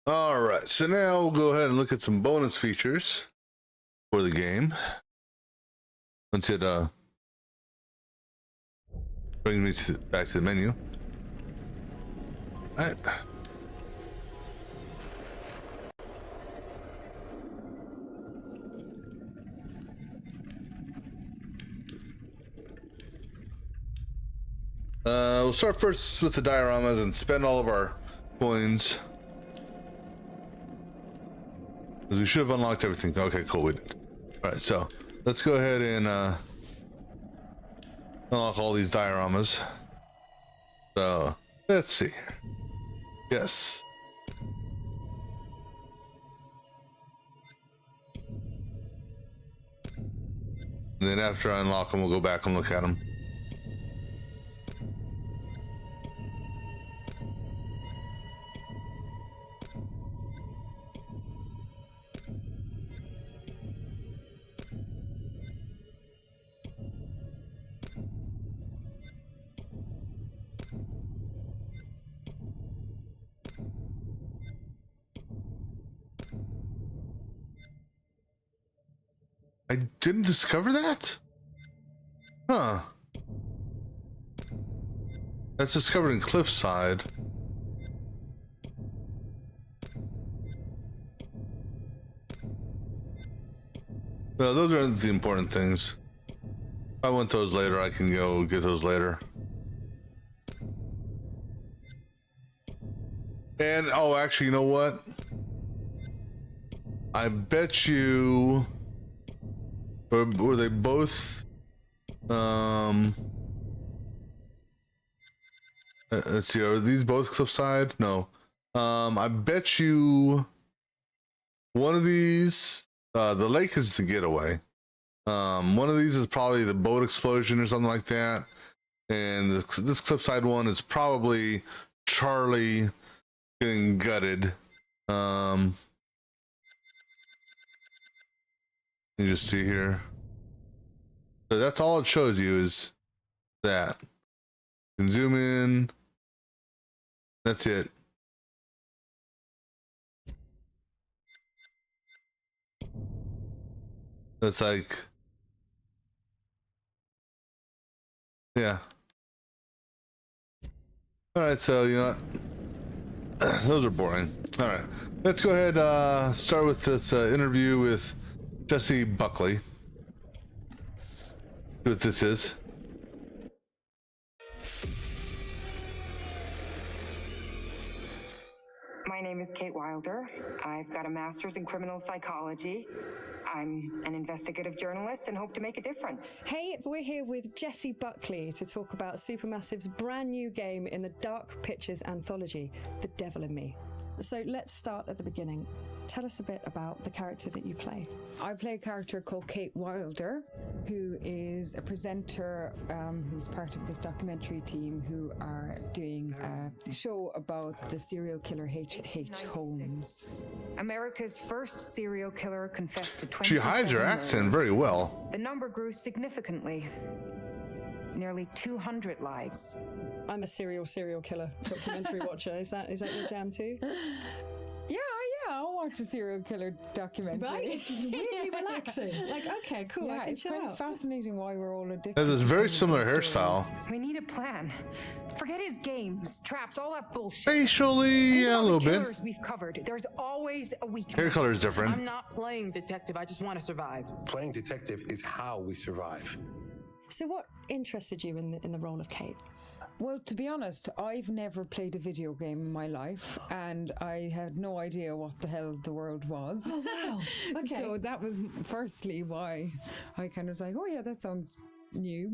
All right, so now we'll go ahead and look at some bonus features for the game. Once it brings me back to the menu. All right. We'll start first with the dioramas and spend all of our coins. Because we should have unlocked everything. Okay, cool, we did. Alright, so let's go ahead and unlock all these dioramas. So, let's see here. Yes. And then after I unlock them, we'll go back and look at them. I didn't discover that? Huh. That's discovered in Cliffside. Well, those aren't the important things. If I want those later, I can go get those later. And, oh, actually, you know what? I bet you... Were they both... let's see, are these both Cliffside? No. I bet you... One of these... the lake is the getaway. One of these is probably the boat explosion or something like that. And this Cliffside one is probably Charlie getting gutted. You just see here. So that's all it shows you is that. You can zoom in. That's it. That's like, yeah. All right, so you know what? Those are boring. All right, let's go ahead. Start with this interview with Jesse Buckley. See what this is. My name is Kate Wilder. I've got a master's in criminal psychology. I'm an investigative journalist and hope to make a difference. Hey, we're here with Jesse Buckley to talk about Supermassive's brand new game in the Dark Pictures Anthology, The Devil in Me. So let's start at the beginning. Tell us a bit about the character that you play. I play a character called Kate Wilder, who is a presenter who's part of this documentary team who are doing a show about the serial killer H.H. Holmes. America's first serial killer confessed to 27 She hides her accent murders. very well. The number grew significantly. Nearly 200 lives. I'm a serial killer documentary watcher. Is that your jam too? Yeah, I'll watch a serial killer documentary. Right? It's really relaxing. Like, okay, cool, Yeah, I can it's chill kind of out. fascinating why we're all addicted. Has this to very things similar and stories. hairstyle. We need a plan. Forget his games, traps, all that bullshit. Facially, Think yeah, a about little the bit. killers we've covered. There's always a weakness. Hair color is different. I'm not playing detective. I just want to survive. Playing detective is how we survive. So what interested you in the role of Kate? Well, to be honest, I've never played a video game in my life, and I had no idea what the hell the world was. Oh, wow. Okay. So that was firstly why I kind of was like, oh yeah, that sounds new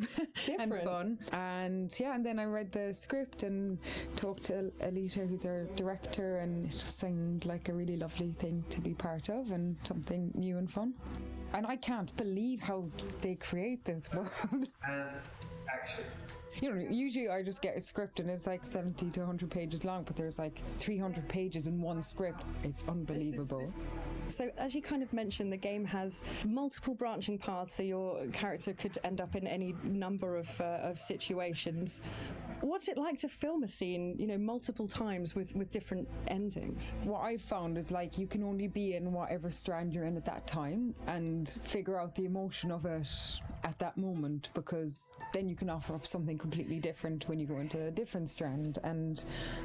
and fun. And yeah, and then I read the script and talked to Alita, who's our director, and it just seemed like a really lovely thing to be part of and something new and fun. And I can't believe how they create this world. Action. You know, usually I just get a script and it's like 70 to 100 pages long, but there's like 300 pages in one script. It's unbelievable. So, as you kind of mentioned, the game has multiple branching paths, so your character could end up in any number of situations. What's it like to film a scene, you know, multiple times with different endings? What I've found is like you can only be in whatever strand you're in at that time and figure out the emotion of it at that moment, because then you can offer up something completely different when you go into a different strand. And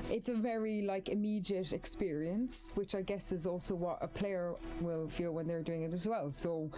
it's a very like immediate experience, which I guess is also what a player will feel when they're doing it as well. So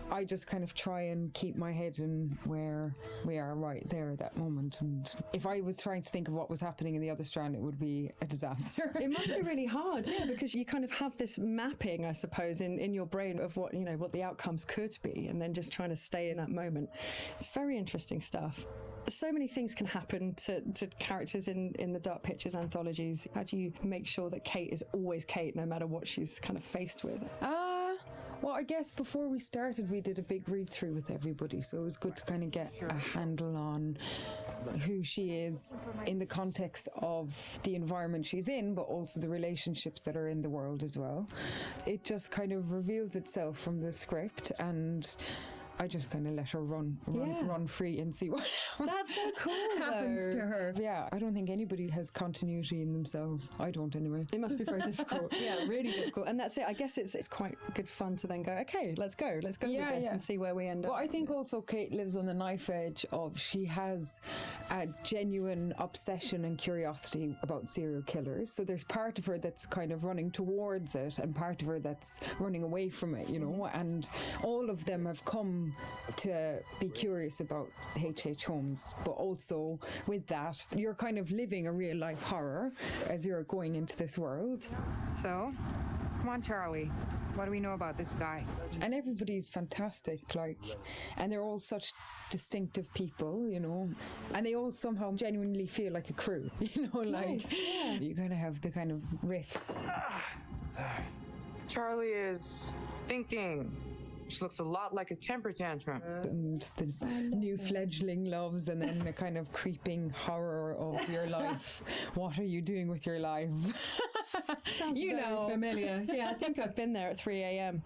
I just kind of try and keep my head in where we are right there at that moment. And if I was trying to think of what was happening in the other strand, it would be a disaster. It must be really hard, yeah, because you kind of have this mapping, I suppose, in your brain of what, you know, what the outcomes could be, and then just trying to stay in that moment. It's very interesting stuff. So many things can happen to characters in the Dark Pictures anthologies. How do you make sure that Kate is always Kate, no matter what she's kind of faced with? Well, I guess before we started, we did a big read through with everybody, so it was good to kind of get a handle on who she is in the context of the environment she's in, but also the relationships that are in the world as well. It just kind of reveals itself from the script, and I just kind of let her run free and see what That's so cool, happens though. to her. Yeah, I don't think anybody has continuity in themselves. I don't anyway. It must be very difficult. Yeah, really difficult. And that's it. I guess it's quite good fun to then go, okay, let's go with this and see where we end up. Well, I think also Kate lives on the knife edge of, she has a genuine obsession and curiosity about serial killers. So there's part of her that's kind of running towards it and part of her that's running away from it, you know, and all of them have come to be curious about H.H. Holmes, but also with that, you're kind of living a real life horror as you're going into this world. So, come on, Charlie. What do we know about this guy? And everybody's fantastic, like, and they're all such distinctive people, you know, and they all somehow genuinely feel like a crew, you know, like, Nice, yeah. you kind of have the kind of riffs. Charlie is thinking. She looks a lot like a temper tantrum. And the new fledgling loves, and then the kind of creeping horror of your life. What are you doing with your life? Sounds very familiar. Yeah, I think I've been there at 3 a.m.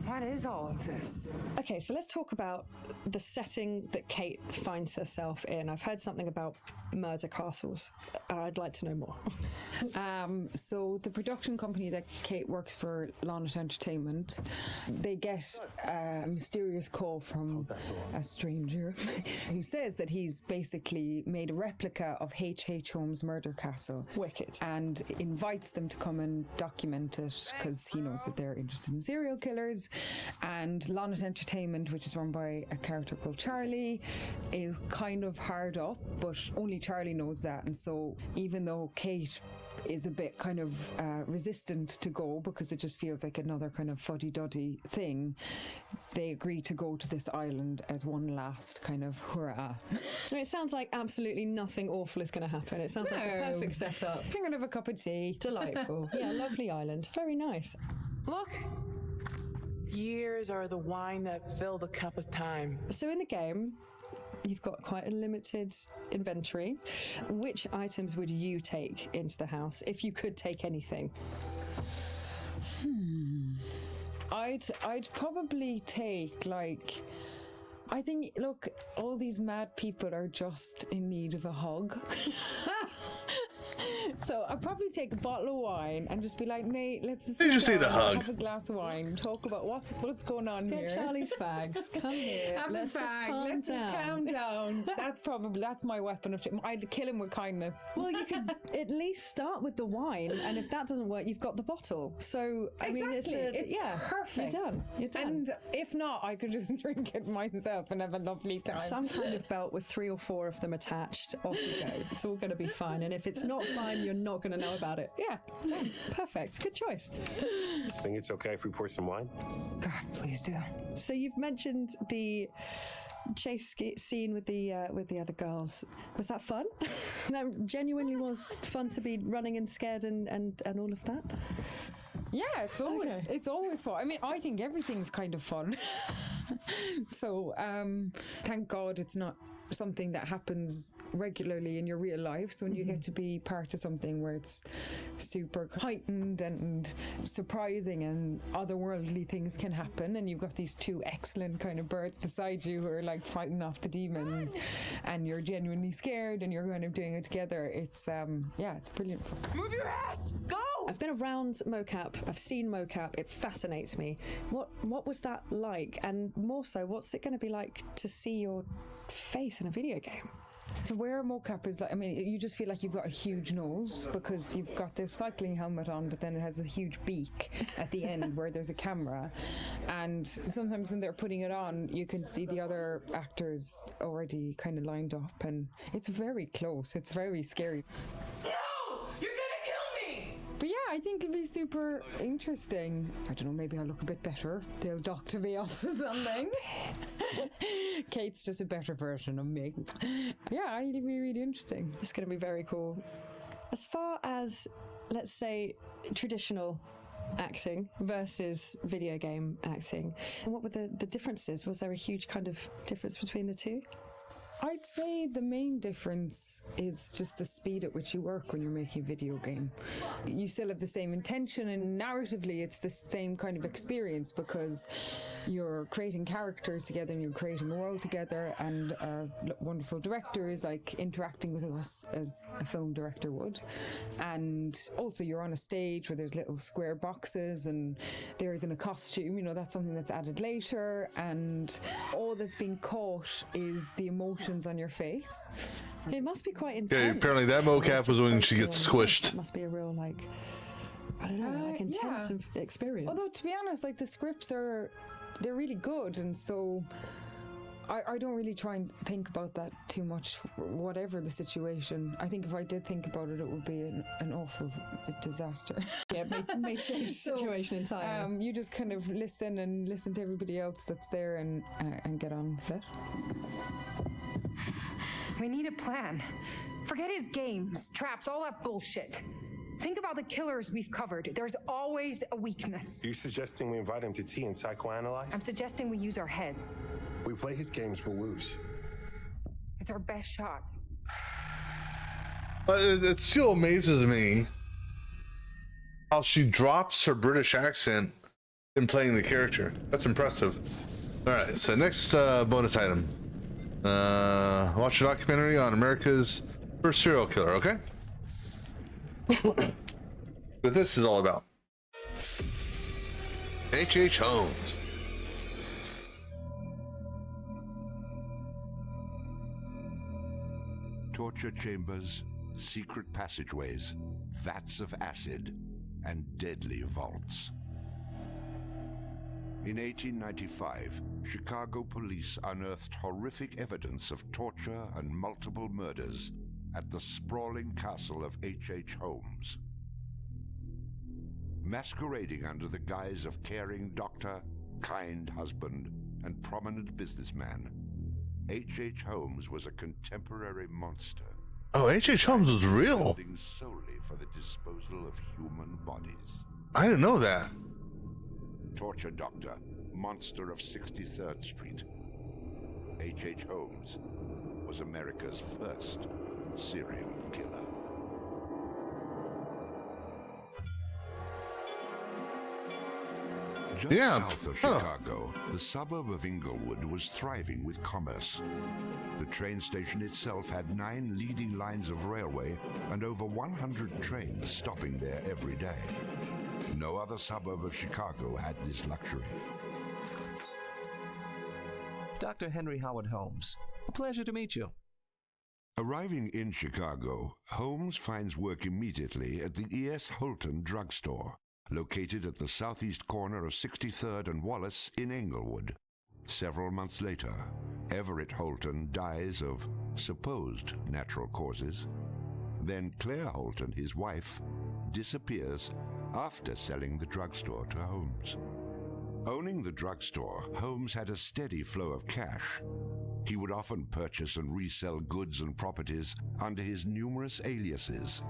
What is all of this? Okay, so let's talk about the setting that Kate finds herself in. I've heard something about murder castles. I'd like to know more. So the production company that Kate works for, Lonnet Entertainment, they get a mysterious call from a stranger who says that he's basically made a replica of H.H. Holmes' murder castle. Wicked. And invites them to come and document it because he knows that they're interested in serial killers. And Lonnet Entertainment, which is run by a character called Charlie, is kind of hard up, but only Charlie knows that. And so even though Kate is a bit kind of resistant to go because it just feels like another kind of fuddy-duddy thing, they agree to go to this island as one last kind of hurrah. It sounds like absolutely nothing awful is going to happen. It sounds like a perfect setup. I'm going to have a cup of tea. Delightful. Yeah, lovely island. Very nice. Look! Years are the wine that fill the cup of time. So in the game, you've got quite a limited inventory. Which items would you take into the house if you could take anything? I'd probably take, like, I think, look, all these mad people are just in need of a hug. So I'd probably take a bottle of wine and just be like, mate, let's just You just need a hug. have a glass of wine, talk about what's going on Get here. Charlie's fags. Come here. Have Let's a just fag. calm Let's just down. calm down. That's my weapon of choice. I'd kill him with kindness. Well, you could at least start with the wine, and if that doesn't work, you've got the bottle. So I mean, it's perfect. You're done. You're done. And if not, I could just drink it myself and have a lovely time. Some kind of belt with 3 or 4 of them attached. Off you go. It's all going to be fine. And if it's not fine, you're not going to know about it. Yeah. Done. Perfect. Good choice. Think it's okay if we pour some wine? God, please do. So you've mentioned the chase scene with the other girls. Was that fun? That genuinely was fun to be running and scared and all of that? Yeah, it's always fun. I mean, I think everything's kind of fun. So thank God it's not something that happens regularly in your real life. So when you get to be part of something where it's super heightened and surprising and otherworldly things can happen, and you've got these two excellent kind of birds beside you who are like fighting off the demons, and you're genuinely scared and you're kind of doing it together, it's it's brilliant fun. Move your ass! Go! I've been around mocap, I've seen mocap, it fascinates me. What was that like? And more so, what's it going to be like to see your face in a video game? To wear a mocap is like, I mean, you just feel like you've got a huge nose because you've got this cycling helmet on, but then it has a huge beak at the end where there's a camera. And sometimes when they're putting it on, you can see the other actors already kind of lined up, and it's very close. It's very scary. But yeah, I think it'd be super interesting. I don't know, maybe I'll look a bit better. They'll doctor me off or something. Kate's just a better version of me. Yeah, it'll be really interesting. It's going to be very cool. As far as, let's say, traditional acting versus video game acting, what were the differences? Was there a huge kind of difference between the two? I'd say the main difference is just the speed at which you work when you're making a video game. You still have the same intention, and narratively it's the same kind of experience because you're creating characters together and you're creating a world together, and our wonderful director is like interacting with us as a film director would. And also you're on a stage where there's little square boxes and there isn't a costume, you know, that's something that's added later, and all that's being caught is the emotion on your face. It must be quite intense. Yeah, apparently that mocap was when she gets squished. It must be a real, like, I don't know, like intense experience. Although, to be honest, like the scripts they're really good, and so I don't really try and think about that too much, whatever the situation. I think if I did think about it, it would be an awful disaster. Yeah, may change the situation entirely. You just kind of listen to everybody else that's there and get on with it. We need a plan. Forget his games, traps, all that bullshit. Think about the killers we've covered. There's always a weakness. Are you suggesting we invite him to tea and psychoanalyze? I'm suggesting we use our heads. We play his games, we'll lose. It's our best shot. But it still amazes me how she drops her British accent in playing the character. That's impressive. All right, so next bonus item. Watch a documentary on America's first serial killer, okay? What this is all about. H.H. Holmes. Torture chambers, secret passageways, vats of acid, and deadly vaults. In 1895, Chicago police unearthed horrific evidence of torture and multiple murders at the sprawling castle of H.H. Holmes. Masquerading under the guise of caring doctor, kind husband, and prominent businessman, H.H. Holmes was a contemporary monster. Oh, H.H. Holmes was real. Building solely for the disposal of human bodies. I didn't know that. Torture Doctor, Monster of 63rd Street. H.H. Holmes was America's first serial killer. Just south of Chicago, the suburb of Inglewood was thriving with commerce. The train station itself had 9 leading lines of railway and over 100 trains stopping there every day. No other suburb of Chicago had this luxury. Dr. Henry Howard Holmes, a pleasure to meet you. Arriving in Chicago, Holmes finds work immediately at the E.S. Holton drugstore, located at the southeast corner of 63rd and Wallace in Englewood. Several months later, Everett Holton dies of supposed natural causes. Then Claire Holton, his wife, disappears after selling the drugstore to Holmes. Owning the drugstore, Holmes had a steady flow of cash. He would often purchase and resell goods and properties under his numerous aliases.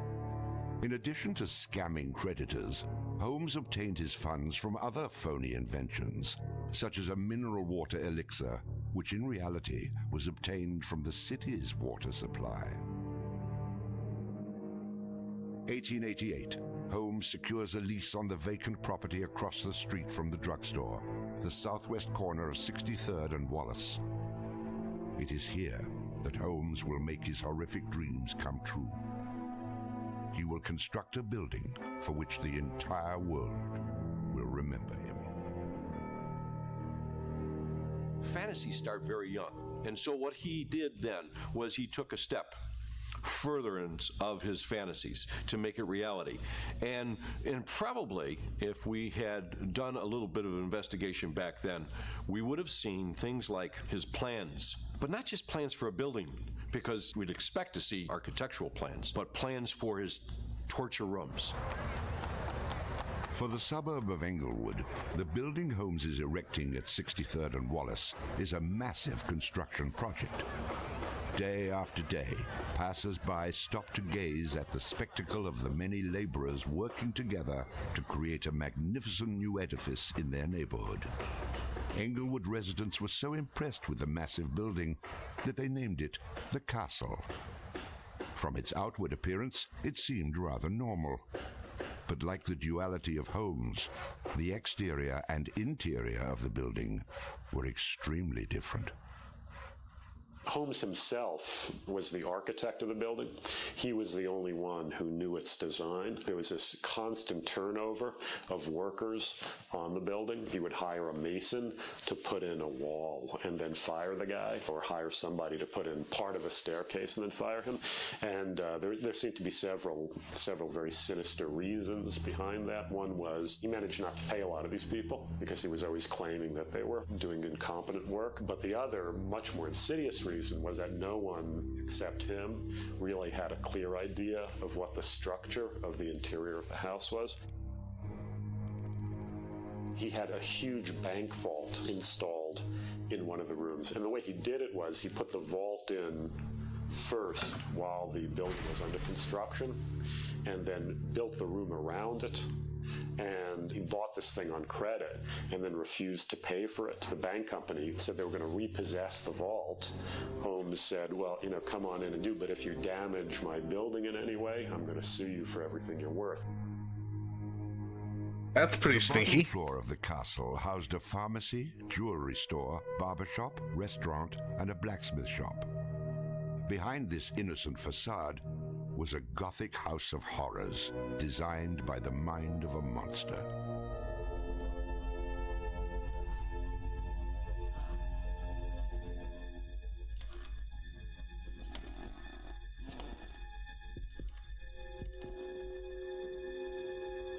In addition to scamming creditors, Holmes obtained his funds from other phony inventions, such as a mineral water elixir, which in reality was obtained from the city's water supply. 1888, Holmes secures a lease on the vacant property across the street from the drugstore, the southwest corner of 63rd and Wallace. It is here that Holmes will make his horrific dreams come true. He will construct a building for which the entire world will remember him. Fantasies start very young. And so what he did then was he took a step furtherance of his fantasies to make it reality. And probably if we had done a little bit of an investigation back then, we would have seen things like his plans, but not just plans for a building, because we'd expect to see architectural plans, but plans for his torture rooms. For the suburb of Englewood, the building Holmes is erecting at 63rd and Wallace is a massive construction project. Day after day, passers-by stop to gaze at the spectacle of the many laborers working together to create a magnificent new edifice in their neighborhood. Englewood residents were so impressed with the massive building that they named it the Castle. From its outward appearance, it seemed rather normal. But like the duality of Holmes, the exterior and interior of the building were extremely different. Holmes himself was the architect of the building. He was the only one who knew its design. There was this constant turnover of workers on the building. He would hire a mason to put in a wall and then fire the guy, or hire somebody to put in part of a staircase and then fire him. And there seemed to be several very sinister reasons behind that. One was he managed not to pay a lot of these people because he was always claiming that they were doing incompetent work. But the other, much more insidious reason was that no one except him really had a clear idea of what the structure of the interior of the house was. He had a huge bank vault installed in one of the rooms, and the way he did it was he put the vault in first while the building was under construction, and then built the room around it. And he bought this thing on credit and then refused to pay for it. The bank company said they were going to repossess the vault. Holmes said, well, come on in and do, but if you damage my building in any way, I'm going to sue you for everything you're worth. That's pretty sneaky. The floor of the castle housed a pharmacy, jewelry store, barber shop, restaurant, and a blacksmith shop. Behind this innocent facade was a Gothic house of horrors designed by the mind of a monster.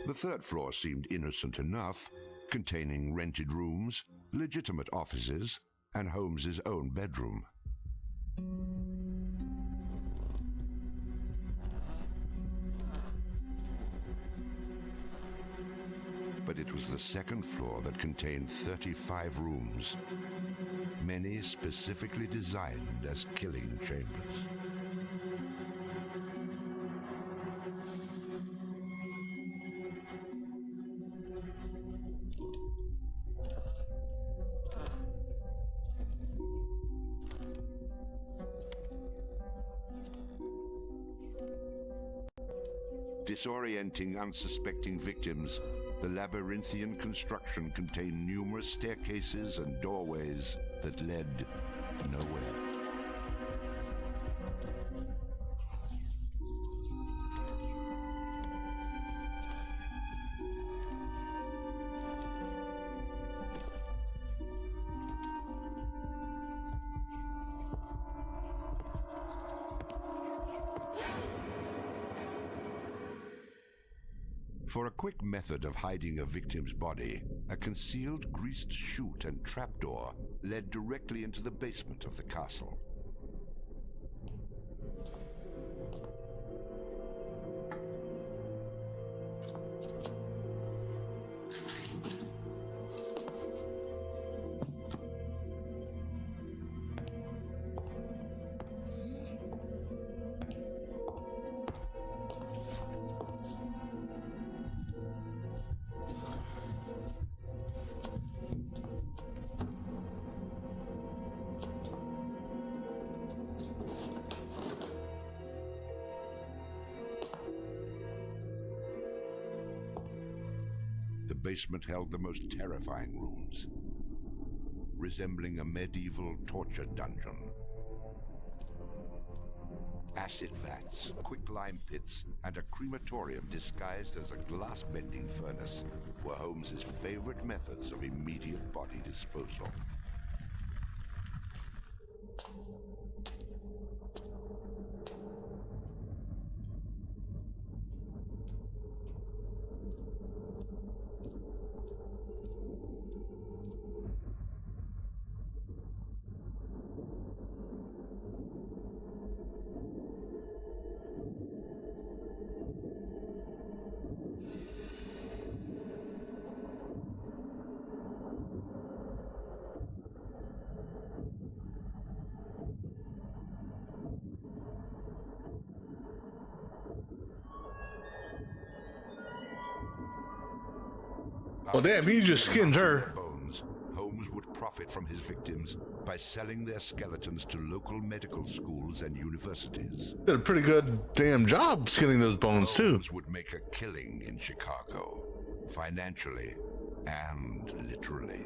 The third floor seemed innocent enough, containing rented rooms, legitimate offices, and Holmes's own bedroom. But it was the second floor that contained 35 rooms, many specifically designed as killing chambers. Disorienting unsuspecting victims, the labyrinthian construction contained numerous staircases and doorways that led nowhere. For a quick method of hiding a victim's body, a concealed greased chute and trapdoor led directly into the basement of the castle. The basement held the most terrifying rooms, resembling a medieval torture dungeon. Acid vats, quicklime pits, and a crematorium disguised as a glass-bending furnace were Holmes's favorite methods of immediate body disposal. Well, damn, he just skinned her. Bones, Holmes would profit from his victims by selling their skeletons to local medical schools and universities. Did a pretty good damn job skinning those bones, too. Holmes would make a killing in Chicago, financially and literally.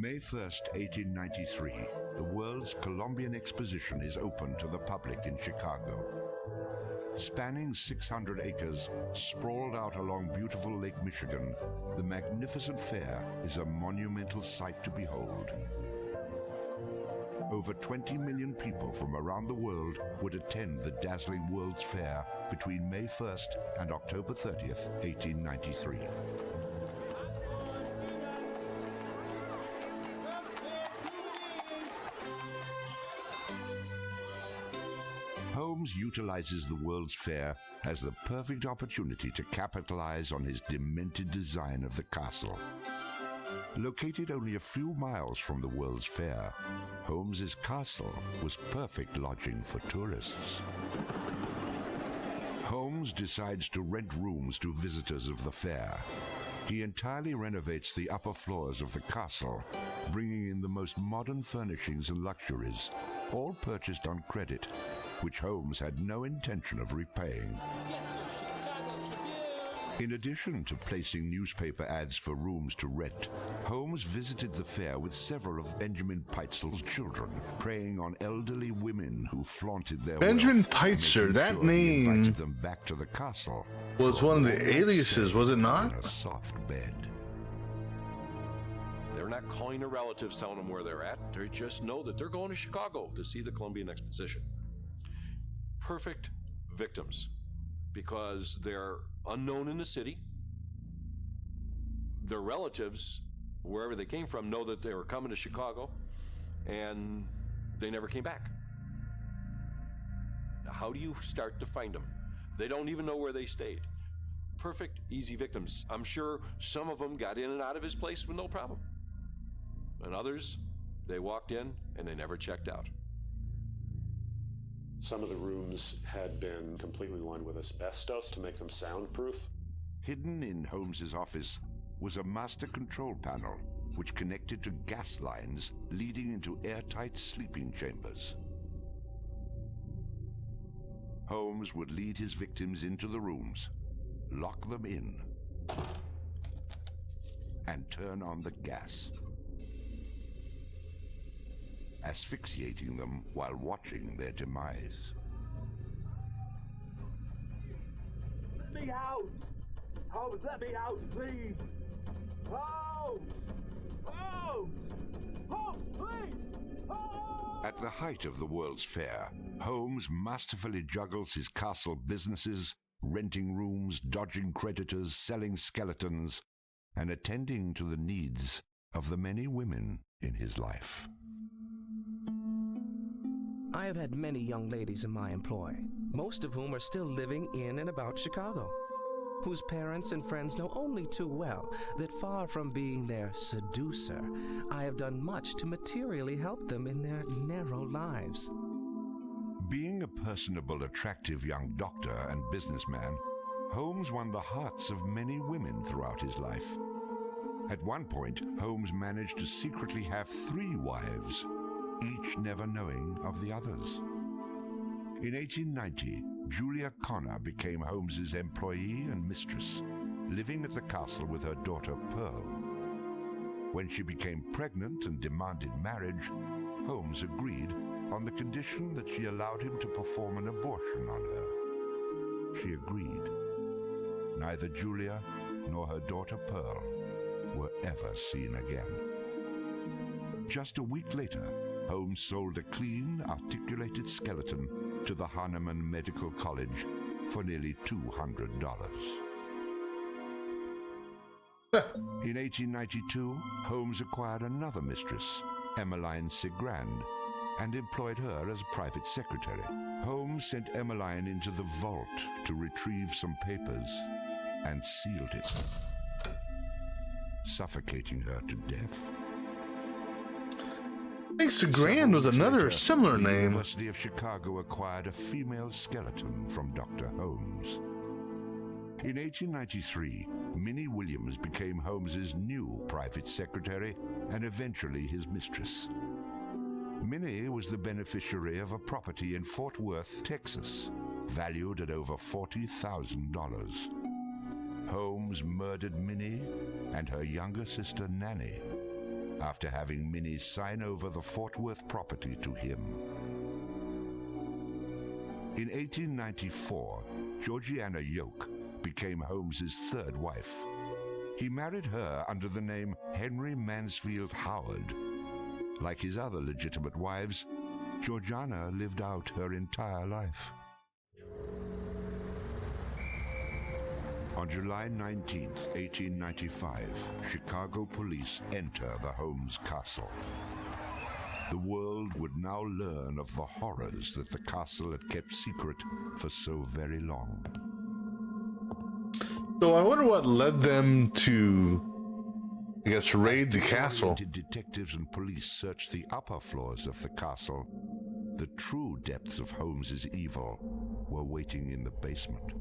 May 1st, 1893, the World's Columbian Exposition is open to the public in Chicago. Spanning 600 acres, sprawled out along beautiful Lake Michigan, the magnificent fair is a monumental sight to behold. Over 20 million people from around the world would attend the dazzling World's Fair between May 1st and October 30th, 1893. Holmes utilizes the World's Fair as the perfect opportunity to capitalize on his demented design of the castle. Located only a few miles from the World's Fair, Holmes's castle was perfect lodging for tourists. Holmes decides to rent rooms to visitors of the fair. He entirely renovates the upper floors of the castle, bringing in the most modern furnishings and luxuries, all purchased on credit, which Holmes had no intention of repaying. In addition to placing newspaper ads for rooms to rent, Holmes visited the fair with several of Benjamin Peitzel's children, preying on elderly women who flaunted their Benjamin wealth, Peitzer, that sure he name invited them back to the castle was one of the aliases, was it not? in a soft bed. They're not calling their relatives, telling them where they're at. They just know that they're going to Chicago to see the Columbian Exposition. Perfect victims, because they're unknown in the city. Their relatives, wherever they came from, know that they were coming to Chicago, and they never came back. Now, how do you start to find them? They don't even know where they stayed. Perfect, easy victims. I'm sure some of them got in and out of his place with no problem. And others, they walked in and they never checked out. Some of the rooms had been completely lined with asbestos to make them soundproof. Hidden in Holmes's office was a master control panel which connected to gas lines leading into airtight sleeping chambers. Holmes would lead his victims into the rooms, lock them in, and turn on the gas, asphyxiating them while watching their demise. Let me out! Holmes, let me out, please! Holmes! Holmes! Holmes, please! Holmes! At the height of the World's Fair, Holmes masterfully juggles his castle businesses, renting rooms, dodging creditors, selling skeletons, and attending to the needs of the many women in his life. I have had many young ladies in my employ, most of whom are still living in and about Chicago, whose parents and friends know only too well that far from being their seducer, I have done much to materially help them in their narrow lives. Being a personable, attractive young doctor and businessman, Holmes won the hearts of many women throughout his life. At one point, Holmes managed to secretly have 3 wives, each never knowing of the others. In 1890, Julia Connor became Holmes's employee and mistress, living at the castle with her daughter Pearl. When she became pregnant and demanded marriage, Holmes agreed on the condition that she allowed him to perform an abortion on her. She agreed. Neither Julia nor her daughter Pearl were ever seen again. Just a week later, Holmes sold a clean, articulated skeleton to the Hahnemann Medical College for nearly $200. In 1892, Holmes acquired another mistress, Emmeline Sigrand, and employed her as private secretary. Holmes sent Emmeline into the vault to retrieve some papers and sealed it, suffocating her to death. I think Sigrand was another similar the name. University of Chicago acquired a female skeleton from Dr. Holmes. In 1893, Minnie Williams became Holmes's new private secretary and eventually his mistress. Minnie was the beneficiary of a property in Fort Worth, Texas, valued at over $40,000. Holmes murdered Minnie and her younger sister Nanny after having Minnie sign over the Fort Worth property to him. In 1894, Georgiana Yoke became Holmes's 3rd wife. He married her under the name Henry Mansfield Howard. Like his other legitimate wives, Georgiana lived out her entire life. On July 19, 1895, Chicago police enter the Holmes castle. The world would now learn of the horrors that the castle had kept secret for so very long. So I wonder what led them to, I guess, raid the castle. Detectives and police searched the upper floors of the castle. The true depths of Holmes's evil were waiting in the basement.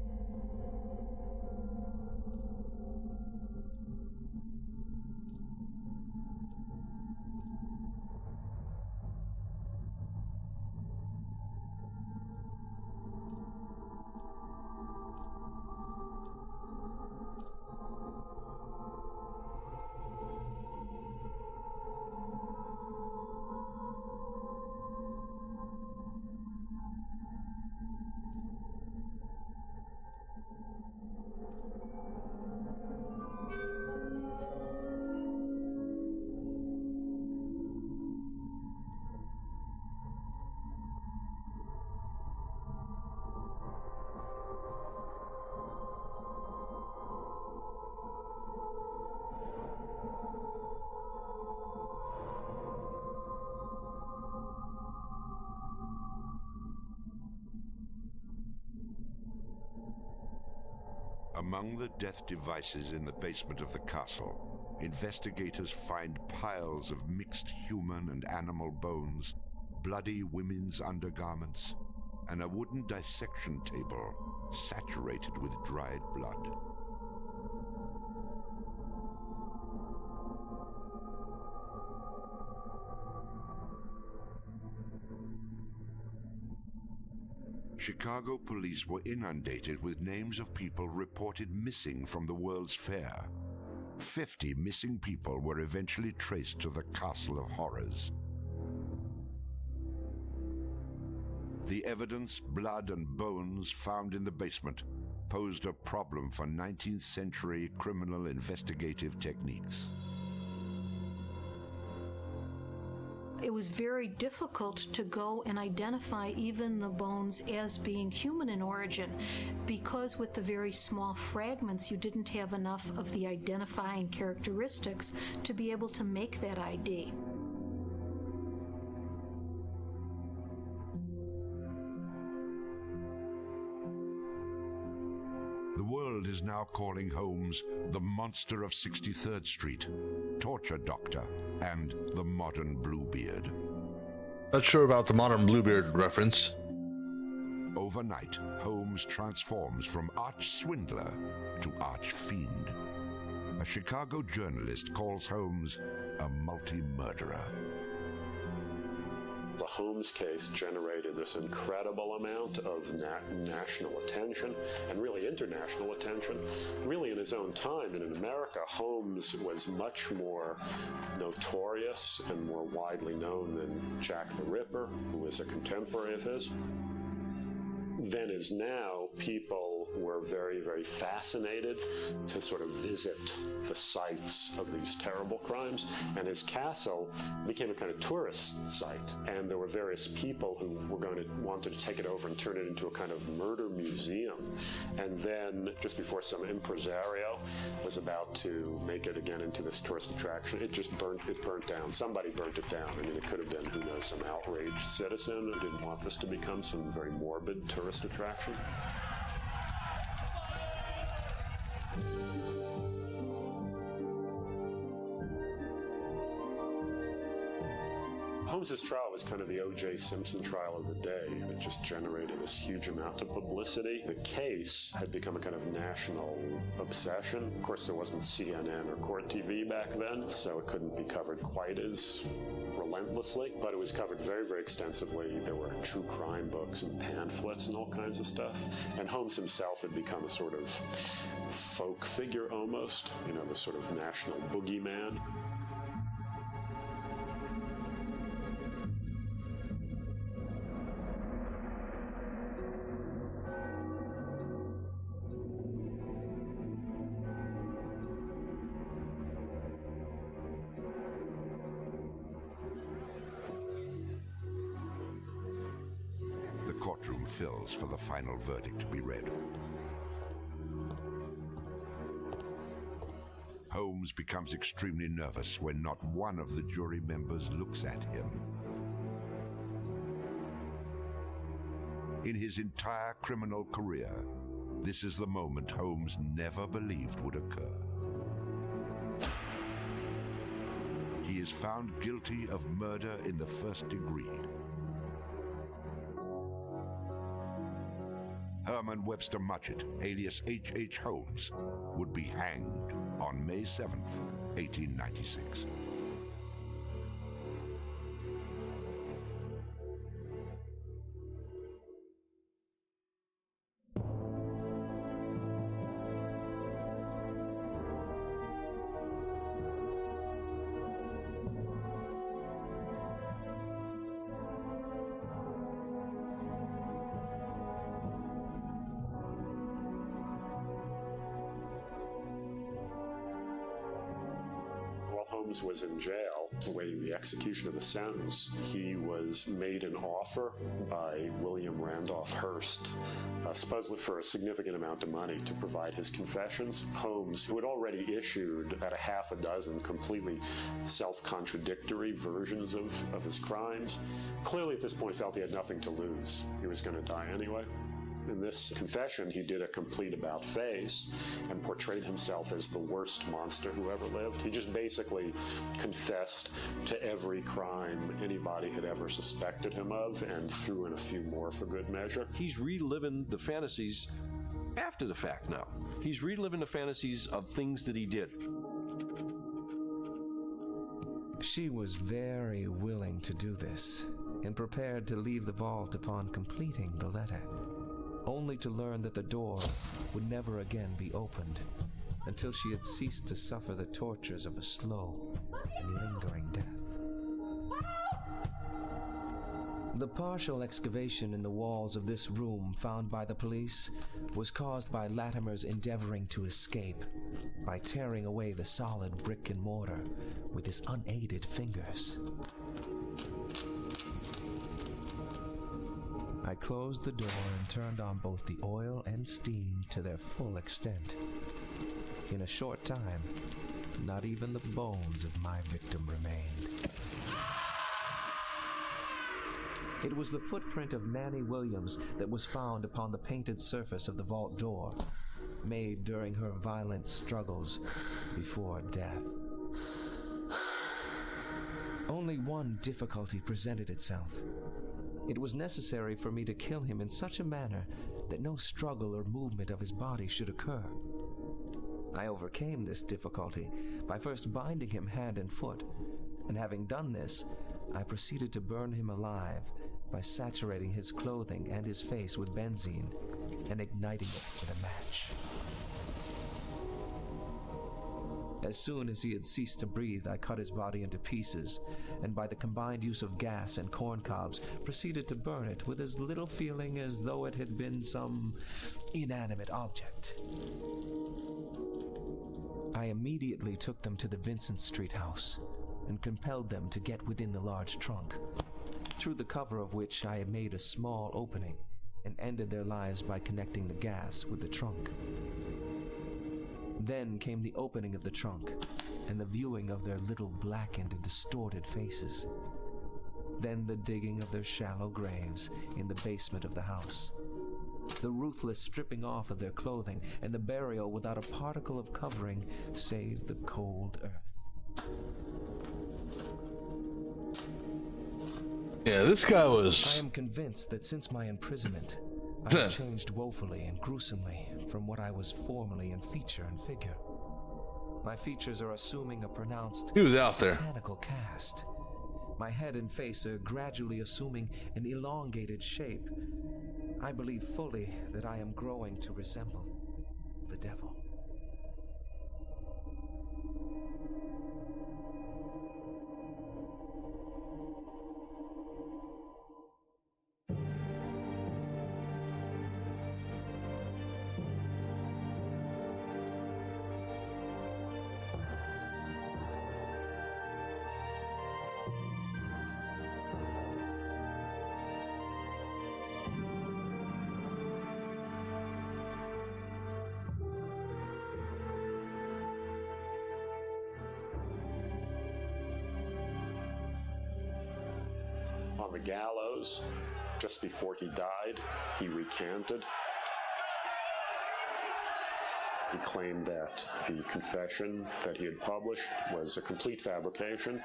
Among the death devices in the basement of the castle, investigators find piles of mixed human and animal bones, bloody women's undergarments, and a wooden dissection table saturated with dried blood. Chicago police were inundated with names of people reported missing from the World's Fair. 50 missing people were eventually traced to the Castle of Horrors. The evidence, blood and bones found in the basement posed a problem for 19th century criminal investigative techniques. It was very difficult to go and identify even the bones as being human in origin, because with the very small fragments, you didn't have enough of the identifying characteristics to be able to make that ID. The world is now calling Holmes the Monster of 63rd Street, Torture Doctor, and the Modern Bluebeard. Not sure about the Modern Bluebeard reference. Overnight, Holmes transforms from arch-swindler to arch-fiend. A Chicago journalist calls Holmes a multi-murderer. The Holmes case generated this incredible amount of national attention and really international attention. Really, in his own time and in America, Holmes was much more notorious and more widely known than Jack the Ripper, who was a contemporary of his. Then as now, people were very, very fascinated to sort of visit the sites of these terrible crimes. And his castle became a kind of tourist site. And there were various people who were wanted to take it over and turn it into a kind of murder museum. And then just before some impresario was about to make it again into this tourist attraction, it burnt down. Somebody burnt it down. I mean, it could have been, who knows, some outraged citizen who didn't want this to become some very morbid tourist attraction. Holmes's trial was kind of the O.J. Simpson trial of the day. It just generated this huge amount of publicity. The case had become a kind of national obsession. Of course, there wasn't CNN or Court TV back then, so it couldn't be covered quite as relentlessly, but it was covered very, very extensively. There were true crime books and pamphlets and all kinds of stuff. And Holmes himself had become a sort of folk figure almost, the sort of national boogeyman. Courtroom fills for the final verdict to be read. Holmes becomes extremely nervous when not one of the jury members looks at him. In his entire criminal career, this is the moment Holmes never believed would occur. He is found guilty of murder in the first degree. Herman Webster Mudgett, alias H.H. Holmes, would be hanged on May 7th, 1896. Holmes was in jail awaiting the execution of the sentence. He was made an offer by William Randolph Hearst, supposedly for a significant amount of money, to provide his confessions. Holmes, who had already issued about a half a dozen completely self-contradictory versions of his crimes, clearly at this point felt he had nothing to lose. He was going to die anyway. In this confession, he did a complete about-face and portrayed himself as the worst monster who ever lived. He just basically confessed to every crime anybody had ever suspected him of and threw in a few more for good measure. He's reliving the fantasies after the fact now. He's reliving the fantasies of things that he did. She was very willing to do this and prepared to leave the vault upon completing the letter, only to learn that the door would never again be opened until she had ceased to suffer the tortures of a slow and lingering death. The partial excavation in the walls of this room found by the police was caused by Latimer's endeavoring to escape by tearing away the solid brick and mortar with his unaided fingers. I closed the door and turned on both the oil and steam to their full extent. In a short time, not even the bones of my victim remained. It was the footprint of Nanny Williams that was found upon the painted surface of the vault door, made during her violent struggles before death. Only one difficulty presented itself. It was necessary for me to kill him in such a manner that no struggle or movement of his body should occur. I overcame this difficulty by first binding him hand and foot, and having done this, I proceeded to burn him alive by saturating his clothing and his face with benzene and igniting it with a match. As soon as he had ceased to breathe, I cut his body into pieces, and by the combined use of gas and corn cobs, proceeded to burn it with as little feeling as though it had been some inanimate object. I immediately took them to the Vincent Street house and compelled them to get within the large trunk, through the cover of which I had made a small opening and ended their lives by connecting the gas with the trunk. Then came the opening of the trunk and the viewing of their little blackened and distorted faces. Then the digging of their shallow graves in the basement of the house. The ruthless stripping off of their clothing and the burial without a particle of covering save the cold earth. Yeah, this guy was... I am convinced that since my imprisonment, I have changed woefully and gruesomely from what I was formerly in feature and figure. My features are assuming a pronounced He was out there. satanical cast. My head and face are gradually assuming an elongated shape. I believe fully that I am growing to resemble the devil. On the gallows, just before he died, he recanted. He claimed that the confession that he had published was a complete fabrication.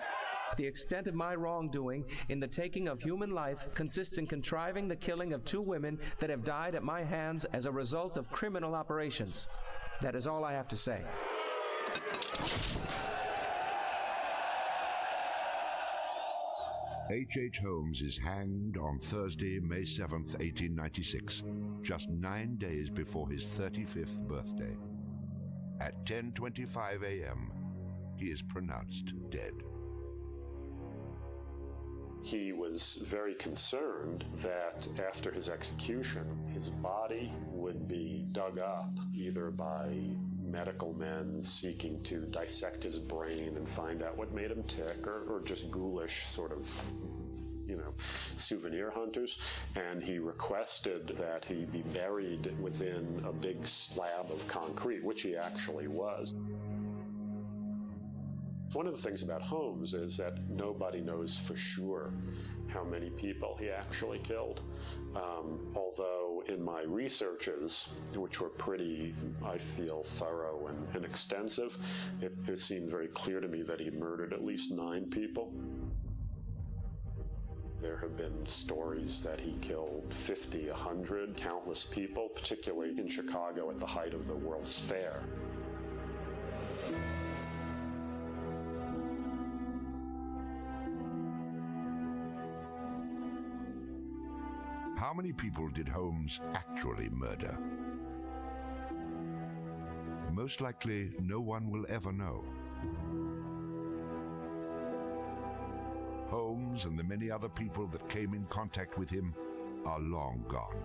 The extent of my wrongdoing in the taking of human life consists in contriving the killing of 2 women that have died at my hands as a result of criminal operations. That is all I have to say. H.H. Holmes is hanged on Thursday, May 7th, 1896, just 9 days before his 35th birthday. At 10:25 a.m., he is pronounced dead. He was very concerned that after his execution, his body would be dug up either by medical men seeking to dissect his brain and find out what made him tick, or just ghoulish sort of, souvenir hunters. And he requested that he be buried within a big slab of concrete, which he actually was. One of the things about Holmes is that nobody knows for sure how many people he actually killed. Although in my researches, which were pretty, I feel, thorough and extensive, it seemed very clear to me that he murdered at least 9 people. There have been stories that he killed 50, 100, countless people, particularly in Chicago at the height of the World's Fair. How many people did Holmes actually murder? Most likely, no one will ever know. Holmes and the many other people that came in contact with him are long gone,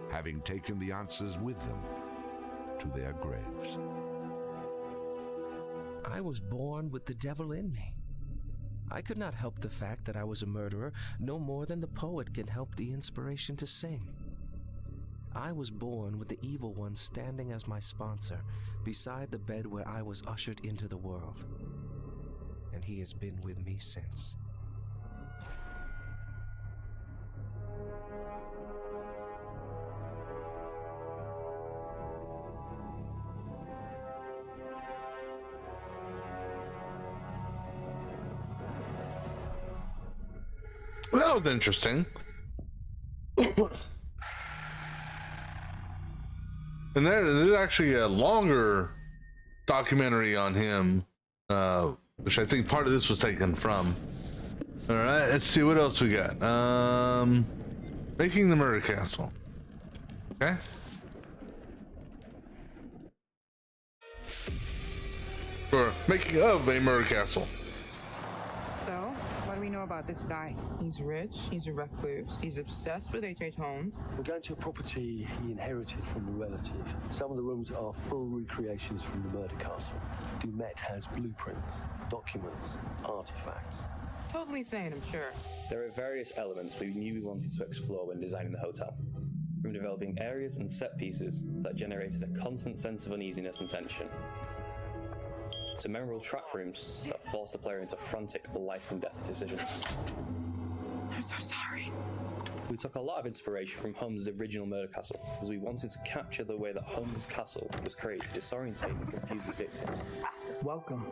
having taken the answers with them to their graves. I was born with the devil in me. I could not help the fact that I was a murderer no more than the poet can help the inspiration to sing. I was born with the evil one standing as my sponsor beside the bed where I was ushered into the world, and he has been with me since. Well, that was interesting. And there's actually a longer documentary on him, which I think part of this was taken from. All right, let's see what else we got. Making the Murder Castle. Okay. Or making of a murder castle. So, what do we know about this guy? He's rich, he's a recluse, he's obsessed with H.H. Holmes. We're going to a property he inherited from a relative. Some of the rooms are full recreations from the murder castle. Dumet has blueprints, documents, artifacts. Totally sane, I'm sure. There are various elements we knew we wanted to explore when designing the hotel. From developing areas and set pieces that generated a constant sense of uneasiness and tension, to memorable trap rooms that forced the player into frantic life and death decisions. I'm so sorry. We took a lot of inspiration from Holmes' original murder castle, as we wanted to capture the way that Holmes' castle was created to disorientate and confuse his victims. Welcome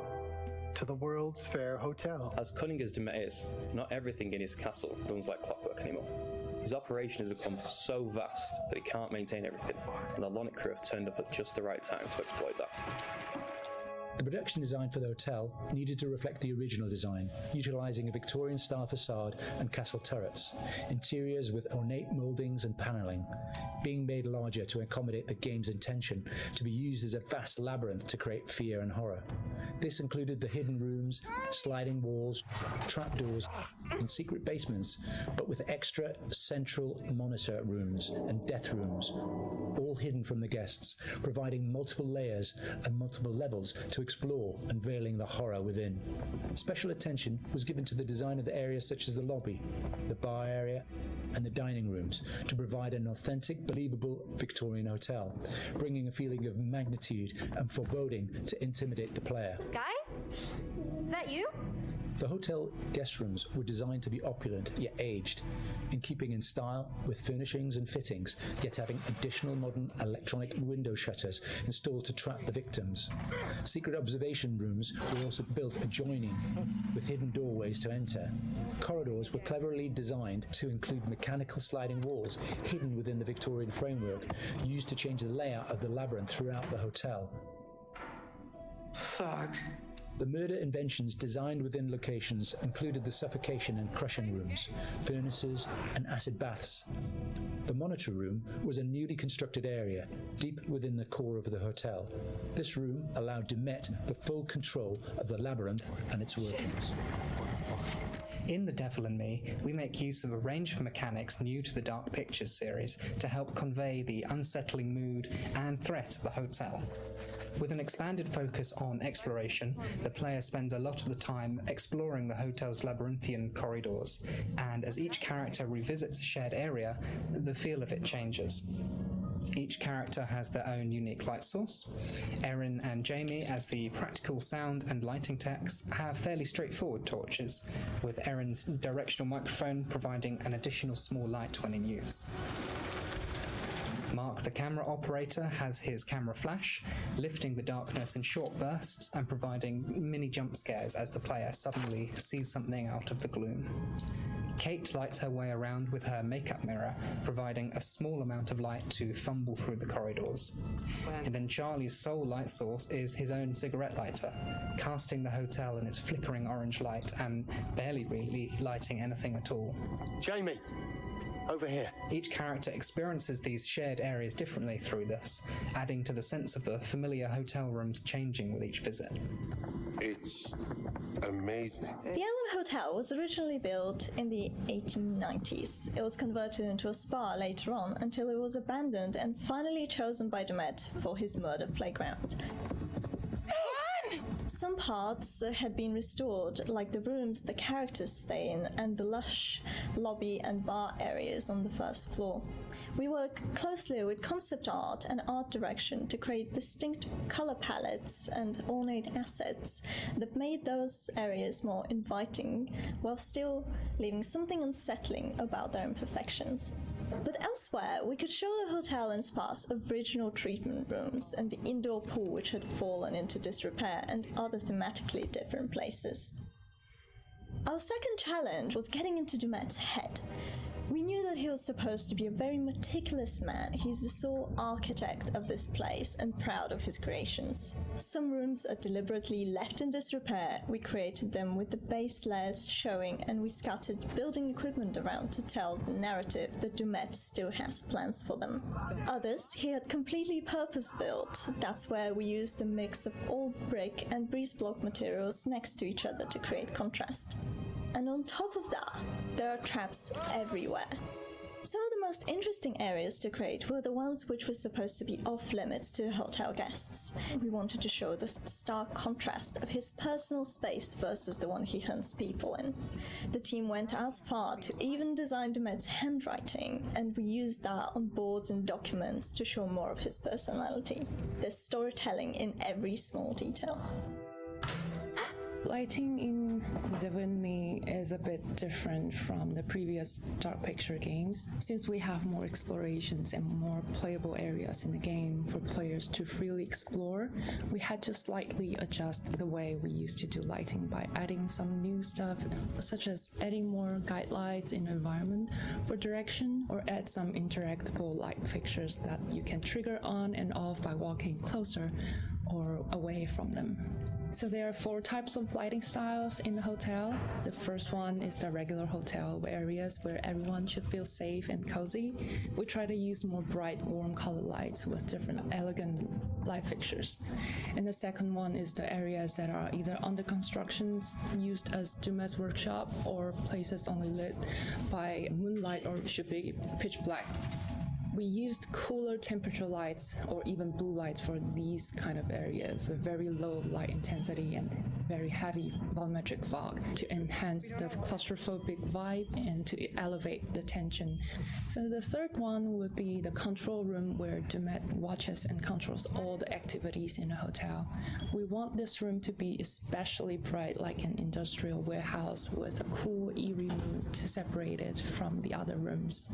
to the World's Fair Hotel. As cunning as Dumet is, not everything in his castle runs like clockwork anymore. His operation has become so vast that he can't maintain everything, and the Lonic crew have turned up at just the right time to exploit that. The production design for the hotel needed to reflect the original design, utilising a Victorian-style facade and castle turrets, interiors with ornate mouldings and panelling, being made larger to accommodate the game's intention to be used as a vast labyrinth to create fear and horror. This included the hidden rooms, sliding walls, trapdoors, and secret basements, but with extra central monitor rooms and death rooms, all hidden from the guests, providing multiple layers and multiple levels to explore, unveiling the horror within. Special attention was given to the design of the areas such as the lobby, the bar area, and the dining rooms to provide an authentic, believable Victorian hotel, bringing a feeling of magnitude and foreboding to intimidate the player. Guys? Is that you? The hotel guest rooms were designed to be opulent yet aged, in keeping in style with furnishings and fittings, yet having additional modern electronic window shutters installed to trap the victims. Secret observation rooms were also built adjoining, with hidden doorways to enter. Corridors were cleverly designed to include mechanical sliding walls hidden within the Victorian framework, used to change the layout of the labyrinth throughout the hotel. Fuck. The murder inventions designed within locations included the suffocation and crushing rooms, furnaces, and acid baths. The monitor room was a newly constructed area, deep within the core of the hotel. This room allowed Dumet the full control of the labyrinth and its workings. In The Devil and Me, we make use of a range of mechanics new to the Dark Pictures series to help convey the unsettling mood and threat of the hotel. With an expanded focus on exploration, the player spends a lot of the time exploring the hotel's labyrinthian corridors, and as each character revisits a shared area, the feel of it changes. Each character has their own unique light source. Erin and Jamie, as the practical sound and lighting techs, have fairly straightforward torches, with Erin's directional microphone providing an additional small light when in use. Mark, the camera operator, has his camera flash, lifting the darkness in short bursts and providing mini jump scares as the player suddenly sees something out of the gloom. Kate lights her way around with her makeup mirror, providing a small amount of light to fumble through the corridors. And then Charlie's sole light source is his own cigarette lighter, casting the hotel in its flickering orange light and barely really lighting anything at all. Jamie! Over here. Each character experiences these shared areas differently through this, adding to the sense of the familiar hotel rooms changing with each visit. It's amazing. The Island Hotel was originally built in the 1890s. It was converted into a spa later on until it was abandoned and finally chosen by Dumet for his murder playground. Some parts had been restored, like the rooms the characters stay in and the lush lobby and bar areas on the first floor. We work closely with concept art and art direction to create distinct color palettes and ornate assets that made those areas more inviting, while still leaving something unsettling about their imperfections. But elsewhere, we could show the hotel and spa's original treatment rooms and the indoor pool which had fallen into disrepair and other thematically different places. Our second challenge was getting into Dumet's head. We knew that he was supposed to be a very meticulous man, he's the sole architect of this place and proud of his creations. Some rooms are deliberately left in disrepair. We created them with the base layers showing, and we scattered building equipment around to tell the narrative that Dumet still has plans for them. Others he had completely purpose-built. That's where we used a mix of old brick and breeze block materials next to each other to create contrast. And on top of that, there are traps everywhere. Some of the most interesting areas to create were the ones which were supposed to be off-limits to hotel guests. We wanted to show the stark contrast of his personal space versus the one he hunts people in. The team went as far to even design Dumet's handwriting, and we used that on boards and documents to show more of his personality. There's storytelling in every small detail. Lighting in Devil in Me is a bit different from the previous Dark Picture games, since we have more explorations and more playable areas in the game for players to freely explore. We had to slightly adjust the way we used to do lighting by adding some new stuff, such as adding more guide lights in the environment for direction, or add some interactable light fixtures that you can trigger on and off by walking closer or away from them. So there are 4 types of lighting styles in the hotel. The first one is the regular hotel areas where everyone should feel safe and cozy. We try to use more bright, warm color lights with different elegant light fixtures. And the second one is the areas that are either under constructions, used as Dumet's workshop, or places only lit by moonlight or should be pitch black. We used cooler temperature lights or even blue lights for these kind of areas with very low light intensity and very heavy volumetric fog to enhance the claustrophobic vibe and to elevate the tension. So the third one would be the control room where Dumet watches and controls all the activities in a hotel. We want this room to be especially bright, like an industrial warehouse with a cool, eerie mood to separate it from the other rooms.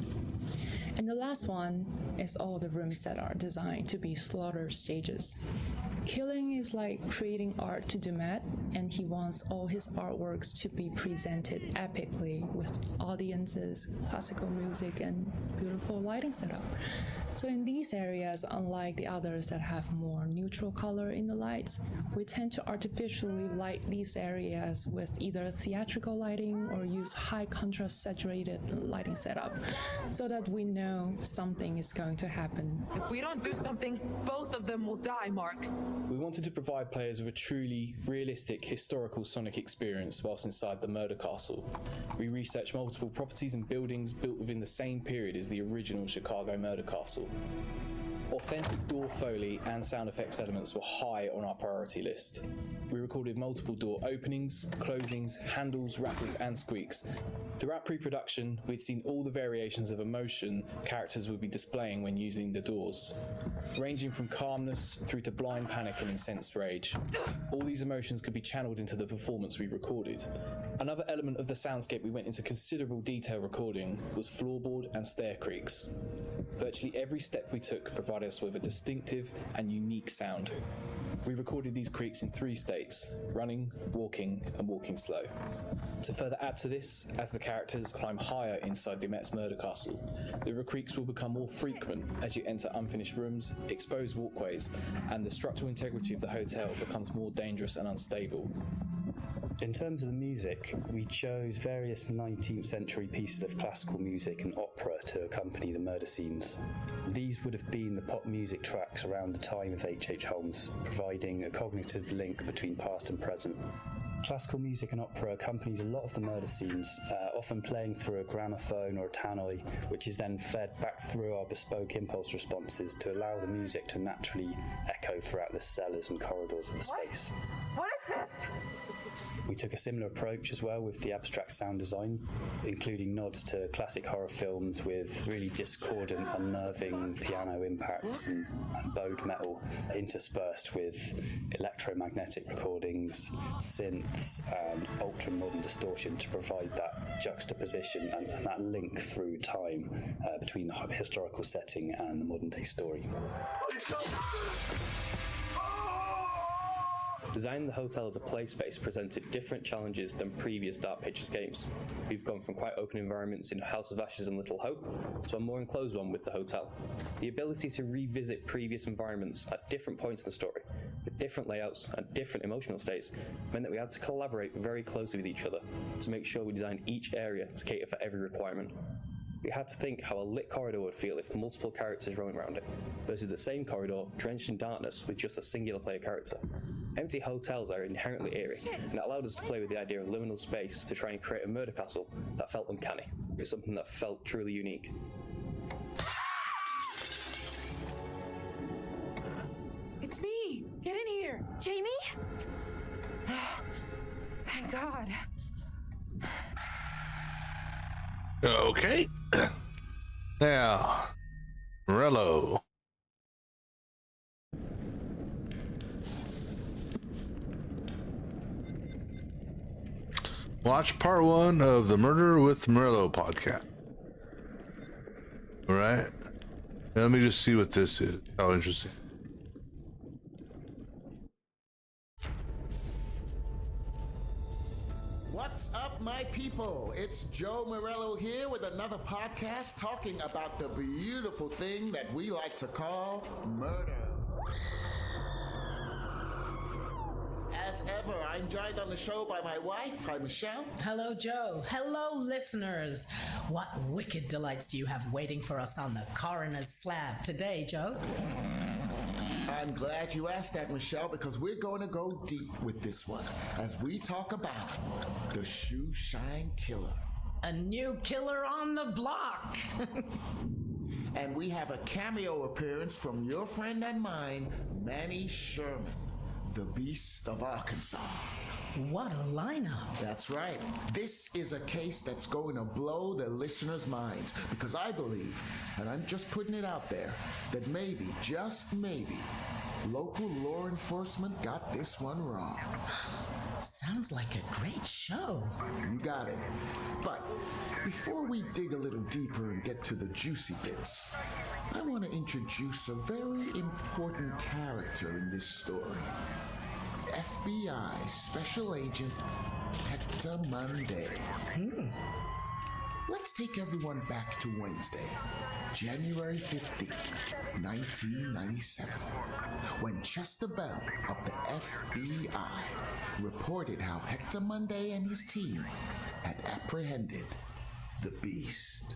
And the last one is all the rooms that are designed to be slaughter stages. Killing is like creating art to Dumet, and he wants all his artworks to be presented epically with audiences, classical music, and beautiful lighting setup. So in these areas, unlike the others that have more neutral color in the lights, we tend to artificially light these areas with either theatrical lighting or use high contrast saturated lighting setup so that we know something is going to happen. If we don't do something, both of them will die, Mark. We wanted to provide players with a truly realistic historical Sonic experience whilst inside the murder castle. We researched multiple properties and buildings built within the same period as the original Chicago murder castle. Authentic door foley and sound effects elements were high on our priority list. We recorded multiple door openings, closings, handles, rattles, and squeaks. Throughout pre-production, we'd seen all the variations of emotion characters would be displaying when using the doors, ranging from calmness through to blind panic and incensed rage. All these emotions could be channeled into the performance we recorded. Another element of the soundscape we went into considerable detail recording was floorboard and stair creaks. Virtually every step we took provided us with a distinctive and unique sound. We recorded these creaks in 3 states: running, walking, and walking slow. To further add to this, as the characters climb higher inside Dumet's murder castle, the creaks will become more frequent as you enter unfinished rooms, exposed walkways, and the structural integrity of the hotel becomes more dangerous and unstable. In terms of the music, we chose various 19th century pieces of classical music and opera to accompany the murder scenes. These would have been the pop music tracks around the time of H.H. Holmes, providing a cognitive link between past and present. Classical music and opera accompanies a lot of the murder scenes, often playing through a gramophone or a tannoy, which is then fed back through our bespoke impulse responses to allow the music to naturally echo throughout the cellars and corridors of the space. What is this? We took a similar approach as well with the abstract sound design, including nods to classic horror films with really discordant, unnerving piano impacts and bowed metal interspersed with electromagnetic recordings, synths, and ultra-modern distortion to provide that juxtaposition and that link through time between the historical setting and the modern-day story. Designing the hotel as a play space presented different challenges than previous Dark Pictures games. We've gone from quite open environments in House of Ashes and Little Hope to a more enclosed one with the hotel. The ability to revisit previous environments at different points in the story, with different layouts and different emotional states, meant that we had to collaborate very closely with each other to make sure we designed each area to cater for every requirement. We had to think how a lit corridor would feel if multiple characters roaming around it, versus the same corridor drenched in darkness with just a singular player character. Empty hotels are inherently eerie, and it allowed us to play with the idea of liminal space to try and create a murder castle that felt uncanny, with something that felt truly unique. It's me! Get in here! Jamie? Thank God. Okay. Now, Morello. Watch part 1 of the Murder with Morello podcast. All right. Let me just see what this is. Oh, interesting. What's up, my people? It's Joe Morello here with another podcast talking about the beautiful thing that we like to call murder. As ever, I'm joined on the show by my wife. Hi, Michelle. Hello, Joe. Hello, listeners. What wicked delights do you have waiting for us on the coroner's slab today, Joe? I'm glad you asked that, Michelle, because we're going to go deep with this one as we talk about the Shoe Shine Killer. A new killer on the block. And we have a cameo appearance from your friend and mine, Manny Sherman, the Beast of Arkansas. What a lineup. That's right. This is a case that's going to blow the listeners' minds because I believe, and I'm just putting it out there, that maybe, just maybe, local law enforcement got this one wrong. Sounds like a great show. You got it. But before we dig a little deeper and get to the juicy bits, I want to introduce a very important character in this story. FBI Special Agent Hector Monday. Let's take everyone back to Wednesday, January 15th, 1997, when Chester Bell of the FBI reported how Hector Monday and his team had apprehended the Beast.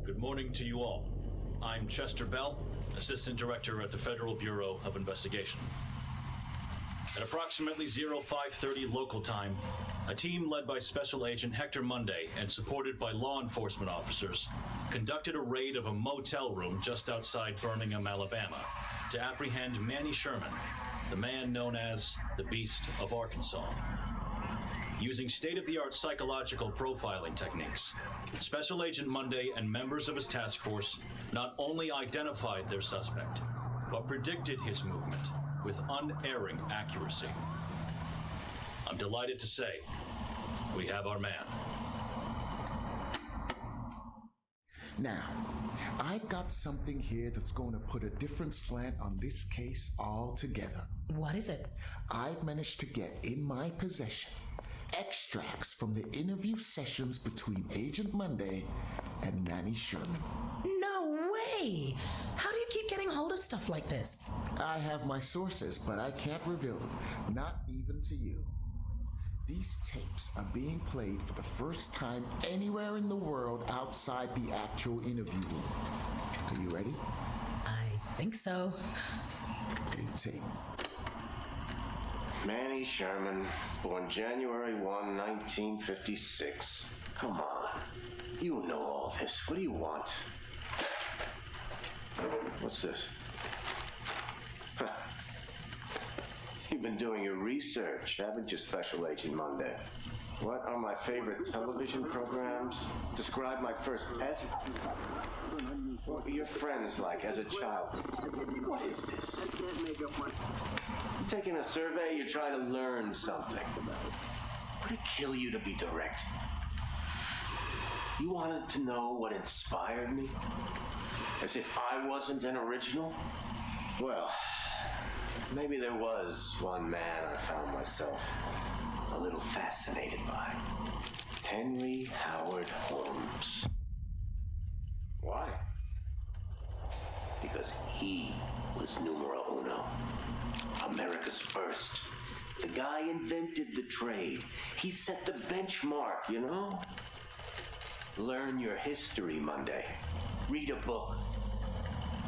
Good morning to you all. I'm Chester Bell, Assistant Director at the Federal Bureau of Investigation. At approximately 0530 local time, a team led by Special Agent Hector Monday and supported by law enforcement officers conducted a raid of a motel room just outside Birmingham, Alabama, to apprehend Manny Sherman, the man known as the Beast of Arkansas. Using state-of-the-art psychological profiling techniques, Special Agent Monday and members of his task force not only identified their suspect, but predicted his movement with unerring accuracy. I'm delighted to say, we have our man. Now, I've got something here that's going to put a different slant on this case altogether. What is it? I've managed to get in my possession extracts from the interview sessions between Agent Monday and Manny Sherman. No way! How do you keep getting hold of stuff like this? I have my sources, but I can't reveal them, not even to you. These tapes are being played for the first time anywhere in the world outside the actual interview room. Are you ready? I think so. Tape. Manny Sherman, born January 1, 1956. Come on. You know all this. What do you want? What's this? Huh. You've been doing your research, haven't you, Special Agent Monday? What are my favorite television programs? Describe my first pet? What were your friends like as a child? What is this? You're taking a survey, you're trying to learn something. Would it kill you to be direct? You wanted to know what inspired me? As if I wasn't an original? Well, maybe there was one man I found myself a little fascinated by. Henry Howard Holmes. Why? Because he was numero uno. America's first. The guy invented the trade. He set the benchmark, you know? Learn your history, Monday. Read a book.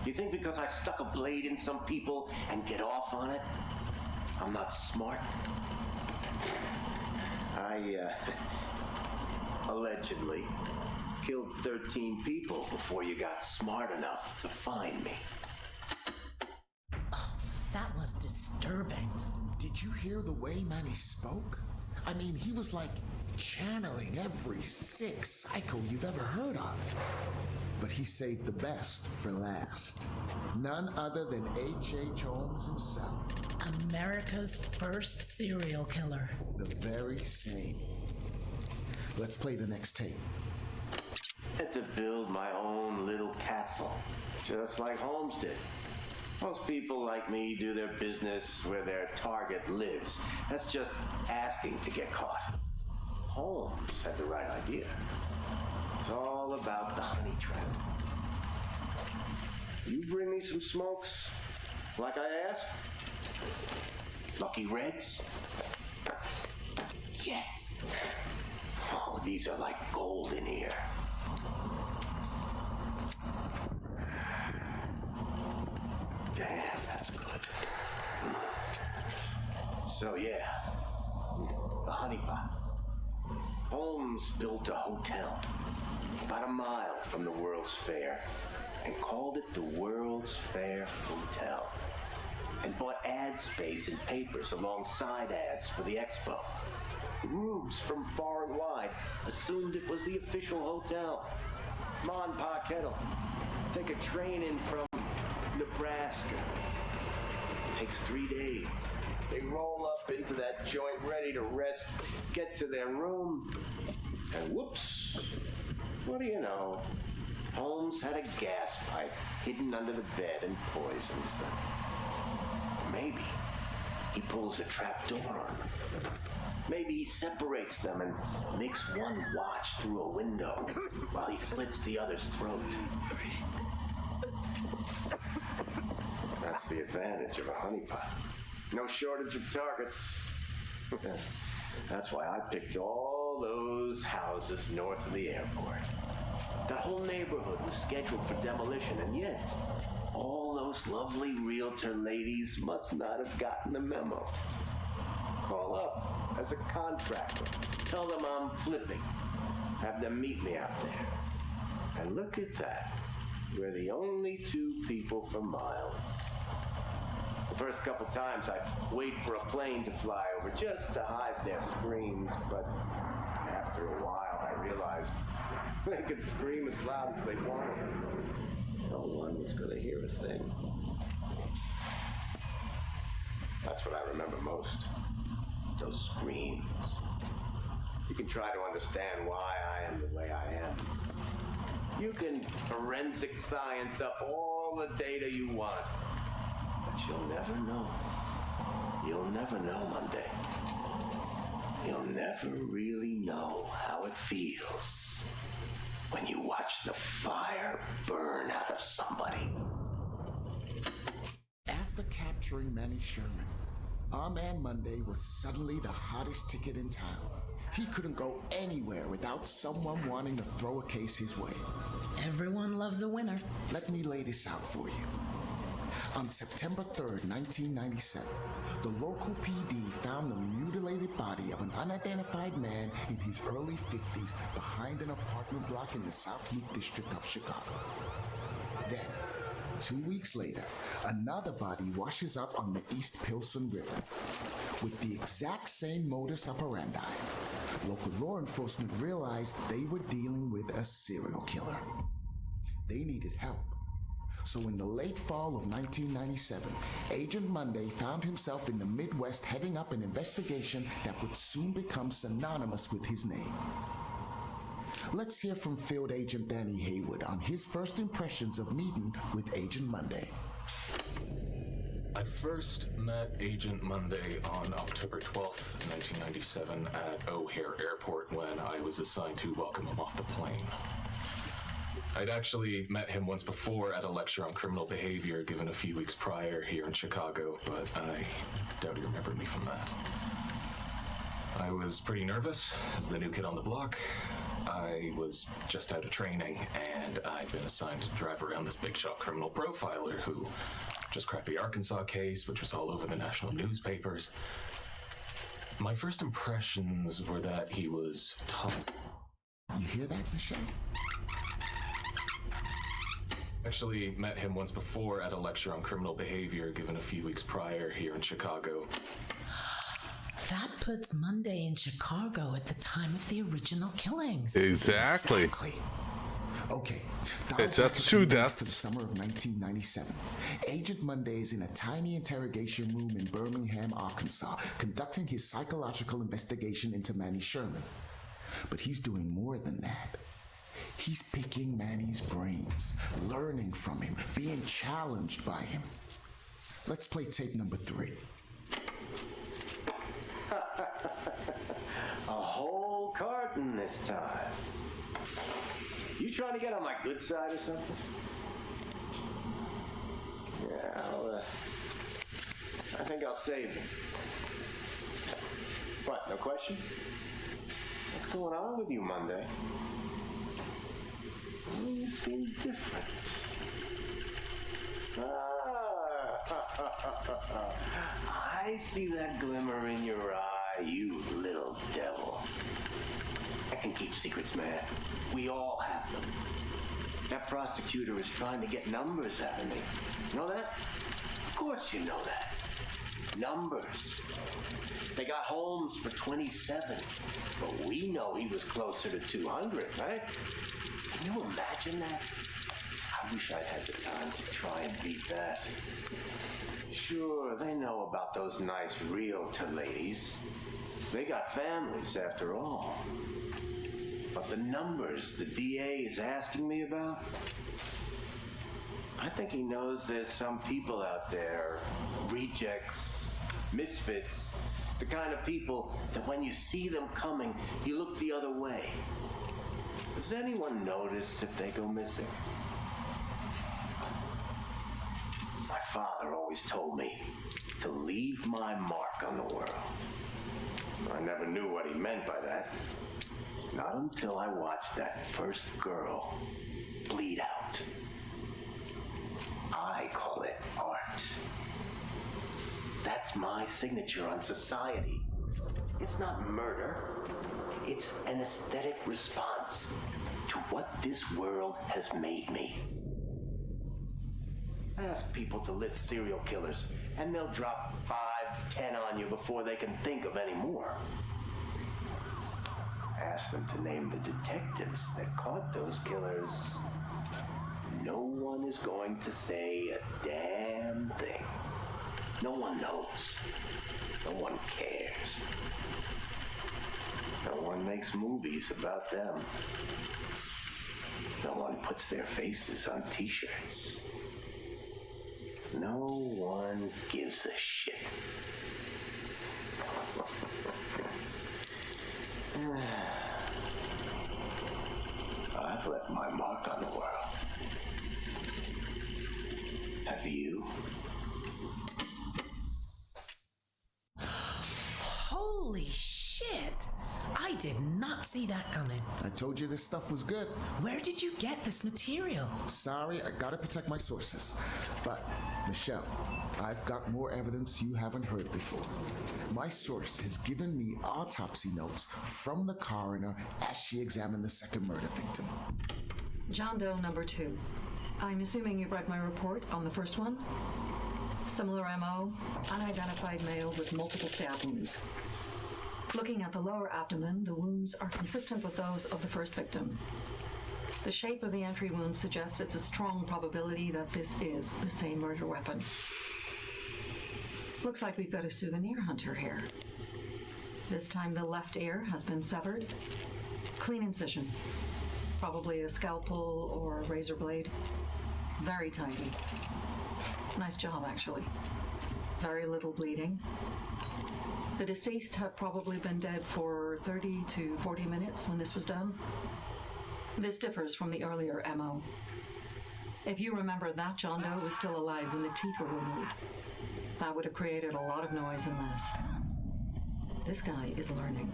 You think because I stuck a blade in some people and get off on it, I'm not smart? I, allegedly killed 13 people before you got smart enough to find me. That was disturbing. Did you hear the way Manny spoke? I mean, he was like channeling every sick psycho you've ever heard of. But he saved the best for last. None other than H.H. Holmes himself. America's first serial killer. The very same. Let's play the next tape. I had to build my own little castle, just like Holmes did. Most people like me do their business where their target lives. That's just asking to get caught. Holmes had the right idea. It's all about the honey trap. You bring me some smokes, like I asked? Lucky Reds? Yes. Oh, these are like gold in here. Damn, that's good. So yeah, the honeypot. Holmes built a hotel about a mile from the World's Fair and called it the World's Fair Hotel, and bought ad space in papers alongside ads for the expo. Rubes from far and wide assumed it was the official hotel. Come on, Pa Kettle. Take a train in from Nebraska. It takes 3 days. They roll up into that joint ready to rest, get to their room, and whoops, what do you know? Holmes had a gas pipe hidden under the bed and poisons them. Maybe he pulls a trap door on them. Maybe he separates them and makes one watch through a window while he slits the other's throat. That's the advantage of a honeypot. No shortage of targets. That's why I picked all those houses north of the airport. That whole neighborhood was scheduled for demolition, and yet all those lovely realtor ladies must not have gotten the memo. Call up as a contractor. Tell them I'm flipping. Have them meet me out there. And look at that. We're the only two people for miles. The first couple times I'd wait for a plane to fly over just to hide their screams, but after a while I realized they could scream as loud as they wanted. No one was going to hear a thing. That's what I remember most. Those screams. You can try to understand why I am the way I am. You can forensic science up all the data you want. But you'll never know. You'll never know, Monday. You'll never really know how it feels when you watch the fire burn out of somebody. After capturing Manny Sherman, our man Monday was suddenly the hottest ticket in town. He couldn't go anywhere without someone wanting to throw a case his way. Everyone loves a winner. Let me lay this out for you. On September 3rd, 1997, the local PD found the mutilated body of an unidentified man in his early 50s behind an apartment block in the South Loop district of Chicago. Then, 2 weeks later, another body washes up on the East Pilsen River. With the exact same modus operandi, local law enforcement realized they were dealing with a serial killer. They needed help. So in the late fall of 1997, Agent Monday found himself in the Midwest heading up an investigation that would soon become synonymous with his name. Let's hear from Field Agent Danny Haywood on his first impressions of meeting with Agent Monday. I first met Agent Monday on October 12th, 1997 at O'Hare Airport when I was assigned to welcome him off the plane. I'd actually met him once before at a lecture on criminal behavior given a few weeks prior here in Chicago, but I doubt he remembered me from that. I was pretty nervous as the new kid on the block. I was just out of training, and I'd been assigned to drive around this big shot criminal profiler who just cracked the Arkansas case, which was all over the national newspapers. My first impressions were that he was tough. You hear that, Michelle? Actually met him once before at a lecture on criminal behavior given a few weeks prior here in Chicago. That puts Monday in Chicago at the time of the original killings. Exactly. Okay. That's two deaths. To the summer of 1997. Agent Monday is in a tiny interrogation room in Birmingham, Arkansas, conducting his psychological investigation into Manny Sherman. But he's doing more than that. He's picking Manny's brains, learning from him, being challenged by him. Let's play tape number 3. A whole carton this time. You trying to get on my good side or something? Yeah, I think I'll save it. What, no questions? What's going on with you, Monday? Well, you seem different. I see that glimmer in your eye, you little devil. I can keep secrets, man. We all have them. That prosecutor is trying to get numbers out of me. You know that? Of course you know that. Numbers. They got Holmes for 27, but we know he was closer to 200, right? Can you imagine that? I wish I'd had the time to try and beat that. Sure, they know about those nice realtor ladies. They got families, after all. But the numbers the DA is asking me about, I think he knows there's some people out there, rejects, misfits, the kind of people that when you see them coming, you look the other way. Does anyone notice if they go missing? My father always told me to leave my mark on the world. I never knew what he meant by that. Not until I watched that first girl bleed out. I call it art. That's my signature on society. It's not murder. It's an aesthetic response to what this world has made me. Ask people to list serial killers, and they'll drop 5, 10 on you before they can think of any more. Ask them to name the detectives that caught those killers. No one is going to say a damn thing. No one knows. No one cares. No one makes movies about them. No one puts their faces on t-shirts. No one gives a shit. I've left my mark on the world. Have you? Holy shit! I did not see that coming. I told you this stuff was good. Where did you get this material? Sorry, I gotta protect my sources. But, Michelle, I've got more evidence you haven't heard before. My source has given me autopsy notes from the coroner as she examined the second murder victim. John Doe number 2. I'm assuming you've read my report on the first one? Similar MO, unidentified male with multiple stab wounds. Looking at the lower abdomen, the wounds are consistent with those of the first victim. The shape of the entry wound suggests it's a strong probability that this is the same murder weapon. Looks like we've got a souvenir hunter here. This time the left ear has been severed. Clean incision. Probably a scalpel or a razor blade. Very tidy. Nice job, actually. Very little bleeding. The deceased had probably been dead for 30 to 40 minutes when this was done. This differs from the earlier MO. If you remember, that John Doe was still alive when the teeth were removed. That would have created a lot of noise and mess. This guy is learning.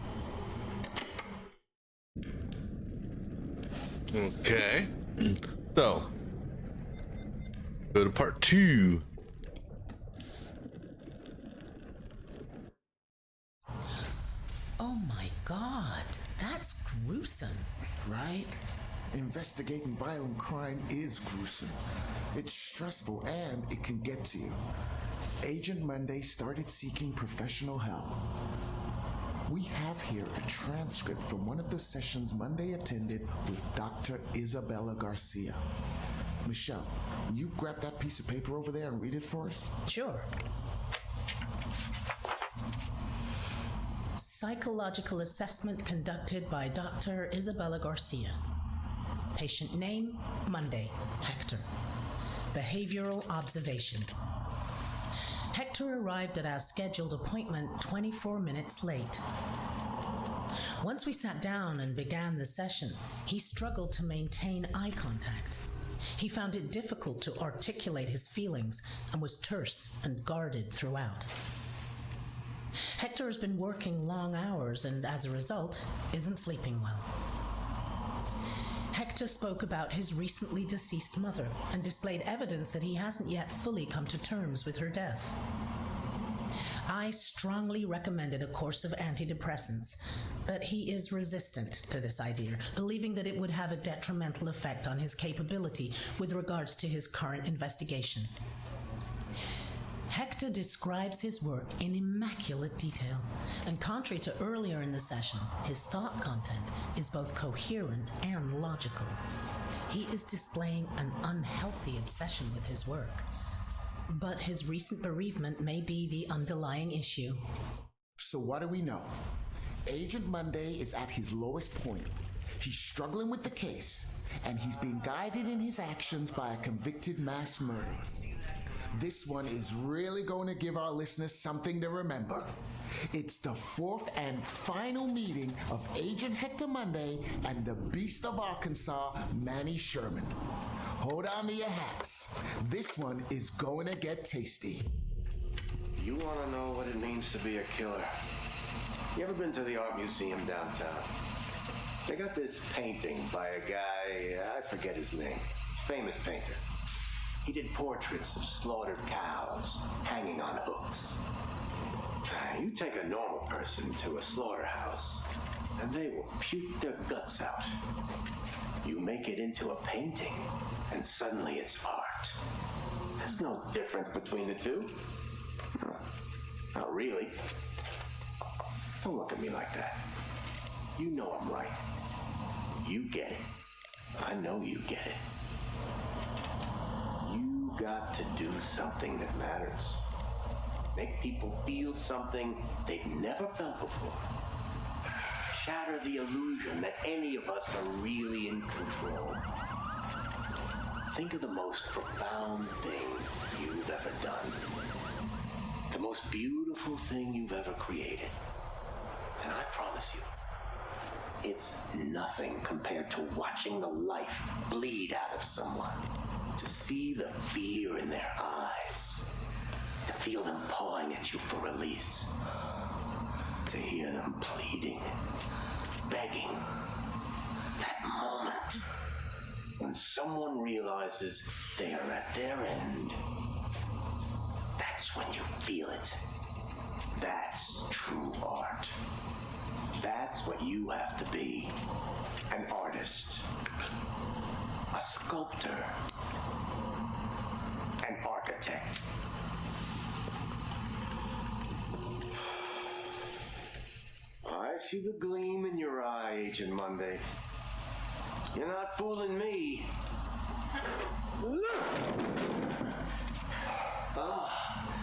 Okay. So, go to part 2. Oh my god, that's gruesome. Right? Investigating violent crime is gruesome. It's stressful and it can get to you. Agent Monday started seeking professional help. We have here a transcript from one of the sessions Monday attended with Dr. Isabella Garcia. Michelle, will you grab that piece of paper over there and read it for us? Sure. Psychological assessment conducted by Dr. Isabella Garcia. Patient name, Monday, Hector. Behavioral observation. Hector arrived at our scheduled appointment 24 minutes late. Once we sat down and began the session, he struggled to maintain eye contact. He found it difficult to articulate his feelings and was terse and guarded throughout. Hector has been working long hours and, as a result, isn't sleeping well. Hector spoke about his recently deceased mother and displayed evidence that he hasn't yet fully come to terms with her death. I strongly recommended a course of antidepressants, but he is resistant to this idea, believing that it would have a detrimental effect on his capability with regards to his current investigation. Hector describes his work in immaculate detail, and contrary to earlier in the session, his thought content is both coherent and logical. He is displaying an unhealthy obsession with his work, but his recent bereavement may be the underlying issue. So what do we know? Agent Monday is at his lowest point. He's struggling with the case, and he's being guided in his actions by a convicted mass murderer. This one is really going to give our listeners something to remember. It's the 4th and final meeting of Agent Hector Monday and the Beast of Arkansas, Manny Sherman. Hold on to your hats. This one is going to get tasty. You want to know what it means to be a killer? You ever been to the art museum downtown? They got this painting by a guy, I forget his name, famous painter. He did portraits of slaughtered cows hanging on hooks. You take a normal person to a slaughterhouse, and they will puke their guts out. You make it into a painting, and suddenly it's art. There's no difference between the two. Not really. Don't look at me like that. You know I'm right. You get it. I know you get it. You got to do something that matters. Make people feel something they've never felt before. Shatter the illusion that any of us are really in control. Think of the most profound thing you've ever done. The most beautiful thing you've ever created. And I promise you, it's nothing compared to watching the life bleed out of someone. To see the fear in their eyes. To feel them pawing at you for release. To hear them pleading, begging. That moment when someone realizes they are at their end. That's when you feel it. That's true art. That's what you have to be. An artist. A sculptor. An architect. I see the gleam in your eye, Agent Monday. You're not fooling me. Ah,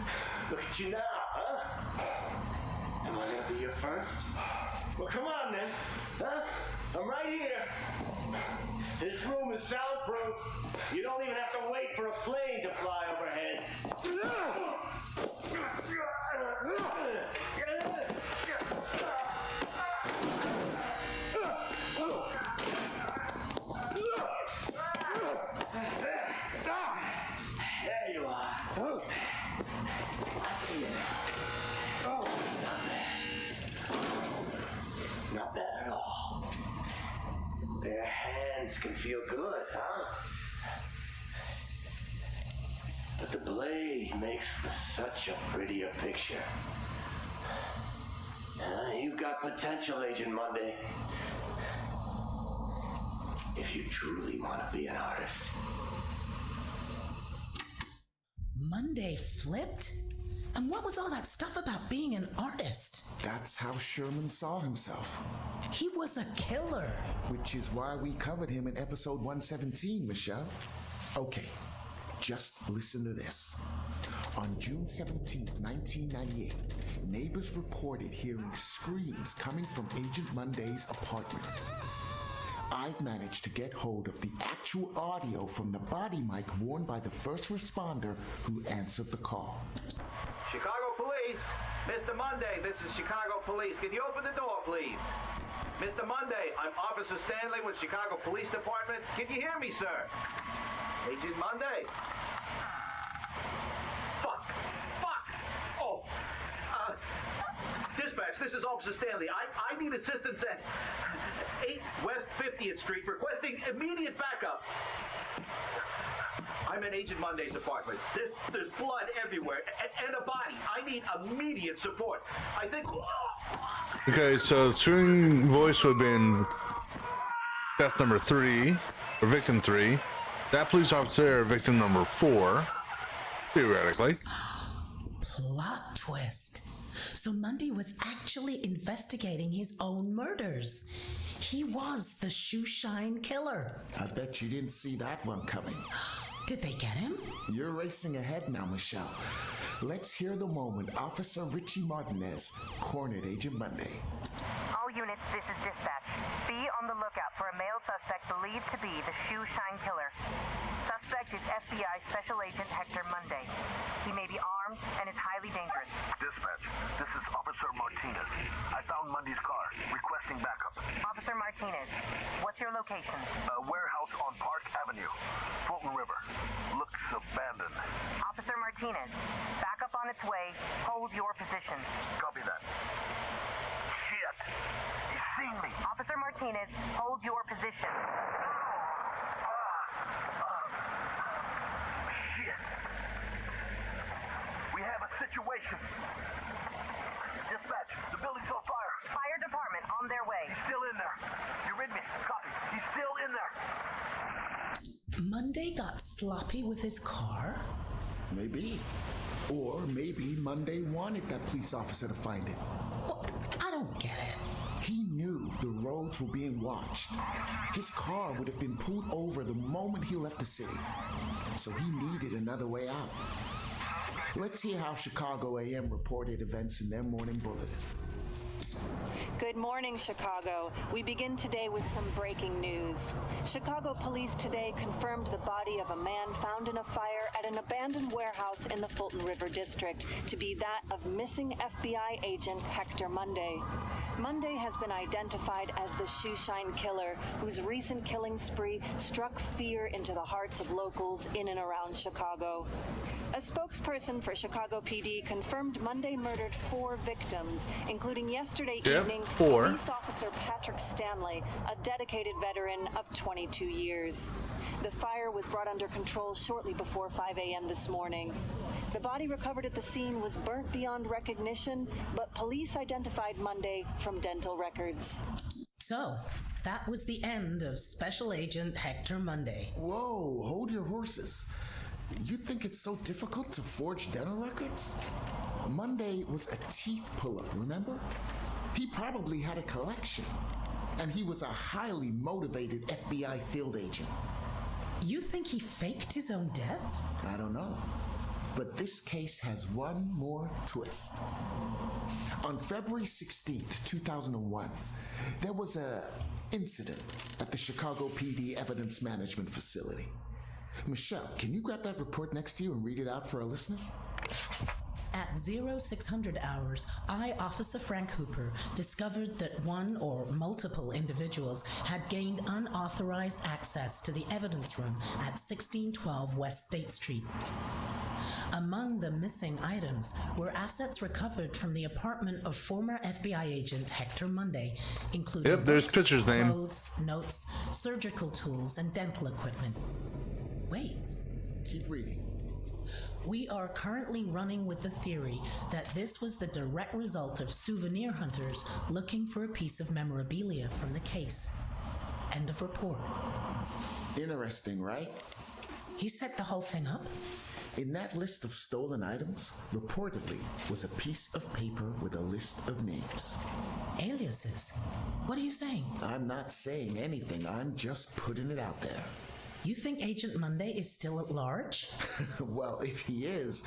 look at you now, huh? Am I gonna be your first? Well, come on then, huh? I'm right here. This room is soundproof. soundproof. You don't even have to wait for a plane to fly overhead. There you are. I see you now. Oh, not bad. Not bad at all. Their hands can feel good, huh? But the blade makes for such a prettier picture. You've got potential, Agent Monday. If you truly want to be an artist. Monday flipped? And what was all that stuff about being an artist? That's how Sherman saw himself. He was a killer. Which is why we covered him in episode 117, Michelle. Okay, just listen to this. On June 17, 1998, neighbors reported hearing screams coming from Agent Monday's apartment. I've managed to get hold of the actual audio from the body mic worn by the first responder who answered the call. Chicago Police, Mr. Monday, this is Chicago Police. Can you open the door, please? Mr. Monday, I'm Officer Stanley with Chicago Police Department. Can you hear me, sir? Agent Monday? Fuck! Oh! Dispatch, this is Officer Stanley. I need assistance at 8 West 50th Street, requesting immediate backup. I'm in Agent Monday's apartment. There's blood everywhere and a body. I need immediate support. I think... Okay, so the string voice would have been death number 3, or victim 3. That police officer, victim number 4, theoretically. Plot twist. So Monday was actually investigating his own murders. He was the shoeshine killer. I bet you didn't see that one coming. Did they get him? You're racing ahead now, Michelle. Let's hear the moment Officer Richie Martinez cornered Agent Monday. All units, this is dispatch. Be on the lookout for a male suspect believed to be the shoeshine killer. Suspect is FBI Special Agent Hector Monday. He may be armed and is highly dangerous. Dispatch, this is Officer Martinez. I found Monday's car, requesting backup. Officer Martinez, what's your location? A warehouse on Park Avenue, Fulton River. Looks abandoned. Officer Martinez, backup on its way. Hold your position. Copy that. Shit! He's seen me! Officer Martinez, hold your position. Shit! We have a situation. Dispatch, the building's on fire. Fire department on their way. He's still in there. You read me? Copy. He's still in there. Monday got sloppy with his car? Maybe. Or maybe Monday wanted that police officer to find it. Well, I don't get it. He knew the roads were being watched. His car would have been pulled over the moment he left the city. So he needed another way out. Let's hear how Chicago AM reported events in their morning bulletin. Good morning, Chicago. We begin today with some breaking news. Chicago police today confirmed the body of a man found in a fire at an abandoned warehouse in the Fulton River District to be that of missing FBI agent Hector Monday. Monday has been identified as the shoeshine killer, whose recent killing spree struck fear into the hearts of locals in and around Chicago. A spokesperson for Chicago PD confirmed Monday murdered 4 victims, including yesterday evening police officer Patrick Stanley, a dedicated veteran of 22 years. The fire was brought under control shortly before 5 a.m. this morning. The body recovered at the scene was burnt beyond recognition, but police identified Monday from dental records. So, that was the end of Special Agent Hector Monday. Whoa, hold your horses. You think it's so difficult to forge dental records? Monday was a teeth puller, remember? He probably had a collection. And he was a highly motivated FBI field agent. You think he faked his own death? I don't know. But this case has one more twist. On February 16th, 2001, there was an incident at the Chicago PD Evidence Management Facility. Michelle, can you grab that report next to you and read it out for our listeners? At 0600 hours, I, Officer Frank Hooper, discovered that one or multiple individuals had gained unauthorized access to the evidence room at 1612 West State Street. Among the missing items were assets recovered from the apartment of former FBI agent Hector Monday, including there's books, Pitcher's name. clothes, notes, surgical tools, and dental equipment. Wait. Keep reading. We are currently running with the theory that this was the direct result of souvenir hunters looking for a piece of memorabilia from the case. End of report. Interesting, right? He set the whole thing up? In that list of stolen items, reportedly was a piece of paper with a list of names. Aliases? What are you saying? I'm not saying anything. I'm just putting it out there. You think Agent Monday is still at large? Well, if he is,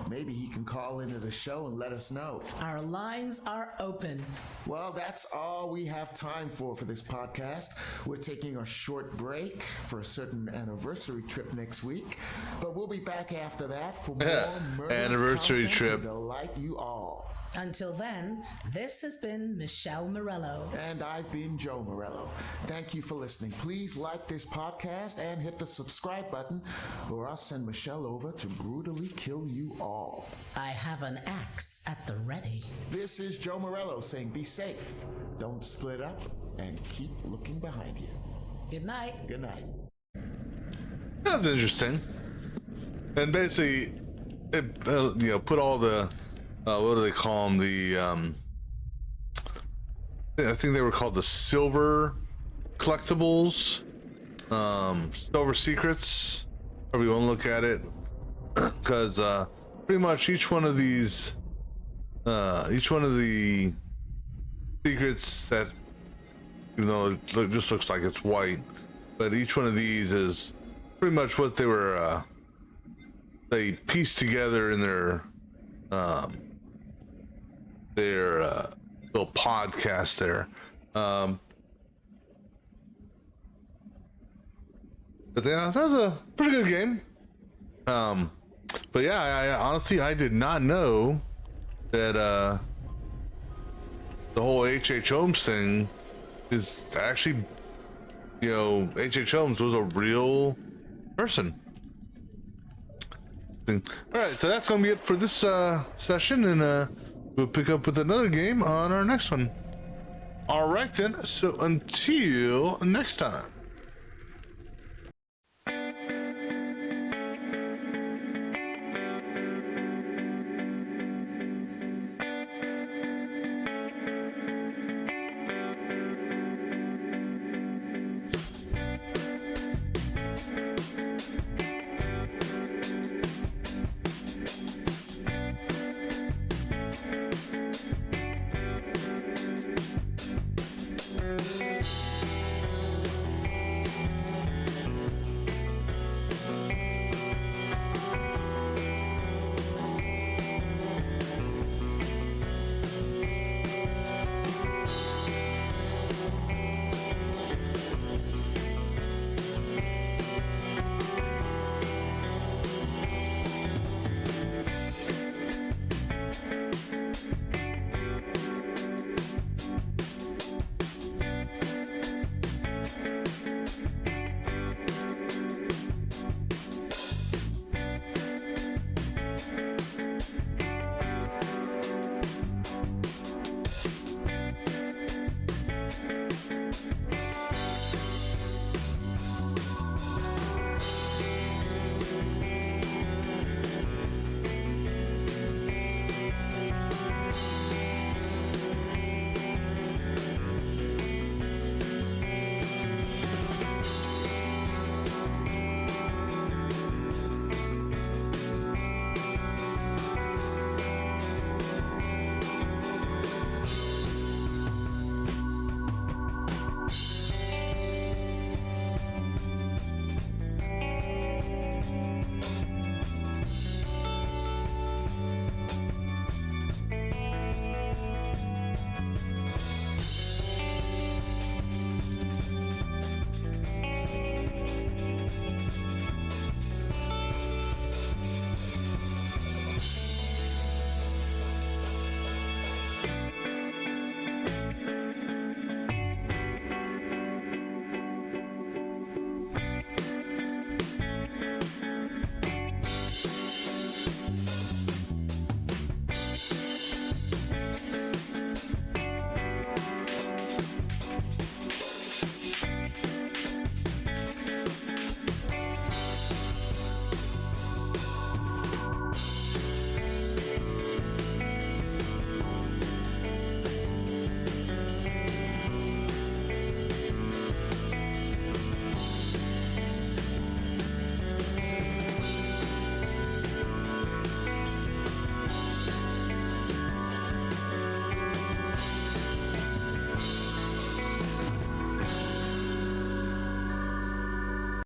maybe he can call into the show and let us know. Our lines are open. Well, that's all we have time for this podcast. We're taking a short break for a certain anniversary trip next week, but we'll be back after that for more murderous anniversary content trip to delight you all. Until then, this has been Michelle Morello. And I've been Joe Morello. Thank you for listening. Please like this podcast and hit the subscribe button, or I'll send Michelle over to brutally kill you all. I have an axe at the ready. This is Joe Morello saying be safe, don't split up, and keep looking behind you. Good night. Good night. That's interesting. And basically, it, put all the what do they call them? I think they were called the silver collectibles, silver secrets, however you want to look at it, because pretty much each one of the secrets that, even though it just looks like it's white, but each one of these is pretty much what they were they pieced together in their little podcast there. But yeah, that was a pretty good game. But yeah, I honestly did not know that the whole H.H. Holmes thing is actually, H.H. Holmes was a real person. All right, so that's gonna be it for this session, and we'll pick up with another game on our next one. All right then, so until next time.